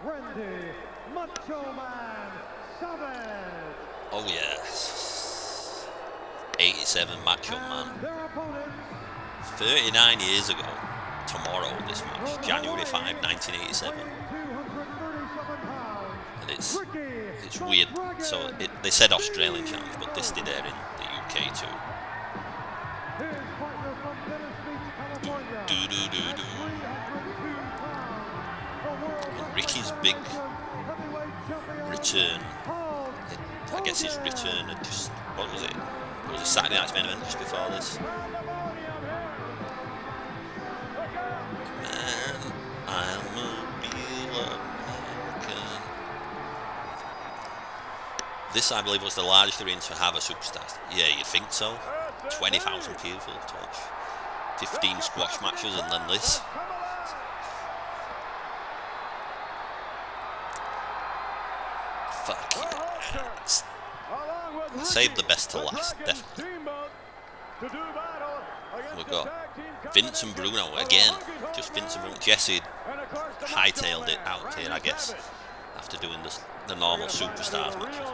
Randy Macho Man Savage. Oh yes. 87 Macho Man. 39 years ago, tomorrow this match, January 5, 1987. And it's weird. So they said Australian challenge, but this did air in the UK too. Do. And Ricky's big return. I guess his return had just, what was it? It was a Saturday night's main event just before this. Man, I'm a real American. This, I believe, was the largest arena to have a superstar. Yeah, you'd think so. 20,000 people to watch 15 squash matches and then this. Fuck yeah. Save the best to last, definitely. We've got Vince and Bruno again. Just Vince and Bruno. Jesse hightailed it out here, I guess, after doing the normal superstars matches.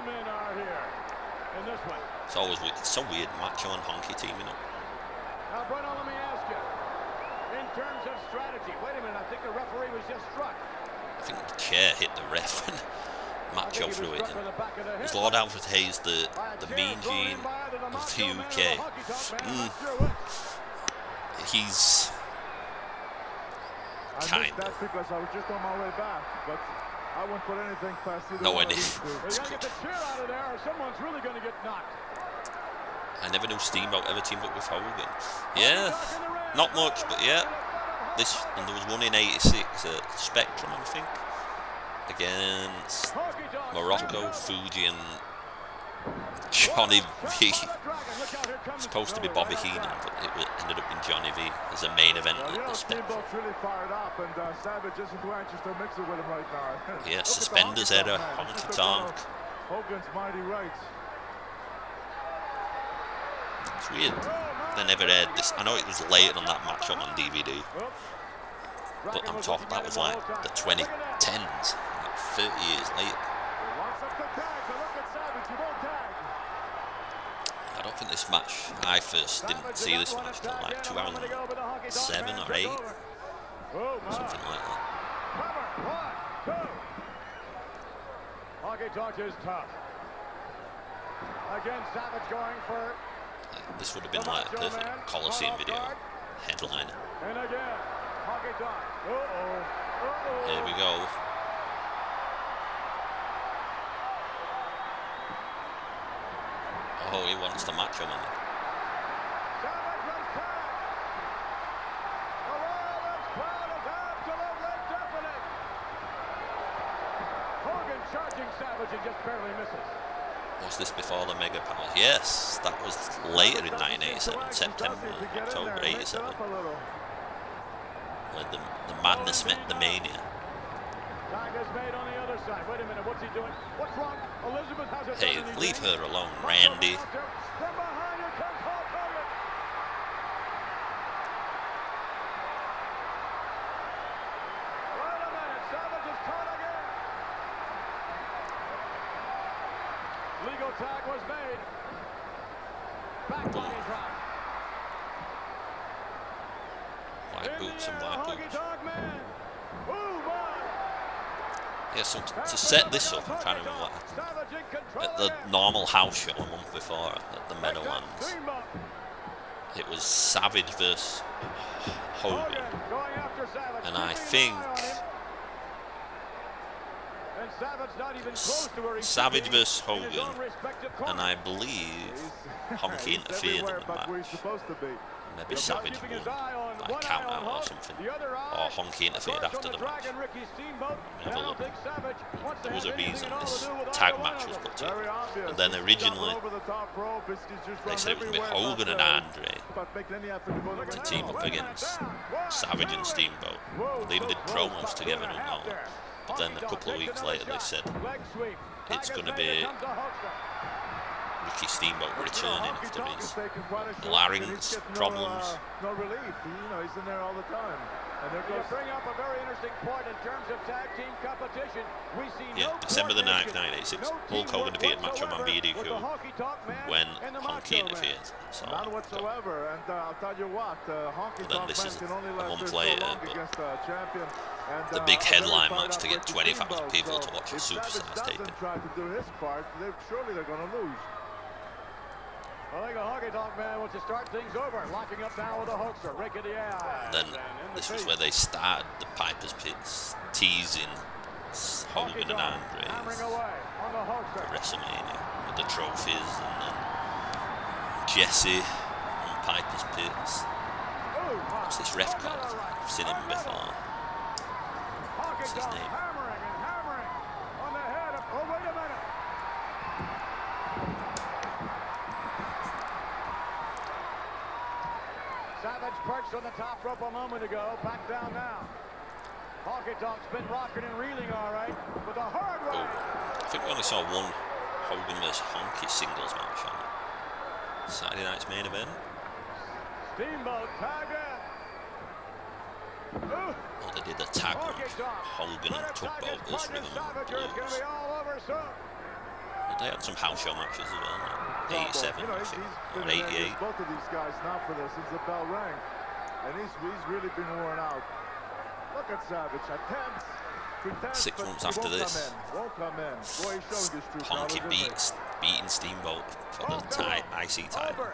It's always weird. It's so weird, Macho and Honky teaming up. Now, Bruno, let me ask you, in terms of strategy, wait a minute, I think the referee was just struck. I think the chair hit the ref when Macho threw it in. Is Lord Alfred Hayes the mean gene of the UK? He's kind That's because I was just on my way back, but I wouldn't put anything past either. No idea. They gotta get the chair out of there or someone's really gonna get knocked. I never knew Steamboat ever teamed up with Hogan. Yeah, not much, but yeah. This, and there was one in '86 at Spectrum, I think, against Morocco, Fuji, and Johnny V. Supposed to be Bobby Heenan, but it ended up in Johnny V as a main event at the Spectrum. Steamboat's really fired up, and Savage isn't too anxious to mix it with him right now. Yeah, suspenders era, honky tonk. Hogan's mighty right. It's weird. They never aired this. I know it was later on that match on DVD, but I'm talking that was like the 2010s, like 30 years later. I don't think this match, I first didn't see this match till like 2007 or 8, something like that. Honky Tonk is tough. Again, Savage going for. This would have been like a perfect Coliseum video headliner. And again, Honky Tonk. Here we go. Oh, he wants the Macho Man. Hogan charging Savage and just barely misses. Was this before the Mega Powers? Yes, that was later in 1987, September, October 87. When the madness met the mania. Tag is made on the other side. Wait a minute, what's he doing? What's wrong? Elizabeth has it. Hey, leave her alone, Randy. From behind, here comes Hulk Hogan. Wait a minute, Savage is caught again. Legal tag was made. Back body drop. White boots and white boots. Yeah, so to set this up, I'm trying to remember what happened. At the normal house show a month before at the Meadowlands, it was Savage versus Hogan. And I think Savage versus Hogan, and I believe Honky interfered in the match. Maybe Savage won by count out or something, or Honky interfered after the match. Have a look. There was a reason this tag match was put together. And then originally they said it was going to be Hogan and Andre to team up against Savage and Steamboat. They even did promos together and all that. But then a couple of weeks later they said it's going to be Ricky Steamboat returning after his larynx problems. No relief, he's in there all the time. And there goes. You bring up a very interesting point in terms of tag team competition. We see December the 9th, 1986. Hulk Hogan defeated Macho Man BDQ when Honky interfered. So, none whatsoever. And I'll tell you what, Honky then this is can only a last month so later, long but against a champion. And, the big headline match to get 20,000 people to watch a superstars taping. Try to do his part, surely they're going to lose. I think the Honky Tonk Man wants to start things over, locking up now with a hoaxer, rake of the eye. Then this was where they started the Piper's Pits, teasing Hogan and Andre for WrestleMania with the trophies, and then Jesse on Piper's Pits. What's this ref called? I've seen him before. What's his name? Hammering on the head of, oh wait a minute. Savage perched on the top rope a moment ago, back down now. Honky Tonk's been rocking and reeling all right, with a hard right. I think we only saw one Hogan vs Honky singles match on Saturday night's main event. Steamboat tagged in. Oh, they did the tag match. Hogan and Tugboat versus Rhythm and Blues. But they had some house show matches as well. 87, I think, or 88. Both of these guys now for this since the bell rang, and he's really been worn out. Look at Savage, attempts, pretends, 6 months after this, won't come in. Boy, he's showing his true Honky colors, beating Steamboat for the IC title.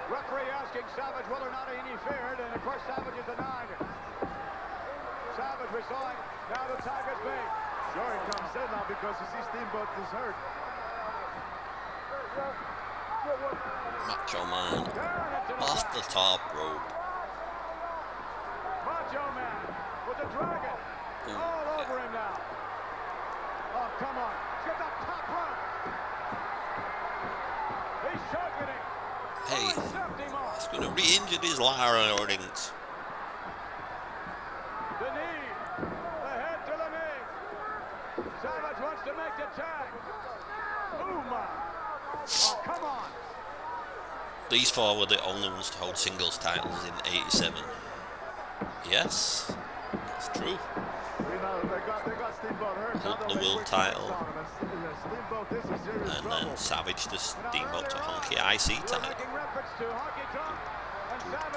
Referee asking Savage whether or not he interfered, and of course Savage is denied it. Savage resigned. Now the tag is made. Sure, he comes in now because you see Steamboat is hurt. Macho Man off the top rope. Macho Man with the dragon all over him now. Oh, come on. Get that top rope. He's choking him. Hey, he's going to re-injure his larynx. The knee. The head to the knee. Savage wants to make the tag. Ooh, my. Oh, come on. These four were the only ones to hold singles titles in '87. Yes, that's true. They got Steamboat hurt. Hulk the world title. And then Savage the Steamboat to Honky IC title.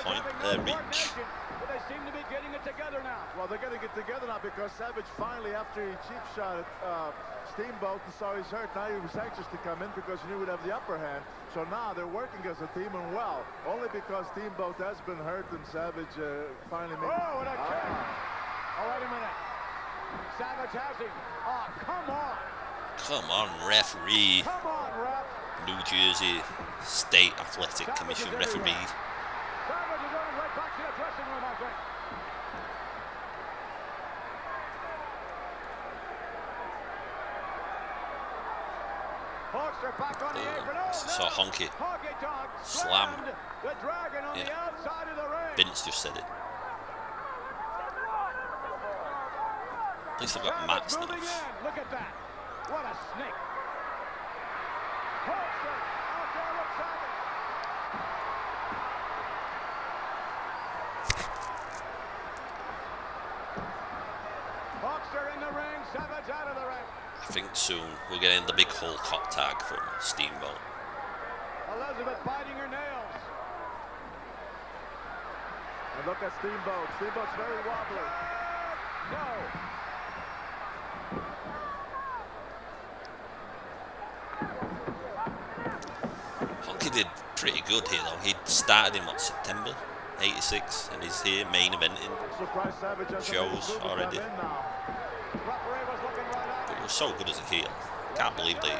Point their reach. But they seem to be getting it together now. Well, they're getting it together now because Savage finally, after he cheap shot at Steamboat and saw he's hurt, now he was anxious to come in because he knew he would have the upper hand. So now they're working as a team and well, only because Steamboat has been hurt and Savage finally made it. Oh, and a kick. Oh, wait a minute. Savage has him. Oh, come on. Come on, referee. Come on, ref. New Jersey State Athletic Commission referee. Savage is running right back to the dressing room, I think. Hulkster back on the apron. Oh, so Honky Honky Tonk slam. the dragon on the outside of the ring. Vince just said it. At least I've got mats now. Look at that. What a snake. Hulkster out there with Savage. Hulkster in the ring, Savage out of the ring. I think soon we're getting the big Hulk hot tag from Steamboat. Elizabeth biting her nails. And look at Steamboat. Steamboat's very wobbly. No. Honky did pretty good here though. He started in what, September 86, and he's here main eventing shows already. But he was so good as a heel. I can't believe they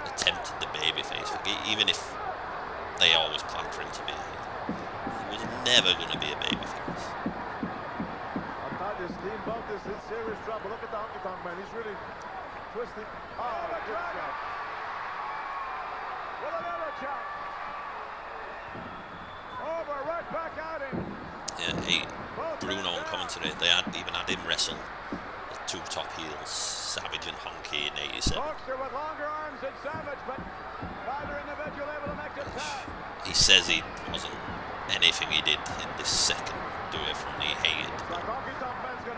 attempted the babyface. Even if they always planned for him to be a heel, he was never going to be a babyface. I thought this Steamboat is in serious trouble. Look at the Honky Tonk Man. He's really twisting. Oh, good shot. With another chop. Over, right back at him. Yeah, Bruno on commentary, they even had him wrestle the two top heels, Savage and Honky in 87. Hulkster with longer arms than Savage, but neither individual able to make the tag. He says he wasn't anything he did in this second WWF run he hated.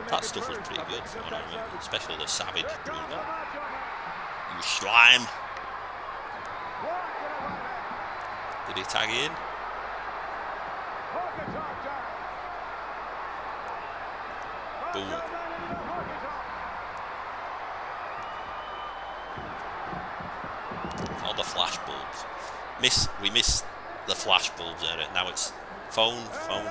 That stuff was pretty good, you know what I mean? Especially the Savage Bruno. You slime! Did he tag in? Boom. All the flash bulbs. We miss the flash bulbs there. Now it's phone. Boom.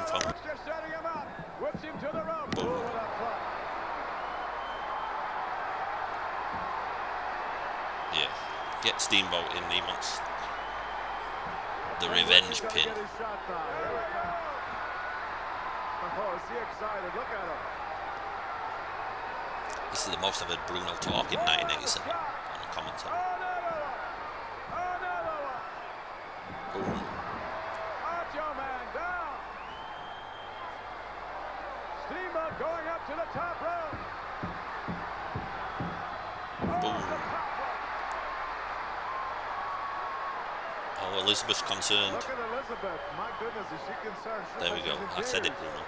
Yeah. Get Steamboat in. He wants the revenge pin. Oh, is he excited? Look at him. This is the most I've heard Bruno talk in 1987 on the commentary. Boom. Macho Man down. Steamboat going up to the top rope. Boom. Oh, Elizabeth's concerned. Look at Elizabeth. My goodness, is she concerned? There we go. I said it, Bruno.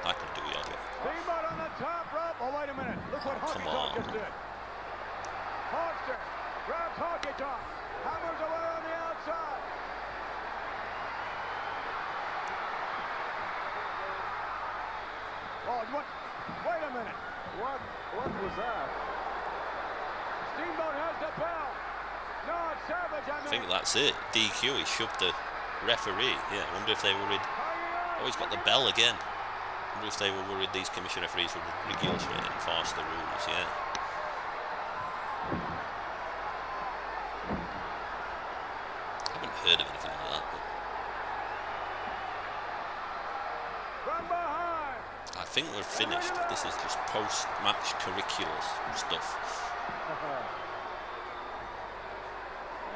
I could do your job. Steamboat on the top rope. Oh, wait a minute. Look what Come Honky Tonk on. just did. Hulkster grabs Honky Tonk. Hammers away on the outside. Oh, what? Wait a minute. What was that? Steamboat has the bell. No, it's Savage. I think that's it. DQ. He shoved the referee. Yeah, I wonder if they were worried. Oh, he's got the bell again. I wonder if they were worried these commission referees would rigorously enforce the rules. Yeah. I haven't heard of anything like that. But I think we're finished. This is just post-match curriculars stuff.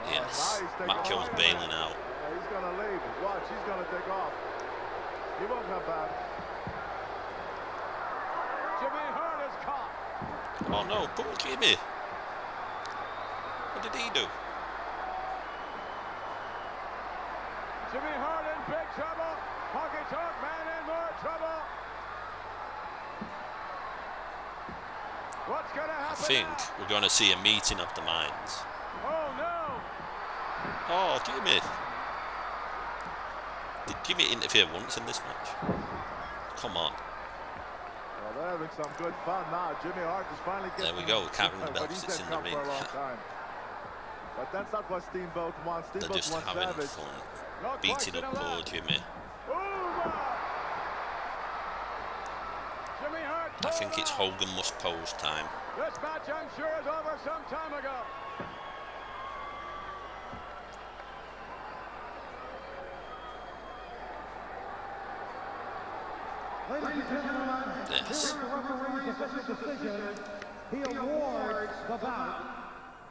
Yes, Macho's bailing out. Yeah, he's going to leave. Watch, he's going to take off. He won't come back. Jimmy Hart is caught. Oh no, poor Jimmy. What did he do? Jimmy Hart in big trouble. Honky Tonk Man in more trouble. What's going to happen? I think we're going to see a meeting of the minds. Oh no! Oh, Jimmy. Did Jimmy interfere once in this match? Come on. Well, they're having some good fun now. Jimmy Hart is finally getting... There we go. Can't ring the bell because it's in the ring. But that's not what Steamboat wants. They're Steamboat just wants having Savage. fun. Beating up poor Jimmy. Jimmy Hart. I think it's Hogan must pose time. This match, I'm sure, is over some time ago. Ladies and gentlemen, yes. during the referee's official decision, he awards the bout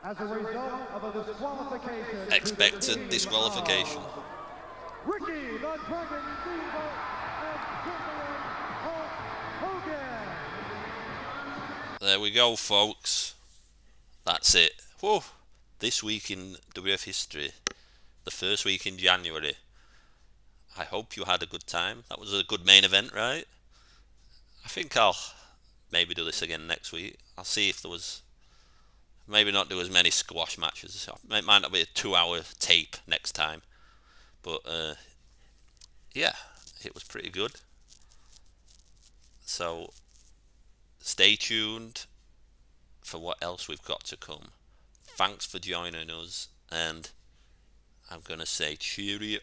as a result of a disqualification. Expected disqualification. Ricky the Dragon Steamboat and Julian Hulk Hogan. there we go, folks. That's it. Whoa. This week in WWF history, the first week in January. I hope you had a good time. That was a good main event, right? I think I'll maybe do this again next week. I'll see if there was... Maybe not do as many squash matches. It might not be a 2-hour tape next time. But, yeah, it was pretty good. So, stay tuned for what else we've got to come. Thanks for joining us, and I'm going to say cheerio.